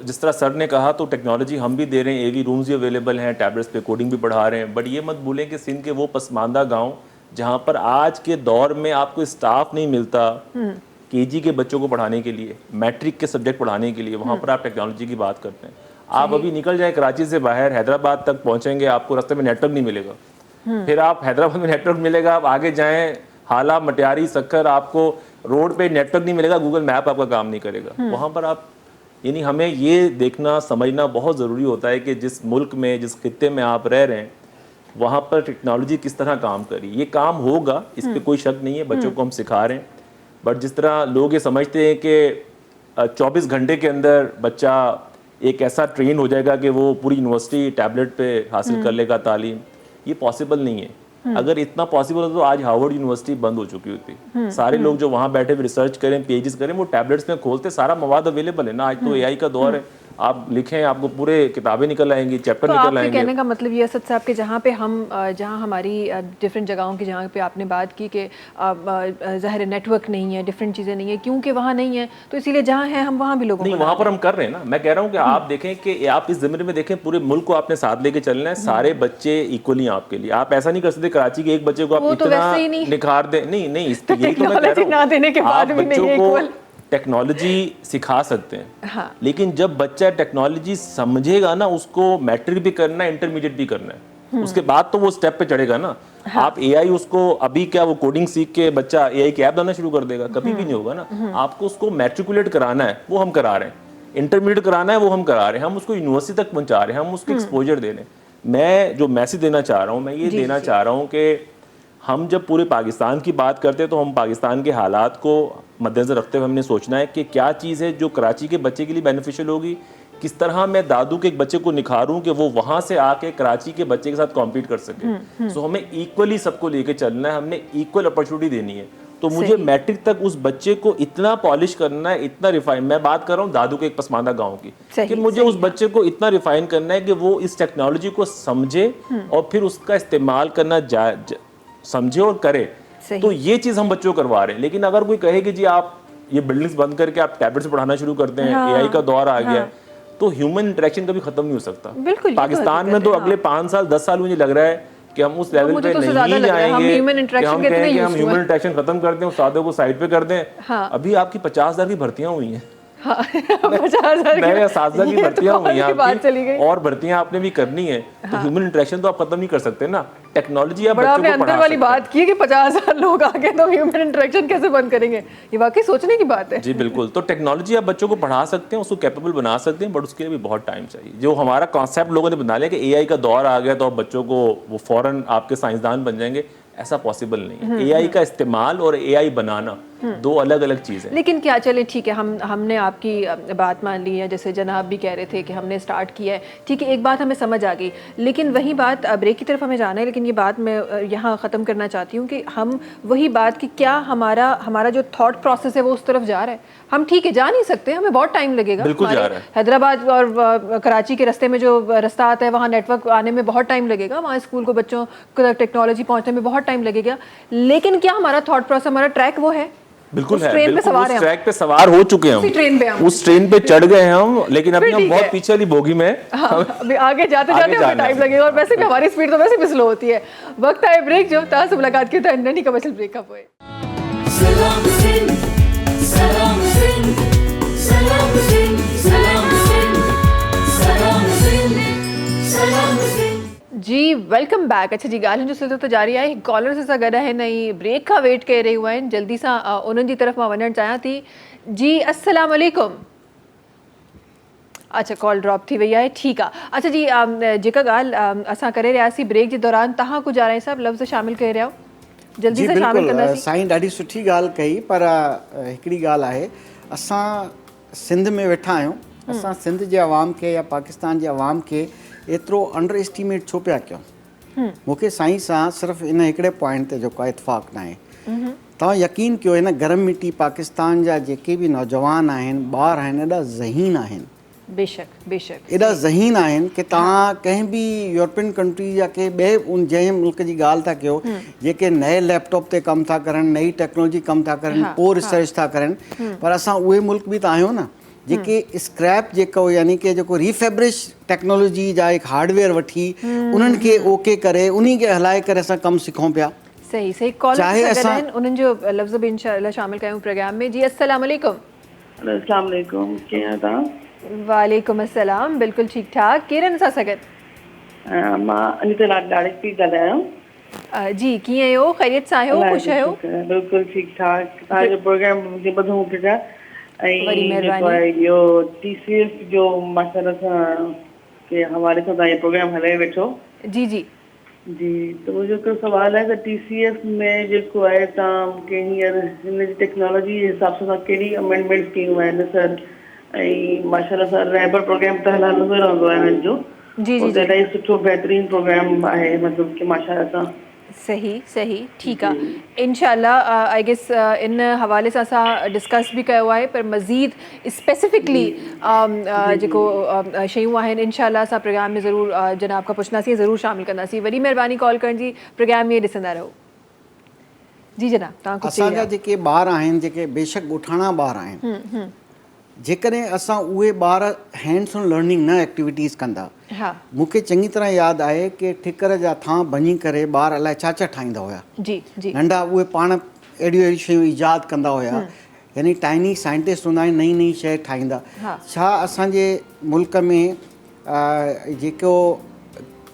जिस तरह सर ने कहा, तो टेक्नोलॉजी हम भी दे रहे हैं, AV रूम्स भी अवेलेबल हैं, टैबलेट्स पे कोडिंग भी पढ़ा रहे हैं, बट ये मत भूलें कि सिंध के वो पसमानदा गाँव जहाँ पर आज के दौर में आपको स्टाफ नहीं मिलता KG के बच्चों को पढ़ाने के लिए, मैट्रिक के सब्जेक्ट पढ़ाने के लिए, वहाँ पर आप टेक्नोलॉजी की बात करते हैं। आप अभी निकल जाए कराची से बाहर, हैदराबाद तक पहुँचेंगे, आपको रास्ते में नेटवर्क नहीं मिलेगा। फिर आप हैदराबाद में नेटवर्क मिलेगा, आप आगे जाएं हाला, मटियारी, सक्कर, आपको रोड पे नेटवर्क नहीं मिलेगा, गूगल मैप आपका काम नहीं करेगा। वहाँ पर आप, यानी हमें ये देखना समझना बहुत ज़रूरी होता है कि जिस मुल्क में, जिस खित्ते में आप रह रहे हैं, वहाँ पर टेक्नोलॉजी किस तरह काम करी। ये काम होगा, इस पर कोई शक नहीं है, बच्चों को हम सिखा रहे हैं। बट जिस तरह लोग ये समझते हैं कि 24 घंटे के अंदर बच्चा एक ऐसा ट्रेन हो जाएगा कि वो पूरी यूनिवर्सिटी टैबलेट पे हासिल कर लेगा तालीम, ये पॉसिबल नहीं है। अगर इतना पॉसिबल हो तो आज हार्वर्ड यूनिवर्सिटी बंद हो चुकी होती। सारे लोग जो वहाँ बैठे हुए रिसर्च करें, PhDs करें, वो टैबलेट्स में खोलते, सारा मवाद अवेलेबल है ना। आज तो AI का दौर है, आप लिखें आपको पूरे किताबें निकल आएंगी, चैप्टर निकल आएंगे। कहने का मतलब ये असद साहब कि जहाँ पे हम जहाँ हमारी डिफरेंट जगहों की, जहाँ पे आपने बात की कि ज़ाहिर नेटवर्क नहीं है, डिफरेंट चीज़ें नहीं है, क्योंकि वहाँ नहीं है तो इसीलिए जहाँ है हम वहाँ भी लोगों नहीं, वहाँ पर हम कर रहे हैं ना। मैं कह रहा हूँ कि आप देखें कि आप इस ज़मीन में देखें, पूरे मुल्क को आपने साथ लेके चलना है, सारे बच्चे इक्वली आपके लिए। आप ऐसा नहीं कर सकते कराची के एक बच्चे को आप इतना निखार दें, नहीं नहीं, यही तो मैं कह रहा हूँ, आप बच्चों को टेक्नोलॉजी सिखा सकते हैं। हाँ। लेकिन जब बच्चा टेक्नोलॉजी समझेगा ना, उसको मैट्रिक भी करना है, इंटरमीडिएट भी करना है, उसके बाद तो वो स्टेप पे चढ़ेगा ना। हाँ। आप AI उसको अभी क्या, वो कोडिंग सीख के बच्चा AI की ऐप बनाना शुरू कर देगा? कभी भी नहीं होगा ना। आपको उसको मैट्रिकुलेट कराना है, वो हम करा रहे हैं। इंटरमीडिएट कराना है, वो हम करा रहे हैं। हम उसको यूनिवर्सिटी तक पहुंचा रहे हैं, हम उसको एक्सपोजर दे रहे हैं। मैं जो मैसेज देना चाह रहा हूँ, मैं ये देना चाह रहा हूँ कि हम जब पूरे पाकिस्तान की बात करते हैं तो हम पाकिस्तान के हालात को मद्देनजर रखते हुए हमने सोचना है कि क्या चीज़ है जो कराची के बच्चे के लिए बेनिफिशियल होगी, किस तरह मैं दादू के एक बच्चे को निखारूं कि वो वहाँ से आके कराची के बच्चे के साथ कॉम्पीट कर सके। सो हमें इक्वली सबको लेके चलना है, हमने इक्वल अपॉर्चुनिटी देनी है। तो मुझे मैट्रिक तक उस बच्चे को इतना पॉलिश करना है, इतना रिफाइन, मैं बात कर रहा हूँ दादू के एक पसमानदा गाँव की, कि मुझे उस बच्चे को इतना रिफाइन करना है कि वो इस टेक्नोलॉजी को समझे और फिर उसका इस्तेमाल करना समझे और करे। तो ये चीज हम बच्चों को करवा रहे हैं। लेकिन अगर कोई कहे कि जी आप ये बिल्डिंग्स बंद करके आप टैबलेट से पढ़ाना शुरू करते हैं, AI का दौर आ गया, तो ह्यूमन इंटरेक्शन कभी खत्म नहीं हो सकता। पाकिस्तान में तो अगले 5 साल 10 साल मुझे लग रहा है कि हम उस लेवल पे नहीं जाएंगे कि हम ह्यूमन इंटरेक्शन खत्म कर दें, उस्तादों को साइड पे कर दें। अभी आपकी 50,000 की भर्तियां हुई हैं, 50,000 असातिज़ा की भर्तियां हुई हैं, और भर्तियां आपने भी करनी है। तो ह्यूमन इंटरेक्शन तो आप खत्म नहीं कर सकते ना। टेक्नोलॉजी आप बच्चों को पढ़ा वाली बात की कि 50,000 लोग आ गए तो ह्यूमन इंटरेक्शन कैसे बंद करेंगे? ये वाकई सोचने की बात है। जी बिल्कुल। तो टेक्नोलॉजी आप बच्चों को पढ़ा सकते हैं, उसको कैपेबल बना सकते हैं, बट उसके लिए भी बहुत टाइम चाहिए। जो हमारा कॉन्सेप्ट लोगों ने बना लिया कि AI का दौर आ गया तो अब बच्चों को वो फौरन आपके साइंसदान बन जाएंगे, ऐसा पॉसिबल नहीं है। AI का इस्तेमाल और AI बनाना दो अलग अलग चीज़ें। लेकिन क्या, चले ठीक है, हमने आपकी बात मान ली है, जैसे जनाब भी कह रहे थे कि हमने स्टार्ट किया है, ठीक है, एक बात हमें समझ आ गई। लेकिन वही बात, ब्रेक की तरफ हमें जाना है, लेकिन ये बात मैं यहाँ ख़त्म करना चाहती हूँ कि हम वही बात कि क्या हमारा जो थॉट प्रोसेस है वो उस तरफ जा रहा है? हम ठीक है जा नहीं सकते, हमें बहुत टाइम लगेगा। बिल्कुल जा रहा है। हैदराबाद और कराची के रास्ते में जो रास्ता आता है वहाँ नेटवर्क आने में बहुत टाइम लगेगा, वहाँ स्कूल को बच्चों को टेक्नोलॉजी पहुँचने में बहुत टाइम लगेगा। लेकिन क्या हमारा थॉट प्रोसेस, हमारा ट्रैक वो है? बिल्कुल है, ट्रेन पे सवार उस ट्रैक पे सवार हो चुके हैं हम, उस ट्रेन पे चढ़ गए हैं हम, लेकिन अभी हम बहुत पीछे वाली बोगी में। अभी आगे जाते हमें टाइम लगेगा, और वैसे भी हमारी स्पीड तो वैसे भी स्लो होती है। वक्त है ब्रेक, जो ताज से मुलाकात की था नन्ही कमर्शियल ब्रेकअप हुए। सलाम सिंध, सलाम सिंध, सलाम सिंध, सलाम सिंध, सलाम सिंध, सलाम सिंध। जी वेलकम बैक। अच्छा जी, ॻाल्हियुनि जो सिलसिलो त जारी आहे। कॉलर सां गॾु आहिनि ऐं ब्रेक खां वेट करे रहियूं आहिनि। जल्दी सां उन्हनि जी तरफ़ मां वञणु चाहियां थी। जी अस्सलाम वालेकुम। अच्छा, कॉल ड्रॉप थी वई आहे, ठीकु आहे। अच्छा जी, जेका ॻाल्हि असां करे रहियासीं ब्रेक जे दौरान, तव्हां कुझु आराई साहब लफ़्ज़ शामिल करे रहिया जल्दी सां शामिल कंदासीं। साईं ॾाढी सुठी ॻाल्हि कई, पर हिकिड़ी ॻाल्हि आहे, असां सिंध में वेठा आहियूं, असां सिंध जे अवाम खे या पाकिस्तान जे अवाम खे एतिरो अंडर एस्टिमेट छो पिया कयूं? मूंखे साईं सां सिर्फ़ु इन हिकिड़े पॉइंट ते जेको आहे इतफ़ाक़ न आहे। तव्हां यकीन कयो, हिन गरम मिटी पाकिस्तान जा जेके बि नौजवान आहिनि, ॿार आहिनि, एॾा ज़हीन आहिनि, बेशक बेशक एॾा ज़हीन आहिनि कि तव्हां कंहिं बि यूरोपियन कंट्री या कंहिं ॿिए जंहिं मुल्क जी ॻाल्हि था कयो, जेके नए लैपटॉप ते कमु था करनि, नई टेक्नोलॉजी कमु था करनि, पोइ रिसर्च था करनि, पर असां उहे मुल्क बि त आहियूं न जेके स्क्रैप जेको यानी कि जेको रीफेब्रिश टेक्नोलॉजी जा हिकु हार्डवेयर वठी उन्हनि खे ओके करे उन्ही खे हलाए करे असां कमु सिखूं पिया। सही सही कॉल असां उन्हनि जो लफ़्ज़ बि इंशाअल्लाह शामिल कयूं प्रोग्राम में। जी अस्सलाम वालेकुम। अस्सलाम वालेकुम, कीअं आहियो तव्हां? वालेकुम अस्सलाम, बिल्कुलु ठीकु ठाक। केरनि सां सगत? मां अनिता लाॾाणी थी ॻाल्हायां। जी कीअं आहियो? ख़ैरियत सां आहियो? ख़ुशि आहियो? बिल्कुलु ठीकु ठाक। तव्हांजो प्रोग्राम मूंखे ॿुधूं पिया वॾी ऐं जेको आहे महिरबानी। इहो TCS जो माशाल्लाह सां के हवाले सां तव्हां इहो प्रोग्राम हलाए वेठो। जी जी जी, त मुंहिंजो हिकिड़ो सुवालु आहे त TCS में जेको आहे तव्हां मूंखे हींअर हिन जी टेक्नोलॉजी जे हिसाब सां कहिड़ी अमेंडमेंट्स कयूं आहिनि सर? ऐं माशाल्लाह सां रैबर प्रोग्राम त हलंदो रहंदो आहे हिननि जो, जी जी उहो त इलाही सुठो बहितरीनु प्रोग्राम आहे, मतिलबु कि माशाल्लाह सां। सही सही ठीकु आहे। इंशाअल्लाह आई गेस इन हवाले सां असां डिस्कस बि कयो आहे, पर मज़ीद स्पेसिफिकली जेको शयूं आहिनि इंशाअल्लाह असां प्रोग्राम में ज़रूरु जनाब खां पुछंदासीं, ज़रूरु शामिल कंदासीं। वॾी महिरबानी कॉल करण जी, प्रोग्राम में ॾिसंदा रहो। जी जनाब, तव्हां कुझु असांजा जेके ॿार आहिनि, जेके बेशक ॻोठाणा ॿार आहिनि, जेकॾहिं असां उहे ॿार हैंड्स ऑन लर्निंग न एक्टिविटीज़ कंदा, हा मूंखे चङी तरह यादि आहे कि ठिकर जा थां भञी करे ॿार अलाए छा छा ठाहींदा हुया, जी जी नंढा उहे पाण अहिड़ियूं अहिड़ियूं शयूं ईजाद कंदा हुया, यानी टाइनी साइंटिस्ट हूंदा आहिनि, नई नई शइ ठाहींदा। छा असांजे मुल्क में जेको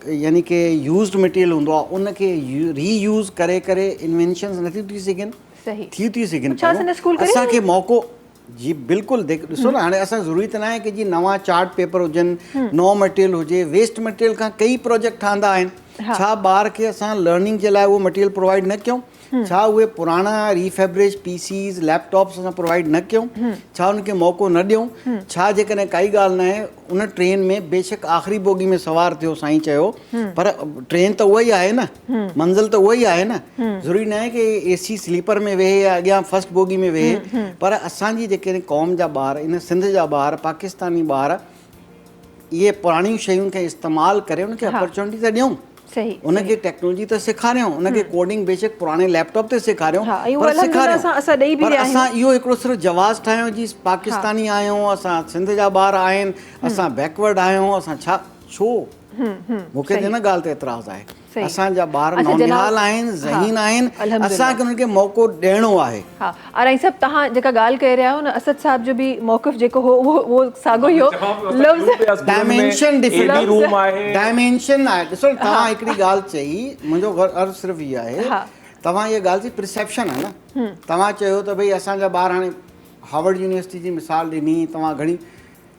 यानी कि यूज़ड मटीरियल हूंदो आहे उनखे रीयूज़ करे करे इन्वेंशन्स नथियूं थी सघनि? सही थी सघनि छा असां स्कूल करे असांखे मौक़ो। जी बिल्कुलु ॾिसो न, हाणे असां ज़रूरी त न आहे कि जी नवां चार्ट पेपर हुजनि, नओं मटीरियल हुजे, वेस्ट मटीरियल खां कई प्रोजेक्ट ठहंदा आहिनि। छा ॿार खे असां लर्निंग जे लाइ उहो मटीरियल प्रोवाइड न कयूं? छा उहे पुराणा रीफेब्रिश PCs लैपटॉप्स असां प्रोवाइड न कयूं? छा उनखे मौक़ो न ॾियूं? छा जेकॾहिं काई ॻाल्हि न आहे उन ट्रेन में बेशक आख़िरी बोगी में सवार थियो, साईं चयो, पर ट्रेन त उहा ई आहे न, मंज़िल त उहा ई आहे न। ज़रूरी न आहे कि AC स्लीपर में वेहे या अॻियां फर्स्ट बोगी में वेहे, पर असांजी जेके क़ौम जा ॿार, इन सिंध जा ॿार, पाकिस्तानी ॿार, इहे पुराणियूं शयुनि खे इस्तेमालु करे उनखे अपॉर्चुनिटी त ॾियूं, उनखे टेक्नोलॉजी त सेखारियूं, उनखे कोडिंग बेशक पुराणे लैपटॉप ते सेखारियूं, पर असां इहो हिकिड़ो सिर्फ़ु जवाज़ ठाहियूं जी पाकिस्तानी आहियूं, असां सिंध जा ॿार आहिनि, असां बैकवर्ड आहियूं, असां छो? मूंखे हिन ॻाल्हि ते एतिराज़ु आहे। असांजा ॿार नौनिहाल आहिनि, ज़हीन आहिनि, असांखे उन्हनि खे मौक़ो ॾियणो आहे। हा, और आई साहब तव्हां जेका ॻाल्हि करे रहिया हो न, असद साहब जो बि मौक़िफ़ जेको हो उहो साॻियो ई हो। डायमेंशन डिफरेंट डायमेंशन आहे। ॾिसो तव्हां हिकिड़ी ॻाल्हि चई, मुंहिंजो अर्ज़ु सिर्फ़ु इहो आहे, तव्हां इहा ॻाल्हि जी परसेप्शन आहे न। तव्हां चयो त भई असांजा ॿार, हाणे हार्वर्ड यूनिवर्सिटी जी मिसाल ॾिनी तव्हां घणी,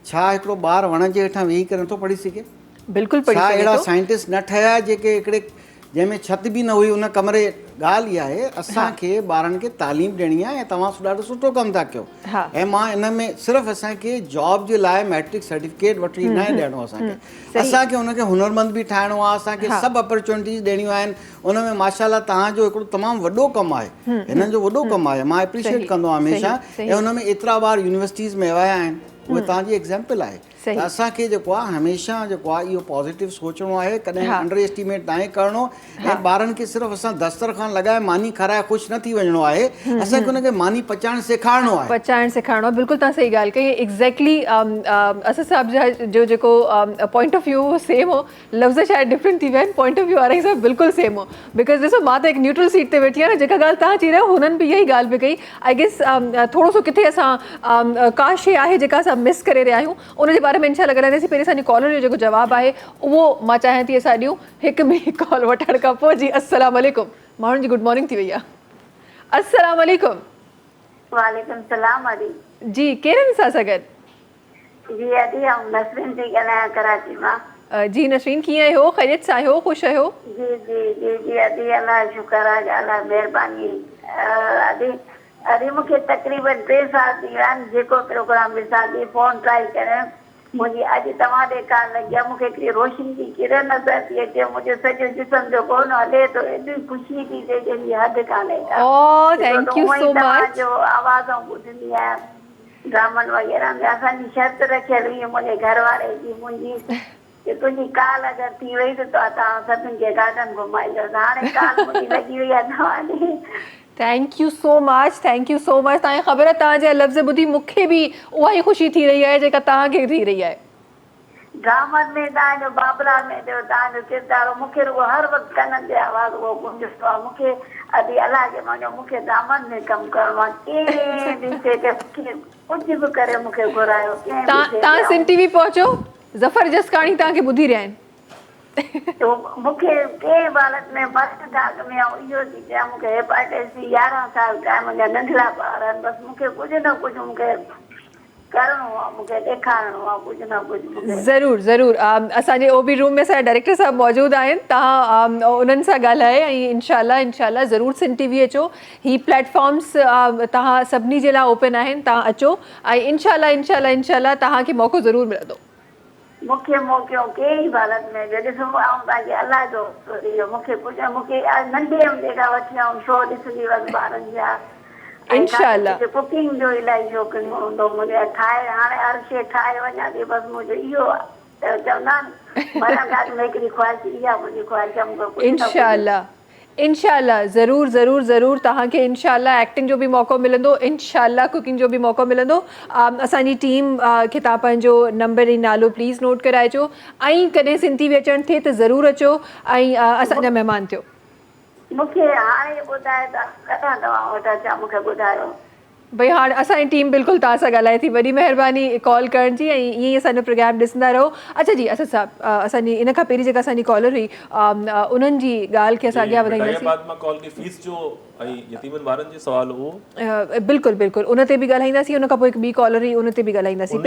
छा हिकिड़ो ॿारु वण जे हेठां वेही करे नथो पढ़ी सघे? बिल्कुलु पढ़ी छा सघे अहिड़ा थो। साइंटिस्ट न ठहिया जेके हिकिड़े जंहिंमें छिति बि न हुई उन कमरे? ॻाल्हि इहा आहे, असांखे ॿारनि खे तालीम ॾियणी आहे ऐं तव्हां ॾाढो सुठो कमु था कयो। ऐं मां इन में सिर्फ़ु असांखे जॉब जे लाइ मैट्रिक सर्टिफिकेट वठी न ॾियणो असांखे उनखे हुनरमंद बि ठाहिणो आहे, असांखे सभु अपॉर्चुनिटीज़ ॾियणियूं आहिनि। उन में माशाल्लाह तव्हांजो हिकिड़ो तमामु वॾो कमु आहे, हिननि जो वॾो कमु आहे, मां एप्रिशिएट कंदो आहियां हमेशह। ऐं उन में एतिरा ॿार यूनिवर्सिटीज़ में विया आहिनि, उहे तव्हांजी एग्ज़ाम्पल आहे। त असांखे जेको आहे हमेशह जेको आहे इहो पॉज़िटिव सोचणो आहे, कॾहिं अंडर एस्टिमेट न आहे करिणो। ऐं ॿारनि खे सिर्फ़ु असां दस्तरखान लॻाए मानी खाराए ख़ुशि न थी वञिणो आहे, असांखे हुनखे मानी पचाइणु सेखारिणो आहे। बिल्कुलु तव्हां सही ॻाल्हि कई। एग्ज़ैक्टली असद साहब जो जेको पॉइंट ऑफ व्यू हो सेम हो, लफ़्ज़ शायदि डिफरेंट थी विया आहिनि, पॉइंट ऑफ व्यू वारा ई सभु बिल्कुलु सेम हो। बिकॉज़ ॾिसो मां त हिकु न्यूट्रल सीट ते वेठी आहियां न, जेका ॻाल्हि तव्हां चई रहिया हुननि बि इहा ई ॻाल्हि पई कई। आई गेस थोरो सो किथे असां का शइ आहे जेका असां मिस करे रहिया आहियूं, उनजे बारे में इंशाअल्लाह ॻाल्हाईंदासीं। पहिरीं असांजी कॉलर जो जेको जवाबु आहे उहो मां चाहियां थी असां ॾियूं हिकु ॿी कॉल वठण खां पोइ। जी अस्सलाम वालेकुम, माण्हुनि जी गुड मॉर्निंग थी वई आहे। अस्सलाम वालेकुम। वालेकुम सलाम अदी। जी केरनि सां सां गॾु? जी अदी हम नसरीन थी ॻाल्हायां कराची मां। जी नसरीन, कीअं आहियो? ख़ैरियत सां आहियो? ख़ुशि आहियो? जी जी जी जी अदी अल्लाह शुक्र आहे, अल्लाह महिरबानी। अदी अरे मूंखे तक़रीबन 3 साल थी विया आहिनि जेको प्रोग्राम ॾिसां थी फोन ट्राई कयां मुंहिंजी अॼु तव्हां ॾे कान लॻी आहे मूंखे हिकिड़ी रोशनी जी किरण नज़र थी अचे मुंहिंजो सॼो जिस्म जो कोन हले थो एॾी ख़ुशी थी थिए जंहिंजी हद कान्हे Oh, thank you so much. तव्हांजो आवाज़ूं ॿुधंदी आहियां ड्रामनि वग़ैरह में असांजी शर्त रखियल हुई मुंहिंजे घर वारे जी मुंहिंजी कि तुंहिंजी काल अगरि थी वई त तव्हां सभिनि खे गार्डन घुमाईंदसि हाणे काल मुंहिंजी लॻी वई आहे तव्हां ॾे थैंक यू सो मच तव्हांखे ख़बर आहे तव्हांजा लफ़्ज़ ॿुधी मूंखे बि उहा ई ख़ुशी थी रही आहे जेका तव्हांखे थी रही आहे ड्रामनि में तव्हांजो बाबला में तव्हांजो किरदारु मूंखे रुॻो हर वक़्तु कननि ते आवाज़ उहो गुंजंदो आहे मूंखे अॼु अलाह जे मञो मूंखे ड्रामनि में कमु करिणो आहे कंहिं ॾिसे के कुझु बि करे मूंखे घुरायो तव्हां सिन टीवी पहुचो ज़फ़र जसकाणी तव्हांखे ॿुधी रहिया आहिनि मूंखे कंहिं हालत में मस्त दाग में इहो थी चयां मूंखे हेपाटाइटिस 11 साल थिया मुंहिंजा नंढड़ा ॿार आहिनि बसि मूंखे कुझु न कुझु मूंखे करिणो आहे मूंखे ॾेखारिणो आहे कुझु न कुझु ज़रूरु असांजे ओबी रूम में असांजा डायरेक्टर साहब मौजूदु आहिनि तव्हां उन्हनि सां ॻाल्हाए ऐं इंशाल्लाह ज़रूरु सिन टीवी अचो ही प्लेटफॉर्म्स तव्हां सभिनी जे लाइ ओपन आहिनि तव्हां अचो ऐं इंशाल्लाह तव्हांखे मौक़ो ज़रूरु मिलंदो मूंखे मोकिलियो कंहिं हालत में ॾिसो ऐं तव्हांखे अलाह जो इहो मूंखे कुझु मूंखे नंढे हूंदे खां वठी ऐं शो ॾिसंदी हुअसि ॿारनि जा इंशाल्लाह कुकिंग जो इलाही शौक़ीन हूंदो मुंहिंजो ठाहे हाणे हर शइ ठाहे वञा थी बसि मुंहिंजो इहो आहे चवंदा आहिनि मरण में हिकिड़ी ख़्वाहिश इहा मुंहिंजी ख़्वाहिश आहे मूंखे इंशाल्लाह ज़रूरु तव्हांखे इंशाल्लाह एक्टिंग जो बि मौक़ो मिलंदो इंशाल्लाह कुकिंग जो बि मौक़ो मिलंदो असांजी टीम खे तव्हां पंहिंजो नंबर ऐं नालो प्लीज़ नोट कराइजो ऐं कॾहिं सिन टीवी अचणु थिए त ज़रूरु अचो ऐं असांजा महिमान थियो मूंखे हाणे ॿुधाए कॾहिं तव्हां वटि अचां मूंखे ॿुधायो भई हाणे असांजी टीम बिल्कुलु तव्हां सां ॻाल्हाए थी वॾी महिरबानी कॉल करण जी ऐं ईअं ई असांजो प्रोग्राम ॾिसंदा रहो अच्छा जी असद साहब असांजी इन खां पहिरीं जेका असांजी कॉलर हुई उन्हनि जी ॻाल्हि खे असां अॻियां वधाईंदासीं बिल्कुलु उन ते बि ॻाल्हाईंदासीं उन खां पोइ हिकु ॿी कॉलर हुई उन ते बि ॻाल्हाईंदासीं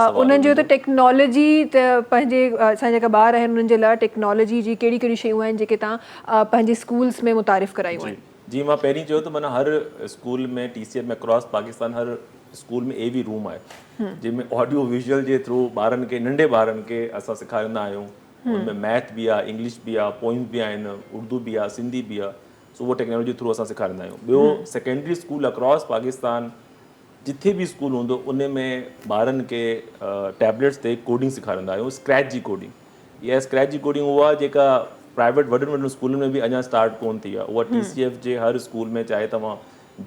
उन्हनि जो त टेक्नोलॉजी त पंहिंजे असांजा जेका ॿार आहिनि उन्हनि जे लाइ टेक्नोलॉजी जी कहिड़ी कहिड़ी शयूं आहिनि जेके तव्हां पंहिंजे स्कूल्स में मुतारिफ़ करायूं आहिनि जी मां पहिरीं चयो त माना हर स्कूल में TCF में अक्रॉस पाकिस्तान हर स्कूल में AV रूम आहे जंहिंमें ऑडियो विजुअल जे थ्रू ॿारनि खे नंढे ॿारनि खे असां सेखारींदा आहियूं उनमें मैथ बि आहे इंग्लिश बि आहे पोइम्स बि आहिनि उर्दू बि आहे सिंधी बि आहे सो उहो टेक्नोलॉजी थ्रू असां सेखारींदा आहियूं ॿियो सेकेंडरी स्कूल अक्रॉस पाकिस्तान जिथे बि स्कूल हूंदो उन में ॿारनि खे टैबलेट्स ते कोडिंग सेखारींदा आहियूं स्क्रैच जी कोडिंग इहा स्क्रैच जी कोडिंग उहा जेका प्राइवेट वॾनि स्कूलनि में बि अञा स्टार्ट कोन थी आहे उहा TCF जे हर स्कूल में चाहे तव्हां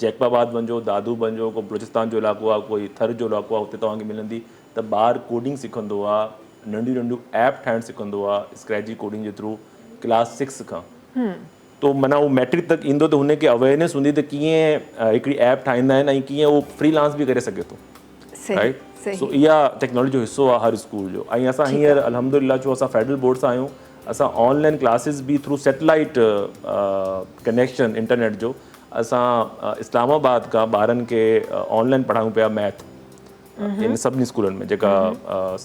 जैकबाबाद वञो दादू वञो को बलूचिस्तान जो इलाइक़ो आहे कोई थर जो इलाइक़ो आहे हुते तव्हांखे मिलंदी त ॿार कोडिंग सिखंदो आहे नंढियूं ऐप ठाहिणु सिखंदो आहे स्क्रैच जी कोडिंग जे थ्रू क्लास 6 खां तो माना उहो मैट्रिक तक ईंदो त हुनखे अवेयरनेस हूंदी त कीअं हिकिड़ी ऐप ठाहींदा आहिनि ऐं कीअं उहो फ्रीलांस बि करे सघे थो राइट सो इहा टेक्नोलॉजी जो हिसो आहे हर स्कूल जो ऐं असां हींअर अल्हम्दुलिल्लाह छो असां फेडरल बोर्ड सां आहियूं असां ऑनलाइन क्लासिस बि थ्रू सैटेलाइट कनेक्शन इंटरनेट जो असां इस्लामाबाद खां ॿारनि खे ऑनलाइन पढ़ायूं पिया मैथ इन सभिनी स्कूलनि में जेका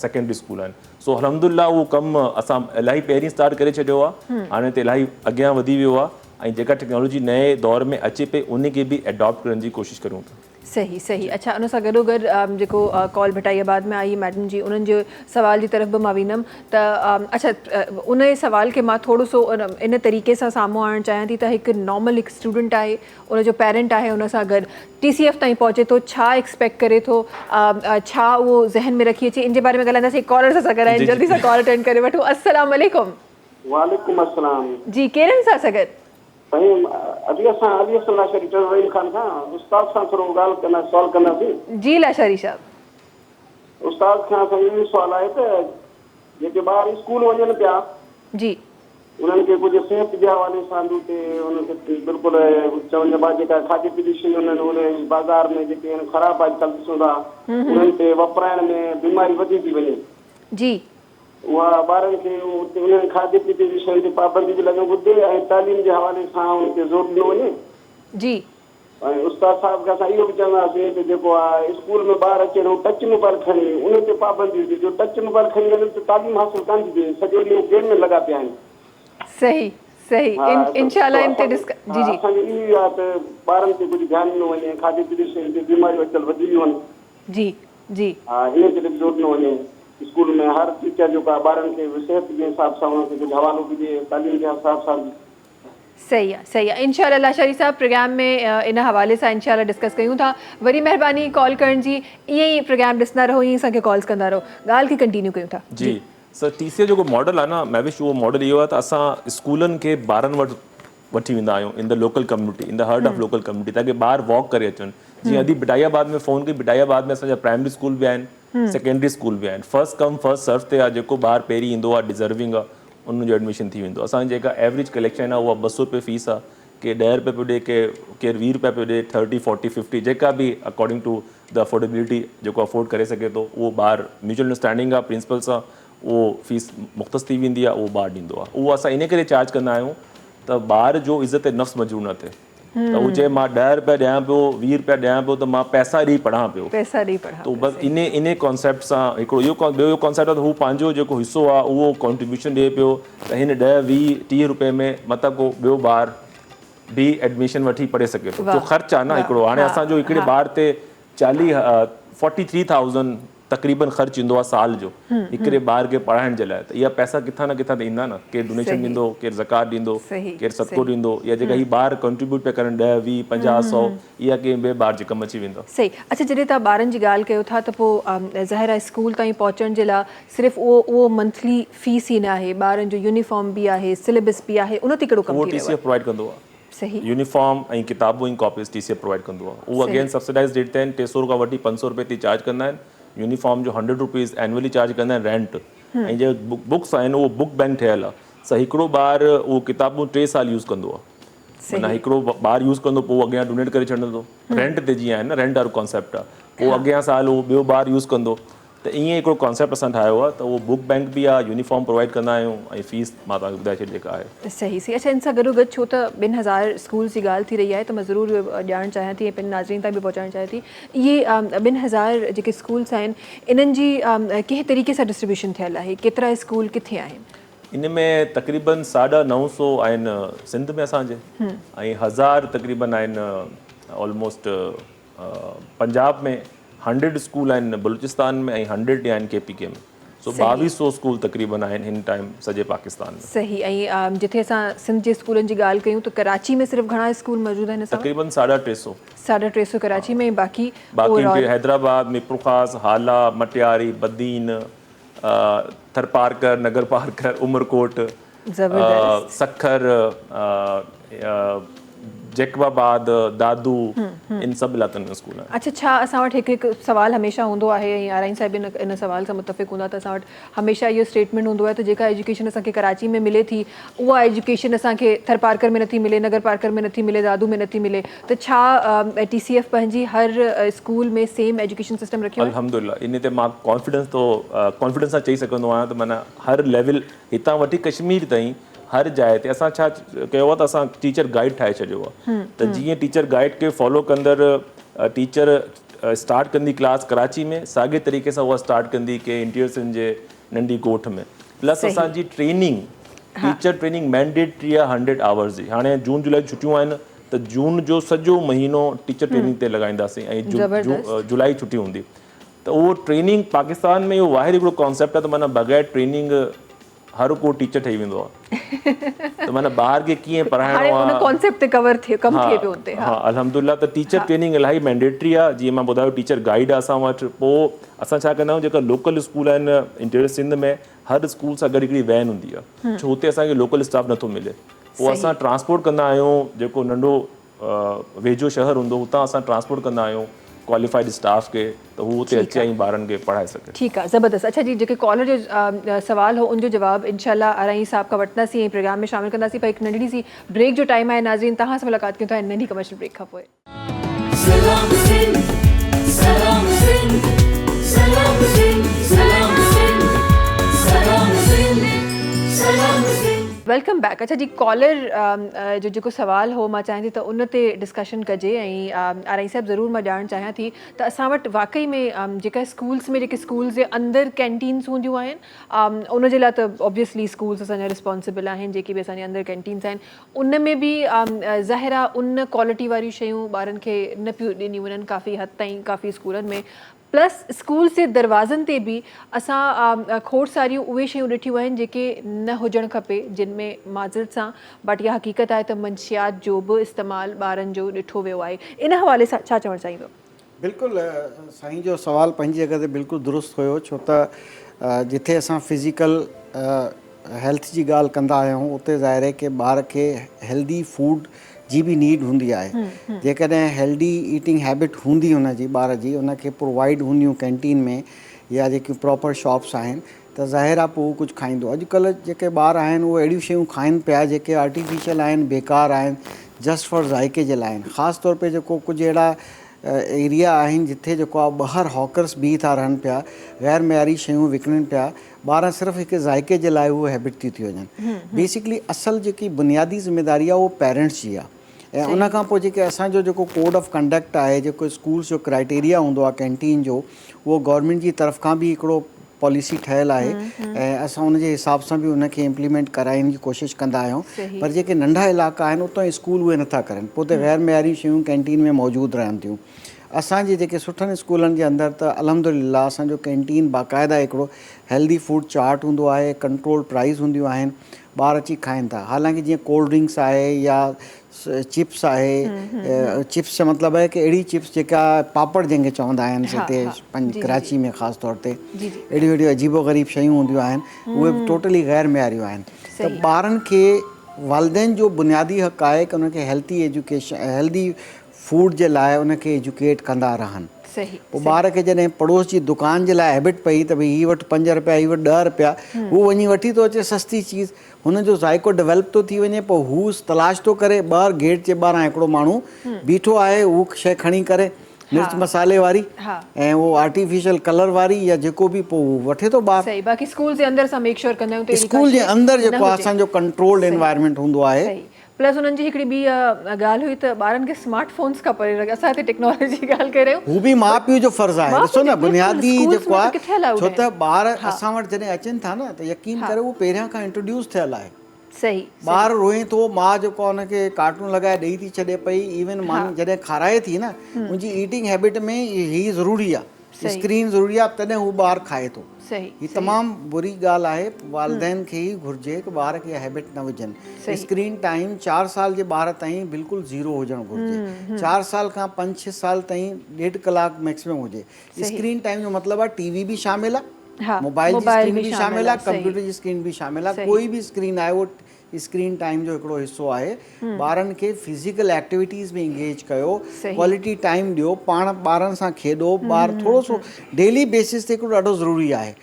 सेकेंडरी स्कूल आहिनि सो अल्हम्दुलिल्लाह उहो कमु असां इलाही पहिरीं स्टार्ट करे छॾियो आहे हाणे त इलाही अॻियां वधी वियो आहे ऐं जेका टेक्नोलॉजी नए दौर में अचे पई उनखे बि एडॉप्ट करण जी कोशिशि करूं था सही अच्छा उन सां गॾोगॾु जेको कॉल भटाइयाबाद में आई मैडम जी उन्हनि जो सवाल जी तरफ़ बि मां वेंदमि त अच्छा उन सवाल खे मां थोरो सो इन तरीक़े सां साम्हूं आणणु चाहियां थी त हिकु नॉर्मल हिकु स्टूडेंट आहे उनजो पेरेंट आहे उन सां गॾु TCF ताईं पहुचे थो छा एक्सपेक्ट करे थो छा उहो ज़हन में रखी अचे इन जे बारे में ॻाल्हाईंदासीं कॉलर सां ॻाल्हाइनि जल्दी सां कॉल अटेंड करे वठो अस्सलाम वालेकुम वालेकुम अस्सलाम जी केरनि सां गॾु उस्ताद सां थोरो ॻाल्हि कंदा सवाल कंदासीं जी लाशारी साहब उस्ताद खां असांजो इहो सुवाल आहे त जेके ॿार स्कूल वञनि पिया जी उन्हनि खे कुझु सिहत जे हवाले सां बि उनखे बिल्कुलु चवनि था जेका खाधे पीते शयूं आहिनि उन बाज़ार में जेके आहिनि ख़राबु अॼुकल्ह ॾिसूं था उन्हनि ते वापराइण में बीमारी वधी थी वञे जी उहा ॿारनि खे उन्हनि खाधे पीते जी शयुनि ते पाबंदी बि लॻे ॿुधे ऐं तालीम जे हवाले सां उनखे ज़ोर ॾिनो वञे जी ऐं उस्ताद साहिब खां असां इहो बि चवंदासीं त जेको आहे स्कूल में ॿार अचनि हू टच मोबाइल खणी उन ते पाबंदी हुजे जो टच मोबाइल खणी वञनि त तालीम हासिल कान थी थिए सॼो ॾींहुं गेम में लॻा पिया आहिनि सही इंशाल्लाह इन ते जी जी असांजी ई आहे त ॿारनि ते कुझु ध्यानु ॾिनो वञे खाधे पीते शयुनि ते बीमारियूं अॼुकल्ह वधी वियूं आहिनि जी जी इन ते बि ज़ोर ॾिनो वञे स्कूल में हर टीचर जेको आहे ॿारनि खे सिहत जे हिसाब सां उन्हनि खे कुझु हवालो बि ॾिए तालीम जे हिसाब सां सही आहे इंशाल्लाह लाशारी साहब प्रोग्राम में इन हवाले सां इंशाल्लाह डिस्कस कयूं था वरी महिरबानी कॉल करण जी ईअं ई प्रोग्राम ॾिसंदा रहो ईअं असांखे कॉल्स कंदा रहो ॻाल्हि खे कंटिन्यू कयूं था जी सर TCS जेको मॉडल आहे न मैविश उहो मॉडल इहो आहे त असां स्कूलनि खे ॿारनि वटि वठी वेंदा आहियूं in the local community in the hurt of local community ताकी ॿार वॉक करे अचनि जीअं अॼु बिटायाबाद में फ़ोन कई बिटायाबाद में असांजा प्राइमरी स्कूल बि आहिनि सेकेंडरी स्कूल बि आहिनि फर्स्ट कम फर्स्ट सर्व ते आहे जेको ॿार पहिरीं ईंदो आहे डिज़र्विंग आहे उनजो एडमिशन थी वेंदो असांजी जेका एवरेज कलेक्शन आहे उहा 200 रुपए फीस आहे के 10 रुपए पियो ॾे केरु 20 रुपए पियो ॾे 30 40 50 जेका बि अकॉर्डिंग टू द अफोर्डेबिलिटी जेको अफोर्ड करे सघे थो उहो ॿार म्यूचुअल अंडरस्टैंडिंग आहे प्रिंसिपल सां उहो फीस मुख़्तस थी वेंदी आहे उहो ॿार ॾींदो आहे उहो असां इन करे चार्ज कंदा आहियूं त ॿार जो इज़त नफ़्स मजबूर न थिए त हू चए मां 10 रुपया ॾियां पियो 20 रुपया ॾियां पियो त मां पैसा ॾेई पढ़ां पियो त बसि इन कॉन्सेप्ट सां हिकिड़ो ॿियो कॉन्सेप्ट आहे त हू पंहिंजो जेको हिसो आहे उहो कॉन्ट्रीब्यूशन ॾिए पियो त हिन 10 20 30 रुपए में मतिलबु को ॿियो ॿार बि एडमिशन वठी पढ़े सघे थो जो ख़र्चु आहे न हिकिड़ो हाणे असांजो हिकिड़े ॿार ते 43,000 तक़रीबन ख़र्चु ईंदो आहे साल जो हिकिड़े ॿार खे पढ़ाइण जे लाइ त इहा पैसा किथां न किथां त ईंदा न केरु डोनेशन ॾींदो केरु ज़कात ॾींदो केरु सदको ॾींदो या जेका ही ॿार कंट्रीब्यूट पिया करनि 10 20 50 100 इहा कंहिं ॿिए ॿार जे कमु अची वेंदो सही अच्छा जॾहिं तव्हां ॿारनि जी ॻाल्हि कयो था त पोइ ज़ाहिर आहे स्कूल ताईं पहुचण जे लाइ सिर्फ़ु उहो मंथली फीस ई न आहे ॿारनि जो यूनिफॉर्म बि आहे सिलेबस बि आहे उन ते कहिड़ो कमु TCS प्रोवाइड कंदो आहे सही यूनिफॉर्म ऐं किताबूं ऐं कॉपीज़ TCS प्रोवाइड कंदो आहे उहो अगेन सब्सिडाइज़ रेट ते आहिनि 300 खां वठी 500 रुपए ते चार्ज कंदा आहिनि यूनिफॉर्म जो 100 रुपीज़ एनुअली चार्ज कंदा आहिनि रेंट ऐं जे बुक्स आहिनि उहो बुक बैंक ठहियलु आहे त हिकिड़ो ॿार उहो किताबूं 3 साल यूज़ कंदो आहे माना हिकिड़ो ॿार यूज़ कंदो पोइ अॻियां डोनेट करे छॾंदो रेंट ते जीअं आहे न रेंट वारो कॉन्सेप्ट आहे पोइ अॻियां साल उहो ॿियो ॿार यूज़ कंदो त ईअं हिकिड़ो कॉन्सेप्ट असां ठाहियो आहे त उहो बुक बैंक बि आहे यूनिफॉर्म प्रोवाइड कंदा आहियूं ऐं फीस मां तव्हांखे ॿुधाए छॾी जेका आहे सही अच्छा इन सां गॾोगॾु छो त 2000 स्कूल्स जी ॻाल्हि थी रही आहे त मां ज़रूरु ॼाणणु चाहियां थी ऐं पंहिंजे नाज़रीन ताईं बि पहुचाइणु चाहियां थी इहे 2000 जेके स्कूल्स आहिनि इन्हनि जी कंहिं तरीक़े सां डिस्ट्रीब्यूशन थियल आहे केतिरा स्कूल किथे आहिनि इन में तक़रीबन 950 आहिनि सिंध में असांजे ऐं 1000 तक़रीबन आहिनि ऑलमोस्ट पंजाब में 100 स्कूल आहिनि बलूचिस्तान में ऐं 100 आहिनि KPK में सो 2200 स्कूल तक़रीबन आहिनि हिन टाइम सॼे पाकिस्तान में सही ऐं जिथे असां सिंध जे स्कूलनि जी ॻाल्हि कयूं त कराची में सिर्फ़ु घणा स्कूल मौजूदु आहिनि तक़रीबन 350 कराची में बाक़ी हैदराबाद मीरपुर ख़ास हाला मटियारी बदीन थरपारकर नगर पारकर उमरकोट सखर जैकबाबाद दादू इन सभु इलाइक़नि में स्कूल आहिनि अच्छा छा असां वटि हिकु सुवालु हमेशह हूंदो आहे ऐं आराइन साहिब इन सवाल सां मुतफ़िक़ हूंदा त असां वटि हमेशह इहो स्टेटमेंट हूंदो आहे त जेका एजुकेशन असांखे कराची में मिले थी उहा एजुकेशन असांखे थरपारकर में नथी मिले नगर पारकर में नथी मिले दादू में नथी मिले त छा TCF पंहिंजी हर स्कूल में सेम एजुकेशन सिस्टम रखियो आहे अल्हम्दुलिल्लाह इन ते मां कॉन्फिडेंस सां चई सघंदो आहियां त माना हर लेवल हितां वठी कश्मीर ताईं हर जाइ ते असां छा कयो आहे त असां टीचर गाइड ठाहे छॾियो आहे त जीअं टीचर गाइड खे फॉलो कंदड़ टीचर स्टार्ट कंदी क्लास कराची में साॻे तरीक़े सां उहा स्टार्ट कंदी के इंटीरियर सिंध जे नंढी ॻोठ में प्लस असांजी ट्रेनिंग टीचर ट्रेनिंग मैंडेटरी आहे 100 आवर्स जी हाणे जून जुलाई छुटियूं आहिनि त जून जो सॼो महीनो टीचर ट्रेनिंग ते लॻाईंदासीं ऐं जुलाई छुटी हूंदी त उहो ट्रेनिंग पाकिस्तान में इहो वाहिद हिकिड़ो कॉन्सेप्ट आहे त माना बग़ैर ट्रेनिंग हर को टीचर ठही वेंदो आहे त माना ॿार खे कीअं पढ़ाइणो आहे कॉन्सेप्ट ते कवर थिए कम थिए पियो उते हा अल्हम्दुलिल्लाह त टीचर ट्रेनिंग इलाही मैंडेटरी आहे जीअं मां ॿुधायो टीचर गाइड आहे असां वटि पोइ असां छा कंदा आहियूं जेका लोकल स्कूल आहिनि इंटीरियर सिंध में हर स्कूल सां गॾु हिकिड़ी वैन हूंदी आहे छो हुते असांखे लोकल स्टाफ नथो मिले पोइ असां ट्रांसपोर्ट कंदा आहियूं जेको नंढो वेझो शहर हूंदो हुतां असां ट्रांसपोर्ट कंदा आहियूं क्वालिफाइड स्टाफ के तो वो उते अचे ऐं ॿारनि खे पढ़ाए सघे ठीक है ज़बरदस्त अच्छा जी जेके कॉलर जो सवाल हो उनजो जवाब इंशाल्लाह आराई साहब का वठंदासीं ऐं प्रोग्राम में शामिल कंदासीं पर हिकु नंढड़ी सी ब्रेक जो टाइम आहे नाज़रीन तव्हां सां मुलाक़ात कयूं था नंढी कमर्शियल ब्रेक खां पोइ सलाम सिंध सलाम सिंध सलाम सिंध सलाम सिंध सलाम सिंध सलाम सिंध वेलकम बैक। अच्छा जी, कॉलर जो जेको सवाल हो मां चाहियां थी त उन ते डिस्कशन कजे ऐं आरई साहिब ज़रूरु मां ॼाणणु चाहियां थी त असां वटि वाकई में जेका स्कूल्स में जेके स्कूल्स जे अंदरि कैंटीन्स हूंदियूं आहिनि उन जे लाइ त ऑब्वियसली स्कूल्स असांजा रिस्पॉन्सिबल आहिनि, जेके बि असांजे अंदरि कैंटीन्स आहिनि उन में बि ज़ाहिर आहे उन क्वालिटी वारियूं शयूं ॿारनि खे न पियूं ॾिनियूं वञनि काफ़ी हद ताईं काफ़ी स्कूलनि में। प्लस स्कूल जे दरवाज़नि ते बि असां खोड़ सारियूं उहे शयूं ॾिठियूं आहिनि जेके न हुजणु खपे, जिन में माज़रत सां बट इहा हक़ीक़त आहे त मंशियात जो बि इस्तेमालु ॿारनि जो ॾिठो वियो आहे। इन हवाले सां छा चवणु चाहींदो? बिल्कुलु साईं जो सवाल पंहिंजी जॻह ते बिल्कुलु दुरुस्त हुयो, छो त जिथे असां फिज़िकल हेल्थ जी ॻाल्हि कंदा आहियूं उते ज़ाहिर आहे की ॿार खे हेल्दी फूड जी बि नीड हूंदी आहे। जेकॾहिं हेल्दी ईटिंग हैबिट हूंदी हुनजी ॿार जी, उनखे प्रोवाइड हूंदियूं कैंटीन में या जेकी प्रॉपर शॉप्स आहिनि त ज़ाहिर आहे पोइ उहो कुझु खाईंदो। अॼुकल्ह जेके ॿार आहिनि उहे अहिड़ियूं शयूं खाइनि पिया जेके आर्टिफिशियल आहिनि, बेकार आहिनि, जस्ट फॉर ज़ाइके जे लाइ आहिनि। ख़ासि तौर पे जेको कुझु अहिड़ा एरिया आहिनि जिथे जेको आहे ॿाहिरि हॉकर्स बीह था रहनि पिया, ग़ैर मयारी शयूं विकिणनि पिया, ॿार सिर्फ़ु हिकु ज़ाइके जे लाइ उहे हैबिट थी वञनि। बेसिकली असुलु जेकी बुनियादी ज़िम्मेदारी आहे उहो पेरेंट्स जी आहे। ऐं उन खां पोइ जेके असांजो जेको कोड ऑफ कंडक्ट आहे, जेको स्कूल्स जो क्राइटेरिया हूंदो आहे कैंटीन जो, उहो गवर्नमेंट जी तरफ़ खां बि हिकिड़ो पॉलिसी ठहियलु आहे ऐं असां उनजे हिसाब सां बि उनखे इम्प्लीमेंट कराइण जी कोशिशि कंदा आहियूं। पर जेके नंढा इलाइक़ा आहिनि उतां स्कूल उहे नथा करनि, पोइ त ग़ैर मयारी शयूं कैंटीन में मौजूदु रहनि थियूं। असांजे जेके सुठनि स्कूलनि जे अंदरि त अल्हम्दुलिल्लाह असांजो कैंटीन बाक़ाइदा हिकिड़ो हेल्दी फूड चार्ट हूंदो आहे, कंट्रोल प्राइस हूंदियूं आहिनि, ॿार अची खाइनि था। हालांकि जीअं कोल्ड ड्रिंक्स आहे या चिप्स आहे, चिप्स जो मतिलबु आहे की अहिड़ी चिप्स जेका पापड़ जंहिंखे चवंदा आहिनि हिते कराची में ख़ासि तौर ते अहिड़ियूं अहिड़ियूं अजीबो ग़रीब शयूं हूंदियूं आहिनि, उहे टोटली ग़ैर मयारियूं आहिनि। त ॿारनि खे वालिदैन जो बुनियादी हक़ आहे की उनखे हेल्दी एजुकेशन हेल्दी फूड जे लाइ उनखे एजुकेट कंदा रहनि। पोइ ॿार खे जॾहिं पड़ोस जी दुकान जे लाइ हैबिट पई त भई हीअ वटि 5 रुपया, हीअ वटि 10 रुपया, हू वञी वठी थो अचे सस्ती चीज़, हुनजो ज़ाइको डेवलप थो थी वञे, पोइ हू तलाश थो करे ॿाहिरि गेट जे ॿाहिरां हिकिड़ो माण्हू बीठो आहे, हू शइ खणी करे मिर्च मसाले वारी ऐं उहो आर्टिफिशियल कलर वारी या जेको बि, पोइ हू वठे थो ॿार। सही, बाक़ी स्कूल जे अंदरि असां मेक श्योर कंदा आहियूं स्कूल जे अंदरि जेको असांजो कंट्रोल्ड एनवायरनमेंट हूंदो आहे। प्लस उन्हनि जी हिकिड़ी ॿी ॻाल्हि हुई त ॿारनि खे स्मार्टफोन्स खां परे रखे। असां हिते टेक्नोलॉजी जी ॻाल्हि करे रहिया आहियूं, हू बि माउ पीउ जो फ़र्ज़ु आहे। ॾिसो न बुनियादी जेको आहे, छो त ॿार असां वटि जॾहिं अचनि था न त यकीन करे उहो पहिरियां खां इंट्रोड्यूस थियल आहे। सही, ॿार रोए थो, माउ जेको आहे हुनखे कार्टून लॻाए ॾेई थी छॾे पई, इवन मानी जॾहिं खाराए थी न, मुंहिंजी ईटिंग हैबिट में हीअ ज़रूरी आहे, स्क्रीन ज़रूरी आहे, तॾहिं हू ॿारु खाए थो। हीअ तमामु बुरी ॻाल्हि आहे। वालिदैन खे ई घुरिजे की ॿार खे हैबिट न हुजनि। स्क्रीन टाइम 4 साल जे ॿार ताईं बिल्कुलु ज़ीरो हुजणु घुरिजे। 4 साल खां 5-6 साल ताईं 1.5 कलाक मैक्सिमम हुजे। स्क्रीन टाइम जो मतिलबु आहे टीवी बि शामिलु आहे, मोबाइल जी स्क्रीन बि शामिलु आहे, कंप्यूटर जी स्क्रीन बि शामिलु आहे, कोई बि स्क्रीन आहे उहो स्क्रीन टाइम जो हिकिड़ो हिसो आहे। ॿारनि खे फिज़िकल एक्टिविटीज़ में इंगेज कयो, क्वालिटी टाइम ॾियो, पाण ॿारनि सां खेॾो। ॿार थोरो सो डेली बेसिस ते हिकिड़ो ॾाढो ज़रूरी आहे।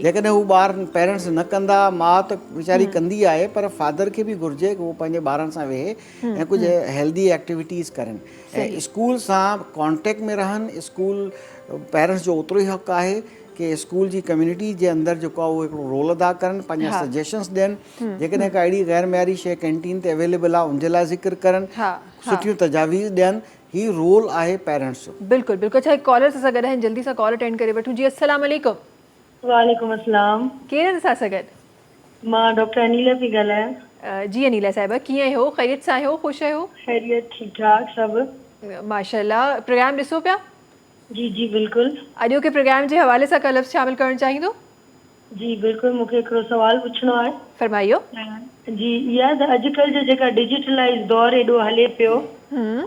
जेकॾहिं हू ॿार पेरेंट्स न कंदा, माउ त वीचारी कंदी आहे, पर फादर खे बि घुरिजे की उहो पंहिंजे ॿारनि सां वेहे ऐं कुझु हेल्दी एक्टिविटीज़ करनि ऐं स्कूल सां कॉन्टेक्ट में रहनि। स्कूल पेरेंट्स जो ओतिरो ई हक़ु आहे कि स्कूल जी कम्युनिटी जे अंदरि जेको आहे उहो हिकिड़ो रोल अदा करनि, पंहिंजा सजेशन्स ॾियनि। जेकॾहिं का अहिड़ी ग़ैर मयारी शइ कैंटीन ते अवेलेबल आहे उनजे लाइ ज़िक्र करनि, सुठियूं तजावीज़ ॾियनि। ही रोल आहे पेरेंट्स जो। बिल्कुलु बिल्कुलु। अच्छा, कॉलर सां गॾु आहिनि, जल्दी सां कॉल अटेंड करे वठूं। जी अस्सलाम वालेकुम। वालेकुम अस्सलाम। केरु सां सां गॾु? मां डॉक्टर अनीला पई ॻाल्हायां। जी अनीला साहिबा, कीअं आहियो? ख़ैरियत सां आहियो? ख़ुशि आहियो? ख़ैरियत, ठीक ठाक सभु माशाल्लाह। प्रोग्राम ॾिसो पिया? जी जी बिल्कुलु। अॼो के प्रोग्राम जे हवाले सां का लफ़्ज़ शामिल करणु चाहींदो? जी बिल्कुलु, मूंखे हिकिड़ो सवाल पुछिणो आहे। फरमाइयो। जी, इहा त अॼुकल्ह जो जेका डिजिटलाइज़ दौर एॾो हले पियो,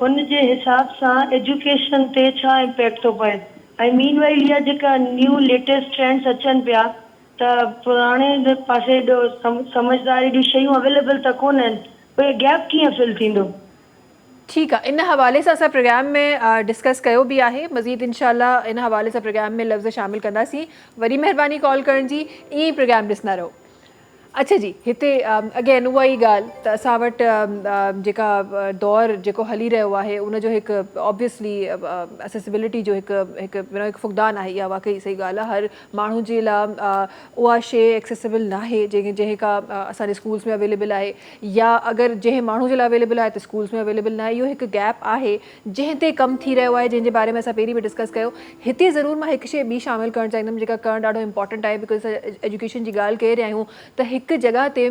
उन जे हिसाब सां एजुकेशन ते छा इम्पैक्ट थो पए? ऐं मीन वाइल इहा जेका न्यू लेटेस्ट ट्रेंड्स अचनि पिया त पुराणे पासे एॾो समझदार एॾियूं शयूं अवेलेबल त कोन आहिनि, उहे गैप कीअं फिल थींदो? ठीकु आहे, इन हवाले सां असां प्रोग्राम में डिस्कस कयो बि आहे। मज़ीद इंशाल्लाह इन हवाले सां प्रोग्राम में लफ़्ज़ शामिल कंदासीं। वरी महिरबानी कॉल करण जी, ईअं ई प्रोग्राम ॾिसंदा रहो। अच्छा जी, हिते अगेन उहा ई ॻाल्हि त असां वटि जेका दौर जेको हली रहियो आहे उनजो हिकु ऑब्वियसली एसेसिबिलिटी जो हिकु फुक़दान आहे। इहा वाकई सही ॻाल्हि आहे। हर माण्हू जे लाइ उहा शइ एक्सेसिबल न आहे जंहिं का असांजे स्कूल्स में अवेलेबल आहे, या अगरि जंहिं माण्हू जे लाइ अवेलेबल आहे त स्कूल्स में अवेलेबल न आहे। इहो हिकु गैप आहे जंहिं ते कमु थी रहियो आहे, जंहिंजे बारे में असां पहिरीं बि डिस्कस कयो। हिते ज़रूरु मां हिकु शइ ॿी शामिलु करणु चाहींदमि जेका करणु ॾाढो इंपॉर्टेंट आहे, बिकॉज़ एजुकेशन जी ॻाल्हि करे रहिया आहियूं त हिकु जॻह ते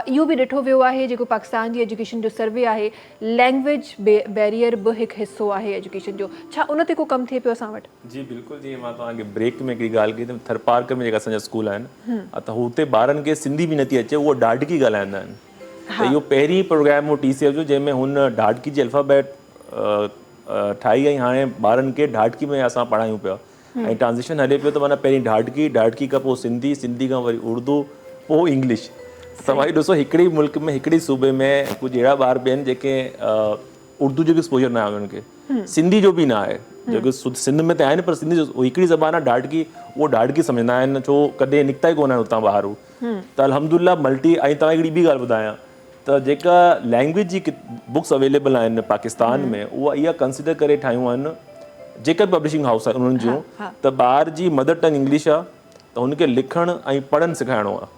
इहो बि ॾिठो वियो आहे जेको पाकिस्तान जी एजुकेशन जो सर्वे आहे, लैंग्वेज बैरियर बि हिकु हिसो आहे एजुकेशन जो। छा उन ते को कमु थिए पियो असां वटि? जी बिल्कुलु। जीअं मां तव्हांखे ब्रेक में हिकिड़ी ॻाल्हि कई त थर पार्क में जेका असांजा स्कूल आहिनि त हुते ॿारनि खे सिंधी बि नथी अचे, उहो ॾाढकी ॻाल्हाईंदा आहिनि। त इहो पहिरीं प्रोग्राम हो TCF जो जंहिंमें हुन ॾाढकी जी अल्फ़ाबेट ठाही ऐं हाणे ॿारनि खे ॾाढकी में असां पढ़ायूं पिया ऐं ट्रांज़िशन हले पियो त माना पहिरीं ॾाढकी खां पोइ सिंधी खां वरी उर्दू, पोइ इंग्लिश। तव्हां ॾिसो हिकिड़े मुल्क में हिकिड़े सूबे में कुझु अहिड़ा ॿार बि आहिनि जेके उर्दू जो बि एक्सपोजर न आहे उन्हनि खे, सिंधी जो बि न आहे। जेको सिंध में त आहिनि पर सिंधी जो हिकिड़ी ज़बान आहे ॾाढकी, उहो ॾाढकी सम्झंदा आहिनि, छो कॾहिं निकिता ई कोन आहिनि हुतां ॿाहिरि। त अल्हम्दुलिल्लाह मल्टी। ऐं तव्हां हिकिड़ी ॿी ॻाल्हि ॿुधायां त जेका लैंग्वेज जी बुक्स अवेलेबल आहिनि पाकिस्तान में, उहा इहा कंसिडर करे ठाहियूं आहिनि जेका पब्लिशिंग हाउस आहे उन्हनि जूं, त ॿार जी मदर टंग इंग्लिश आहे त हुनखे लिखणु ऐं पढ़णु सेखारिणो आहे।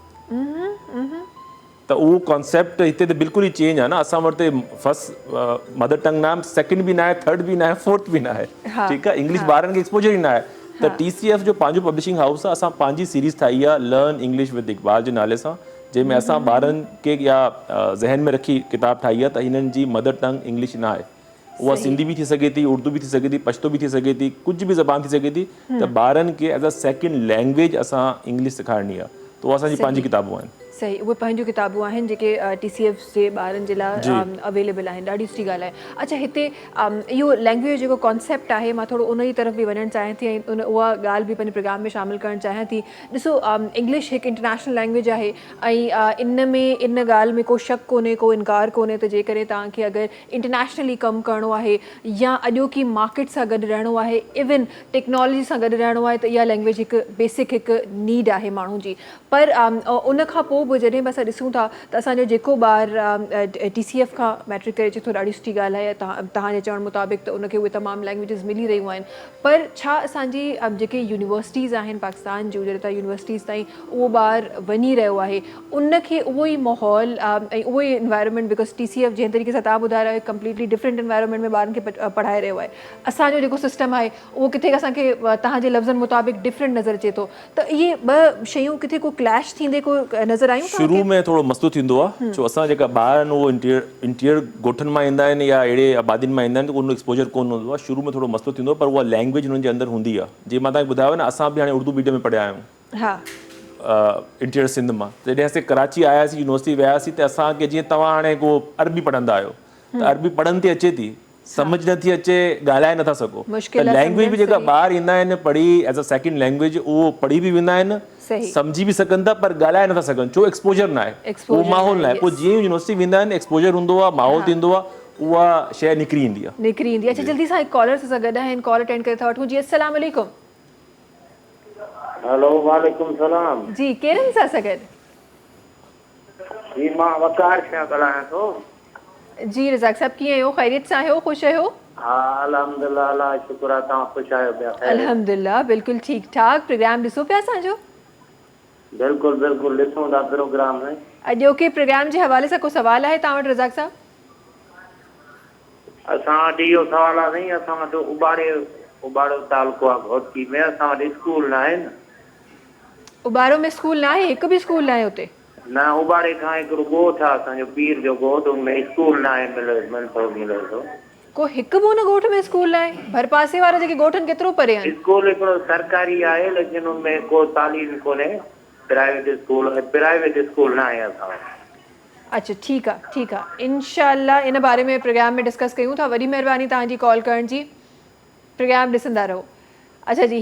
त उहो कॉन्सेप्ट हिते त बिल्कुलु ई चेंज आहे न। असां वटि फर्स्ट मदर टंग न आहे, सेकेंड बि न आहे, थर्ड बि न आहे, फोर्थ बि न आहे। ठीकु आहे, इंग्लिश ॿारनि खे एक्सपोजर ई न आहे। त TCF जो पंहिंजो पब्लिशिंग हाउस आहे, असां पंहिंजी सीरीज़ ठाही आहे लर्न इंग्लिश विद इक़बाल जे नाले सां, जंहिंमें असां ॿारनि खे इहा ज़हन में रखी किताब ठाही आहे त हिननि जी मदर टंग इंग्लिश न आहे। उहा सिंधी बि थी सघे थी, उर्दू बि थी सघे थी, पश्तो बि थी सघे थी, कुझु बि ज़बान थी सघे थी। त ॿारनि खे एज़ अ सेकेंड लैंग्वेज असां इंग्लिश सेखारणी आहे। त उहा असांजी पंहिंजी किताबूं आहिनि। सही, उहे पंहिंजूं किताबूं आहिनि जेके TCF जे ॿारनि जे लाइ अवेलेबल आहिनि। ॾाढी सुठी ॻाल्हि आहे। अच्छा, हिते इहो लैंग्वेज जेको कॉन्सेप्ट आहे, मां थोरो उन जी तरफ़ बि वञणु चाहियां थी ऐं उहा ॻाल्हि बि पंहिंजे प्रोग्राम में शामिलु करणु चाहियां थी। ॾिसो, इंग्लिश हिकु इंटरनेशनल लैंग्वेज आहे ऐं इन ॻाल्हि में को शक कोन्हे, को इनकार कोन्हे त जेकॾहिं तव्हांखे अगरि इंटरनेशनली कमु करिणो आहे या अॼोकी मार्केट सां गॾु रहणो आहे, इवन टेक्नोलॉजी सां गॾु रहणो आहे, त इहा लैंग्वेज हिकु बेसिक हिकु नीड आहे माण्हू जी। पर उन खां पोइ बि जॾहिं बि असां ॾिसूं था त असांजो जेको ॿार TCF खां मैट्रिक करे अचे थो, ॾाढी सुठी ॻाल्हि आहे। तव्हांजे चवण मुताबिक़ त उनखे उहे तमामु लैंग्वेजिस मिली रहियूं आहिनि। पर छा असांजी जेके यूनिवर्सिटीज़ आहिनि पाकिस्तान जूं, जॾहिं तव्हां यूनिवर्सिटीज़ ताईं उहो ॿार वञी रहियो आहे, उनखे उहो ई माहौल ऐं उहो ई इन्वायरमेंट, बिकॉज TCF जंहिं तरीक़े सां तव्हां ॿुधाए रहियो आहे कंप्लीटली डिफरेंट इन्वायरमेंट में ॿारनि खे पढ़ाए रहियो आहे। असांजो जेको सिस्टम आहे उहो किथे असांखे तव्हांजे लफ़्ज़नि मुताबिक़ डिफरेंट नज़र अचे थो। त इहे ॿ शयूं किथे को क्लैश थींदे को नज़र आयूं? शुरू में थोरो मसलो थींदो आहे, छो असां जेका ॿार आहिनि उहो इंटीरियर ॻोठनि मां ईंदा आहिनि या अहिड़े आबादियुनि मां ईंदा आहिनि, त उन एक्सपोजर कोन हूंदो आहे। शुरू में थोरो मसलो थींदो आहे, पर उहा लैंग्वेज हुननि जे अंदरि हूंदी आहे। जीअं मां तव्हांखे ॿुधायो न, असां बि हाणे उर्दू मीडियम में पढ़िया आहियूं इंटीरियर सिंध मां। त जॾहिं असीं कराची आयासीं, यूनिवर्सिटी वियासीं, त असांखे जीअं तव्हां हाणे को अरबी पढ़ंदा आहियो, त अरबी पढ़नि ते अचे थी, सम्झ नथी अचे, ॻाल्हाए नथा सघो, त लैंग्वेज बि जेका ॿार ईंदा आहिनि पढ़ी एज़ अ सेकेंड लैंग्वेज, उहो पढ़ी बि वेंदा आहिनि, सम्झी बि सघनि था, पर ॻाल्हाए नथा सघनि, छो एक्सपोजर न आहे, उहो माहौल न आहे। पोइ जीअं यूनिवर्सिटी वेंदा आहिनि, एक्सपोजर हूंदो आहे, माहौल थींदो आहे, उहा शइ निकिरी ईंदी आहे। अच्छा, जल्दी सां हिकु कॉलर सां गॾु आहिनि, कॉल अटेंड करे था वठूं। जी, अस्सलाम वालेकुम। हेलो, वालेकुम सलाम। जी, केरनि सां गॾु? जी, मां वकार सां ॻाल्हायां थो। जी रज़ाक साहब, कीअं आहियो? ख़ैरियत सां आहियो? ख़ुशि आहियो? हा, अल्हम्दुलिल्लाह, अल्लाह जो शुक्र आहे। तव्हां ख़ुशि आहियो पिया? अल्हम्दुलिल्लाह, बिल्कुलु ठीकु ठाक। प्रोग्राम ॾिसो पिया असांजो? बिल्कुलु बिल्कुलु ॾिसूं था प्रोग्राम में। अॼोके प्रोग्राम जे हवाले सां को सवाल आहे तव्हां वटि रज़ाक साहब? असां वटि इहो सवाल आहे साईं, असां वटि उबारो तालुको आहे घोटी में, असां वटि स्कूल न आहे न। उबारो में स्कूल न आहे? हिकु बि स्कूल न आहे हुते? न, उबारे खां हिकिड़ो ॻोठ आहे असांजो पीर जो ॻोठ, उनमें स्कूल न आहे, मिले थो। को हिकु बि हुन ॻोठ में स्कूल न आहे? भर पासे वारा जेके ॻोठनि केतिरो परे आहिनि? स्कूल हिकिड़ो सरकारी आहे, लेकिन उनमें को तालीम कोन्हे। प्राइवेट स्कूल न आहे असां वटि। अच्छा, ठीकु आहे, ठीकु आहे। इंशाअल्लाह इन बारे में प्रोग्राम में डिस्कस कयूं था। वॾी महिरबानी तव्हांजी कॉल करण जी। प्रोग्राम ॾिसंदा रहो। अच्छा जी,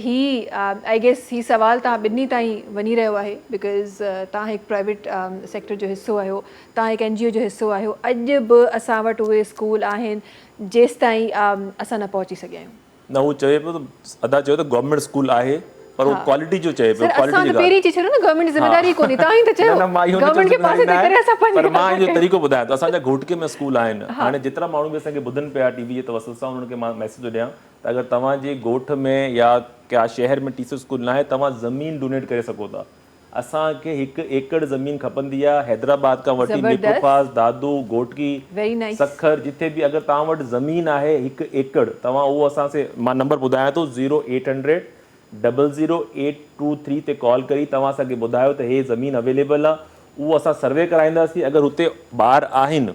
आई गेस ही सवाल तव्हां ॿिन्ही ताईं वञी रहियो आहे, बिकॉज़ तव्हां हिकु प्राइवेट सेक्टर जो हिसो आहियो, तव्हां हिकु NGO जो हिसो आहियो। अॼु बि असां वटि उहे स्कूल आहिनि जेसि ताईं असां न पहुची सघिया आहियूं। न, उहो चए पियो त अदा चयो त गवर्नमेंट स्कूल आहे, पर वो क्वालिटी जो चए पियो सर क्वालिटी असां जी त पहिरीं चई छॾियो न गवर्नमेंट जी ज़िमेदारी कोन्हे तव्हां ई त चयो न, मां इहो न गवर्नमेंट खे चयो पासे ज़िमेदारी ते करे असां पंहिंजे पर मां इहो खे- तरीक़ो ॿुधायां थो असांजा घोटके में स्कूल आहिनि हाणे जेतिरा माण्हू बि असांखे ॿुधनि पिया टीवी जे तवसल सां उन्हनि खे मां मैसेज थो ॾियां त अगरि तव्हांजे ॻोठ में या क्या शहर में टीचर स्कूल न आहे तव्हां ज़मीन डोनेट करे सघो था असांखे 1 एकड़ ज़मीन खपंदी आहे हैदराबाद खां वठी ज़बरदस्त। नीपुरपास दादू घोटकी Very nice. सखर जिथे बि अगरि तव्हां वटि ज़मीन आहे 1 एकड़ तव्हां उहो असां से मां नंबर ॿुधायां थो 0800 00823 ते कॉल करी तव्हां असांखे ॿुधायो त हे ज़मीन अवेलेबल आहे उहो असां सर्वे कराईंदासीं अगरि हुते ॿार आहिनि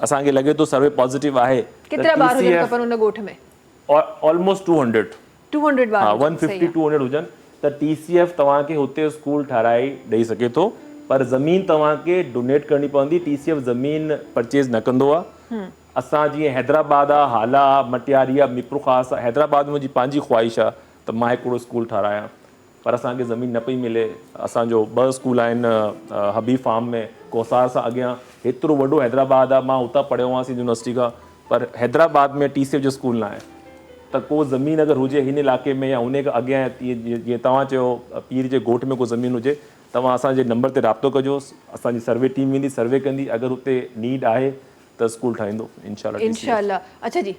असांखे लॻे थो सर्वे पॉज़िटिव आहे केतिरा ॿार हुजनि खपनि हुन ॻोठ में ऑलमोस्ट 200 200 ॿार हा हुजनि, सही 150 आहे। 200 हुजनि त TCF तव्हांखे हुते स्कूल ठाराए ॾेई सघे थो पर ज़मीन तव्हांखे डोनेट करणी पवंदी TCF ज़मीन परचेज़ न कंदो आहे असां जीअं हैदराबाद आहे हाला आहे मटियारी आहे मिप्रो ख़ासि आहे हैदराबाद में मुंहिंजी पंहिंजी ख़्वाहिश आहे त मां हिकिड़ो स्कूल ठारायां पर असांखे ज़मीन न पई मिले असांजो 2 स्कूल आहिनि हबीब फार्म में कोसार सां अॻियां हेतिरो वॾो हैदराबाद आहे मां हुतां पढ़ियो हुआसीं यूनिवर्सिटी खां पर हैदराबाद में TCF जो स्कूल न आहे त को ज़मीन अगरि हुजे हिन इलाइक़े में या हुन खां अॻियां जीअं तव्हां चयो पीर जे ॻोठ में को ज़मीन हुजे तव्हां असांजे नंबर ते राब्तो कजोसि असांजी सर्वे टीम वेंदी सर्वे कंदी अगरि हुते नीड आहे त स्कूल ठाहींदो इंशाल्लाह इंशाल्लाह अच्छा जी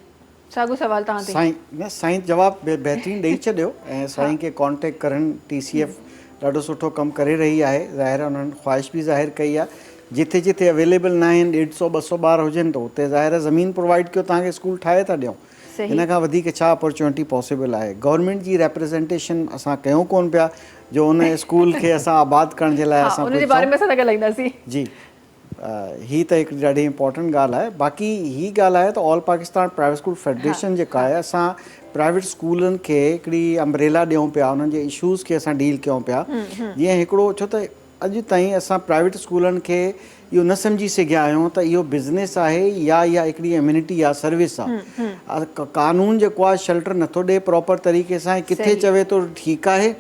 साॻियो सवाल तव्हां ते साईं न साईं जवाबु बहितरीनु ॾेई छॾियो ऐं साईं खे कॉन्टेक्ट करणु TCF ॾाढो सुठो कमु करे रही आहे ज़ाहिर आहे उन्हनि ख़्वाहिश बि ज़ाहिर कई आहे जिथे जिथे अवेलेबल न आहिनि 150-200 ॿार हुजनि त उते ज़ाहिर आहे ज़मीन प्रोवाइड कयो तव्हांखे स्कूल ठाहे था ॾियूं हिन खां वधीक छा अपॉर्चुनिटी पॉसिबल आहे गवर्नमेंट जी रिप्रेज़ेंटेशन असां कयूं कोन पिया जो हुन स्कूल खे असां आबाद करण जे लाइ असां उन जे बारे में असां न ॻाल्हाईंदासीं जी ही त हिकु ॾाढी इंपॉर्टेंट ॻाल्हि आहे बाक़ी ही ॻाल्हि आहे त all Pakistan private school federation जेका आहे असां प्राइवेट स्कूलनि खे हिकिड़ी अम्ब्रेला ॾियूं पिया उन्हनि जे इशूज़ खे असां डील कयूं पिया जीअं हिकिड़ो छो त अॼु ताईं असां प्राइवेट स्कूलनि खे इहो न सम्झी सघिया आहियूं त इहो बिज़नेस आहे या हिकिड़ी इम्यूनिटी आहे सर्विस आहे कानून जेको आहे शेल्टर नथो ॾिए प्रॉपर तरीक़े सां किथे चवे थो ठीकु आहे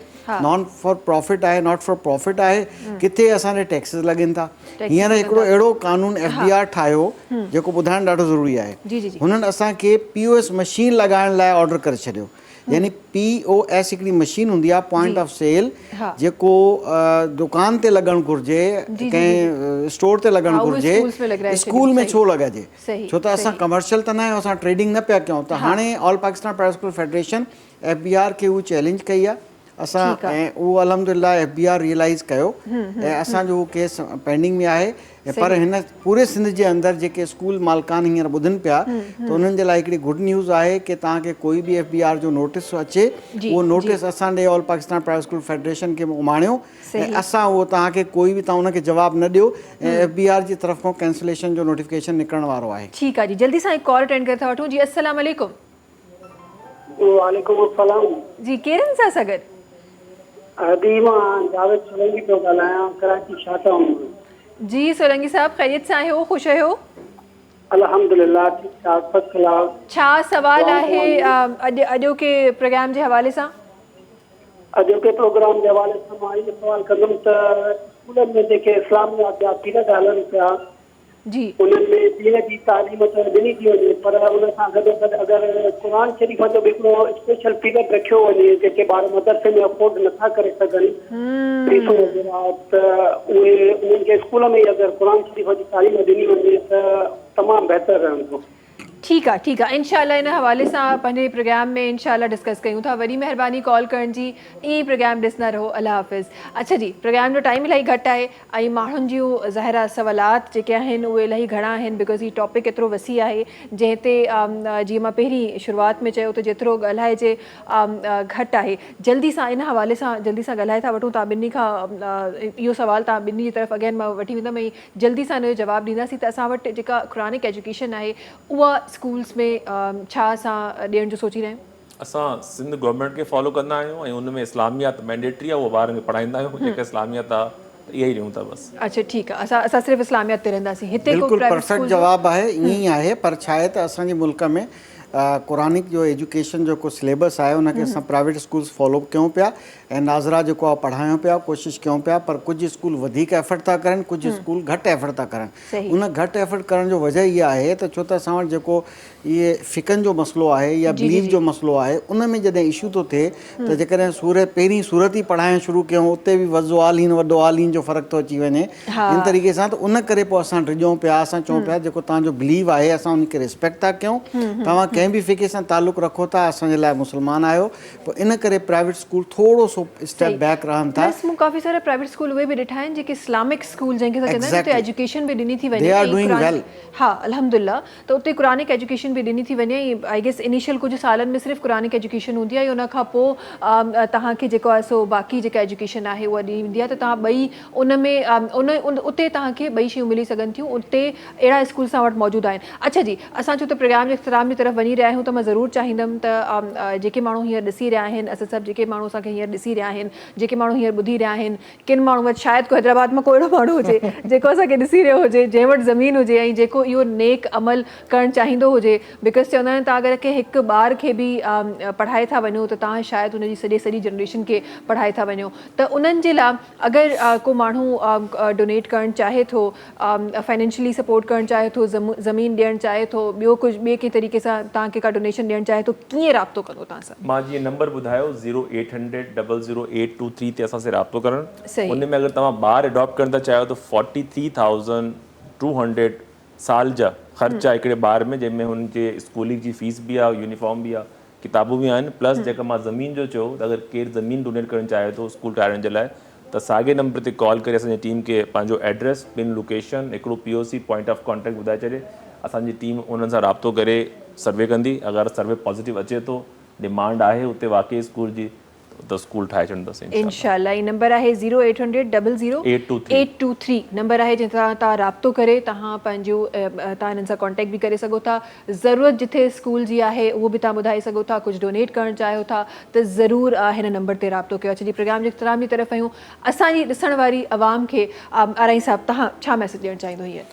नॉन फॉर प्रॉफिट आहे नॉट फॉर प्रॉफिट आहे किथे असांजे टैक्सिस लॻनि था हींअर हिकिड़ो अहिड़ो कानून FDR ठाहियो जेको ॿुधाइणु ॾाढो ज़रूरी आहे हुननि असांखे POS मशीन लॻाइण लाइ ऑर्डर करे छॾियो यानी POS हिकिड़ी मशीन हूंदी आहे पॉइंट ऑफ सेल जेको दुकान ते लॻणु घुरिजे कंहिं स्टोर ते लॻणु घुरिजे स्कूल में छो लॻाइजे छो त असां कमर्शियल त न आहियूं असां ट्रेडिंग न पिया कयूं त हाणे all Pakistan private school federation FBR खे उहो चैलेंज कई आहे असां ऐं उहो अलहमदिल्ला FBR रियलाइज़ कयो ऐं असांजो उहो केस पेंडिंग में आहे पर हिन पूरे सिंध जे अंदरि जेके स्कूल मालिकान हींअर ॿुधनि पिया त उन्हनि जे लाइ हिकिड़ी गुड न्यूज़ आहे की तव्हांखे कोई बि FBR जो नोटिस अचे उहो नोटिस असां ॾे all Pakistan private school federation खे उमाणियो ऐं असां उहो तव्हांखे कोई बि तव्हां उनखे जवाबु न ॾियो ऐं FBR जी तरफ़ खां कैंसिलेशन जो नोटिफिकेशन निकिरण वारो आहे ठीकु आहे जी जल्दी सां हिकु कॉल अटेंड करे था वठूं जी अस्सलाम वालेकुम वालेकुम अस्सलाम जी केरनि सां सां गॾु जावेद सोलंकी पियो ॻाल्हायां कराची शाटा जी सोलंकी साहब ख़ैरियत सां आहियो ख़ुशि आहियो अल्हम्दुलिल्लाह ठीक ठाक फर्स्ट क्लास छा सवाल आहे अॼोके प्रोग्राम जे हवाले सां अॼोके प्रोग्राम जे हवाले सां मां इहो सवाल कंदुमि त स्कूलनि में जेके इस्लामियात जा पीरियड हलनि पिया जी उन्हनि में दीन जी तालीम त ॾिनी थी वञे पर उन सां गॾोगॾु अगरि क़ुर शरीफ़ जो बि हिकिड़ो स्पेशल पीरियड रखियो वञे जेके ॿार मदरसे में अफोर्ड नथा करे सघनि फीसूं वग़ैरह त उहे उन्हनि खे स्कूल में अगरि क़ुर शरीफ़ जी तालीम ॾिनी वञे त तमामु बहितर रहंदो ठीकु आहे इंशाल्लाह इन हवाले सां पंहिंजे प्रोग्राम में इंशाल्लाह डिस्कस कयूं था वरी महिरबानी कॉल करण जी ई प्रोग्राम ॾिसंदा रहो अल्लाह हाफ़िज़ अच्छा जी प्रोग्राम जो टाइम इलाही घटि आहे ऐं माण्हुनि जूं ज़ाहिरा सवालात जेके आहिनि उहे इलाही घणा आहिनि बिकॉज़ हीउ टॉपिक एतिरो वसी आहे जंहिं ते जीअं मां पहिरीं शुरूआत में चयो त जेतिरो ॻाल्हाइजे घटि आहे जल्दी सां इन हवाले सां जल्दी सां ॻाल्हाए था वठूं तव्हां ॿिन्ही खां इहो सवाल तव्हां ॿिन्ही जी तरफ़ अगेन मां वठी वेंदमि ऐं जल्दी सां हिन जो जवाबु ॾींदासीं त असां वटि जेका क़ुरानिक एजुकेशन आहे उहा स्कूल्स में छा असां ॾियण जो सोची रहिया आहियूं असां सिंध गवर्नमेंट खे फॉलो कंदा आहियूं ऐं हुन में इस्लामियात मैंडेटरी आहे उहा ॿारनि खे पढ़ाईंदा आहियूं जेका इस्लामियात आहे इहा ई ॾियूं था बसि अच्छा ठीकु आहे असां सिर्फ़ु इस्लामियात ते रहंदासीं हिते बिल्कुलु परफेक्ट जवाबु आहे ईअं ई आहे पर छा आहे त असांजे मुल्क में क़ुरानिक जो एजुकेशन जेको सिलेबस आहे उनखे असां प्राइवेट स्कूल्स फॉलो कयूं पिया ऐं नाज़रा जेको आहे पढ़ायूं पिया, कोशिशि कयूं पिया, पर कुझु स्कूल वधीक एफर्ट था करनि, कुझु स्कूल घटि एफर्ट था करनि। उन घटि एफर्ट करण जो वजह इहा आहे त छो त असां वटि जेको इहे फ़िकन जो मसइलो आहे या बिलीफ जो मसइलो आहे उन में जॾहिं इशू थो थिए त जेकॾहिं पहिरीं सूरत ई पढ़ाइणु शुरू कयूं उते बि वज़ो आलीन वॾो आलीन जो फ़र्क़ु थो अची वञे इन तरीक़े सां, त उन करे पोइ असां डिॼूं पिया, असां चऊं पिया जेको तव्हांजो बिलीव आहे असां उनखे रिस्पेक्ट था कयूं, तव्हां कंहिं बि फ़िके सां तालुक़ु रखो था, असांजे लाइ मुस्लमान आहियो, पोइ इन करे प्राइवेट स्कूल थोरो सो स्टेप बैक रहनि था। मूं काफ़ी सारा प्राइवेट स्कूल उहे बि ॾिठा आहिनि जेके इस्लामिक स्कूल जंहिंखे असां चवंदा आहियूं उते एजुकेशन बि ॾिनी थी वञे, हा अल्हम्दुलिल्लाह, त उते क़ुरानिक एजुकेशन बि ॾिनी थी वञे। आई गेस इनिशियल कुझु सालनि में सिर्फ़ु क़ुरानिक एजुकेशन हूंदी आहे, उन खां पोइ तव्हांखे जेको आहे सो बाक़ी जेका एजुकेशन आहे उहा ॾी वेंदी आहे, त तव्हां ॿई उन में उते तव्हांखे ॿई शयूं मिली सघनि थियूं, उते अहिड़ा स्कूल असां वटि मौजूदु आहिनि। अच्छा जी, असां छो त प्रोग्राम जे इख़्तिताम जी तरफ़ वञी रहिया आहियूं, त मां ज़रूरु चाहींदमि त जेके माण्हू हींअर ॾिसी रहिया आहिनि, असां सभु जेके माण्हू असांखे हींअर ॾिसी रहिया आहिनि, जेके माण्हू हींअर ॿुधी रहिया आहिनि, किन माण्हू वटि शायदि को हैदराबाद मां कोई अहिड़ो माण्हू हुजे जेको असांखे ॾिसी रहियो हुजे, जंहिं वटि ज़मीन हुजे ऐं जेको इहो नेक अमल करणु चाहींदो हुजे, बिकॉज़ चवंदा आहिनि तव्हां अगरि कंहिं हिकु ॿार खे बि पढ़ाए था वञो त तव्हां शायदि हुनजी सॼी जनरेशन खे पढ़ाए था वञो, त उन्हनि जे लाइ अगरि को माण्हू डोनेट करणु चाहे थो, फाइनेंशियली सपोर्ट करणु चाहे थो, ज़मीन ॾियणु चाहे थो, ॿियो कुझु ॿिए कंहिं तरीक़े सां तव्हांखे का डोनेशन ॾियणु चाहे थो, कीअं राब्तो कंदो तव्हां सां? मां जीअं नंबर ॿुधायो 080000823 ते असां सां राब्तो करणु। उन में अगरि तव्हां ॿार एडॉप्ट करणु था चाहियो त 43,200 साल जा ख़र्चा हिकिड़े ॿार में, जंहिंमें हुनजे स्कूलिंग जी फीस बि आहे, यूनिफॉर्म बि आहे, किताबूं बि आहिनि, प्लस जेका मां ज़मीन जो चयो त अगरि केरु ज़मीन डोनेट करणु चाहे थो स्कूल ठाहिण जे लाइ, त साॻे नंबर ते कॉल करे असांजी टीम खे पंहिंजो एड्रेस, पिन लोकेशन, हिकिड़ो POC पॉइंट ऑफ कॉन्टेक्ट ॿुधाए छॾे, असांजी टीम उन्हनि सां राब्तो करे सर्वे कंदी। अगरि सर्वे पॉज़िटिव अचे थो, डिमांड आहे उते वाक़ई स्कूल जी, त स्कूल ठाहे छॾींदासीं इंशाल्लाह। ई नंबर आहे 080000823 नंबर आहे जंहिं तव्हां राब्तो करे तव्हां पंहिंजो तव्हां हिननि सां कॉन्टेक्ट बि करे सघो था। ज़रूरत जिथे स्कूल जी आहे उहो बि तव्हां ॿुधाए सघो था, कुझु डोनेट करणु चाहियो था त ज़रूरु हिन नंबर ते राब्तो कयो। अॼु जी प्रोग्राम जे इख़्तिताम जी तरफ़ आहियूं। असांजी ॾिसण वारी आवाम खे आरई साहब तव्हां छा मैसेज ॾियणु चाहींदो हीअं?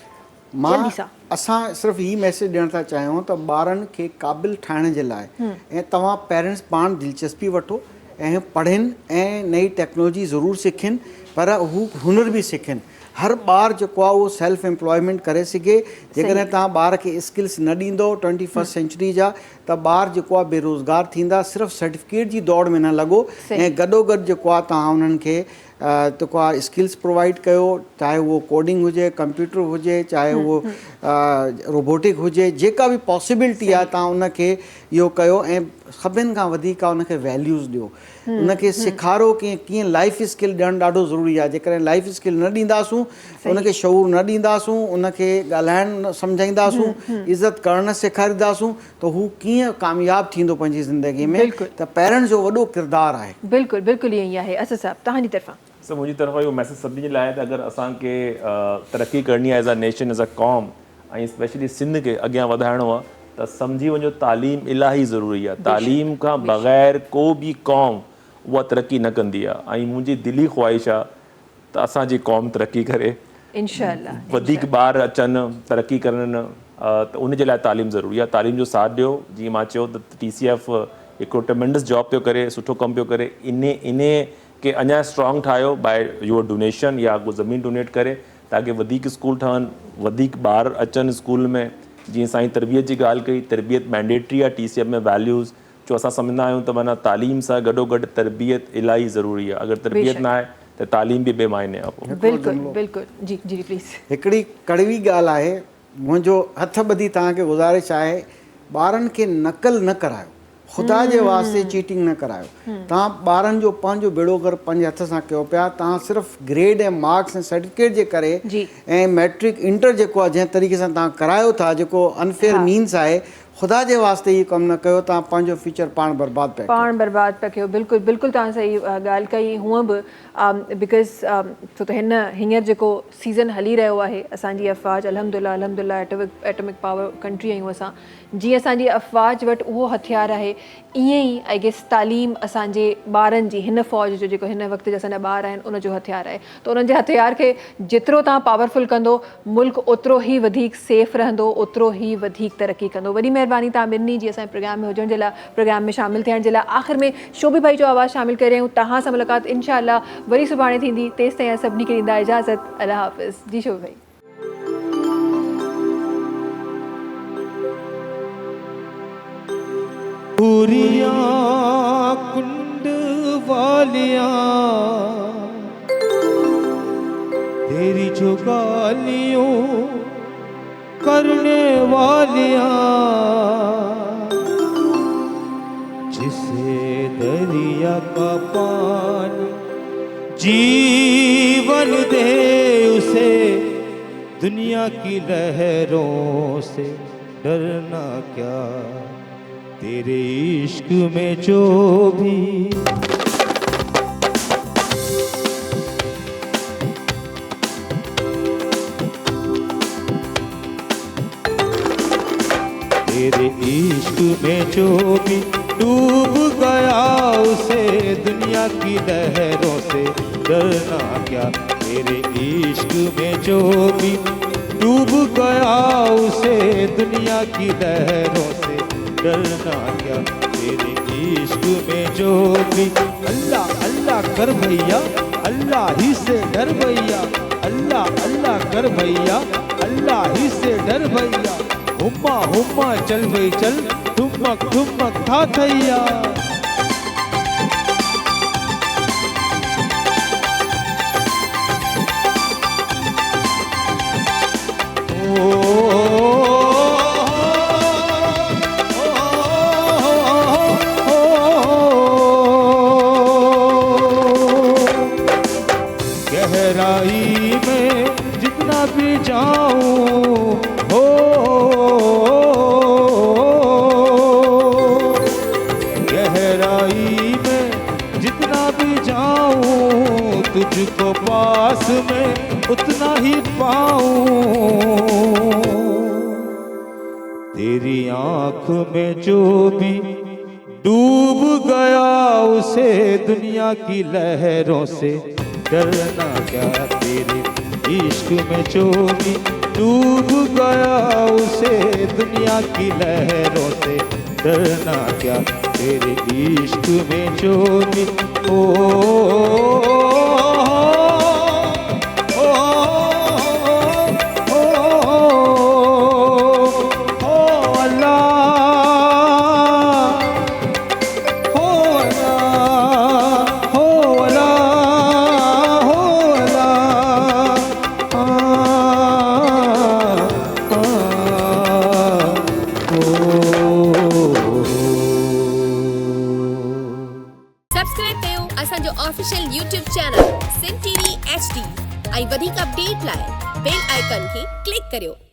असां सिर्फ़ु ही मैसेज ॾियणु था चाहियूं त ॿारनि खे क़ाबिल ठाहिण जे लाइ ऐं तव्हां पेरेंट्स पाण दिलचस्पी वठो ऐं पढ़नि ऐं नई टेक्नोलॉजी ज़रूरु सिखनि, पर हू हुनर बि सिखनि। हर ॿार जेको आहे उहो सेल्फ एम्प्लॉयमेंट करे सघे। जेकॾहिं तव्हां ॿार खे स्किल्स न ॾींदो 21st सेंचुरी जा, त ॿार जेको आहे बेरोज़गार थींदा। सिर्फ़ु सर्टिफिकेट जी दौड़ में न लॻो ऐं गॾोगॾु जेको आहे तव्हां उन्हनि खे जेको आहे स्किल्स प्रोवाइड कयो, चाहे उहो कोडिंग हुजे, कंप्यूटर हुजे, चाहे उहो रोबोटिक हुजे, जेका बि पॉसिबिलिटी आहे तव्हां उनखे इहो कयो ऐं सभिनि खां वधीक उनखे वैल्यूज़ ॾियो, उनखे सेखारो की कीअं लाइफ स्किल ॾियणु ॾाढो ज़रूरी आहे। जेकॾहिं लाइफ स्किल न ॾींदासूं, उनखे शऊर न ॾींदासूं, उनखे ॻाल्हाइण न सम्झाईंदासूं, इज़त करणु न सेखारींदासूं, त हू कीअं कामयाबु थींदो पंहिंजी ज़िंदगी में। त पेरेंट्स जो वॾो किरदारु आहे। बिल्कुलु बिल्कुलु ईअं ई आहे। असद साहब तव्हांजी तरफ़ां सर, मुंहिंजी तरफ़ां इहो मैसेज सभिनी जे लाइ त अगरि असांखे तरक़ी करणी आहे as a nation, as a com, ऐं स्पेशली सिंध खे अॻियां वधाइणो आहे, त सम्झी वञो तालीम इलाही ज़रूरी आहे। तालीम खां बग़ैर को बि क़ौम उहा तरक़ी न कंदी आहे। ऐं मुंहिंजी दिली ख़्वाहिश आहे त असांजी क़ौम तरक़ी करे, इंशाअल्लाह वधीक ॿार अचनि, तरक़ी करनि, त उन जे लाइ तालीम ज़रूरी आहे। तालीम जो साथ ॾियो। जीअं मां चयो त TCF हिकिड़ो ट्रमेंडस जॉब पियो करे, सुठो कमु पियो करे। इन के अञा स्ट्रॉन्ग ठाहियो बाय योर डोनेशन या को ज़मीन डोनेट करे, ताकी वधीक स्कूल ठहनि, वधीक ॿार अचनि स्कूल में। जीअं साईं तरबियत जी ॻाल्हि कई, तरबियत मैंडेटरी आहे TCF में। वैल्यूज़ जो असां सम्झंदा आहियूं त माना तालीम सां गॾोगॾु तरबियत इलाही ज़रूरी आहे। अगरि तरबियत न आहे त तालीम बि बेमायने आहे। बिल्कुलु बिल्कुलु जी जी प्लीज़। हिकिड़ी कड़वी ॻाल्हि आहे, मुंहिंजो हथ ॿधी तव्हांखे गुज़ारिश आहे, ॿारनि खे नक़ल न करायो, ख़ुदा जे वास्ते चीटिंग न करायो। तव्हां ॿारनि जो पंहिंजो बेड़ो घर पंहिंजे हथ सां कयो पिया। तव्हां सिर्फ़ु ग्रेड ऐं मार्क्स ऐं सर्टिफिकेट जे करे ऐं मैट्रिक इंटर जेको आहे जंहिं तरीक़े सां तव्हां करायो था, जेको अनफेयर मीन्स आहे, ख़ुदा जे वास्ते इहो कमु न कयो। तव्हां पंहिंजो फ्यूचर पाण बर्बाद पिया कयो। बिल्कुलु बिल्कुलु तव्हां सही ॻाल्हि कई। हूअं बि बिकॉज़ छो त हींअर जेको सीज़न हली रहियो आहे, असांजी अफ़वाज अल्हम्दुलिल्लाह एटॉमिक पावर कंट्री आहियूं असां। जीअं असांजी अफ़वाज वटि उहो हथियार आहे, ईअं ई आई गेस तालीम असांजे ॿारनि जी, हिन फ़ौज जो जेको हिन वक़्त जा असांजा ॿार आहिनि, उनजो हथियार आहे। त उन्हनि जे हथियार खे जेतिरो तव्हां पावरफुल कंदो, मुल्क ओतिरो ई वधीक सेफ रहंदो, ओतिरो ई वधीक तरक़ी कंदो। वॾी महिरबानी तामिरनी जी असांजे प्रोग्राम में हुजण जे लाइ, प्रोग्राम में शामिल थियण जे लाइ। आख़िर में शोभी भाई जो आवाज़ शामिल करे रहियूं, तव्हां सां मुलाक़ात इंशाअल्लाह वरी सुभाणे थींदी। तेसि ताईं सभिनी खे ॾींदा इजाज़त। अल्लाह हाफ़िज़ जी शोभी भाई। पूरियां कुंड वालियां तेरी जो गालियों करने वालियां, जिसे दरिया का पानी जीवन दे उसे दुनिया की लहरों से डरना क्या, तेरे इश्क में जो भी तेरे इश्क में जो भी डूब गया उसे दुनिया की लहरों से डरना क्या, तेरे इश्क में जो भी डूब गया उसे दुनिया की लहरों से डरना क्या, तेरे इश्क में जो भी। अल्लाह अल्लाह कर भैया, अल्लाह ही से डर भैया, अल्लाह अल्लाह कर भैया, अल्लाह ही से डर भैया। हुम्मा हुम्मा चल भाई चल, ठुमक ठुमक था थैया। गहराई में जितना भी जाऊं हो, गहराई में जितना भी जाऊं तुझको पास में उतना ही पाऊं, तेरी आँख में जो भी डूब गया उसे दुनिया की लहरों से डरना क्या, तेरे इश्क में जो भी डूब गया उसे दुनिया की लहरों से डरना क्या, तेरे इश्क में जो भी। ओ official YouTube channel Sindh TV HD ऐं वधीक अपडेट लाइ बेल आइकन खे क्लिक करियो।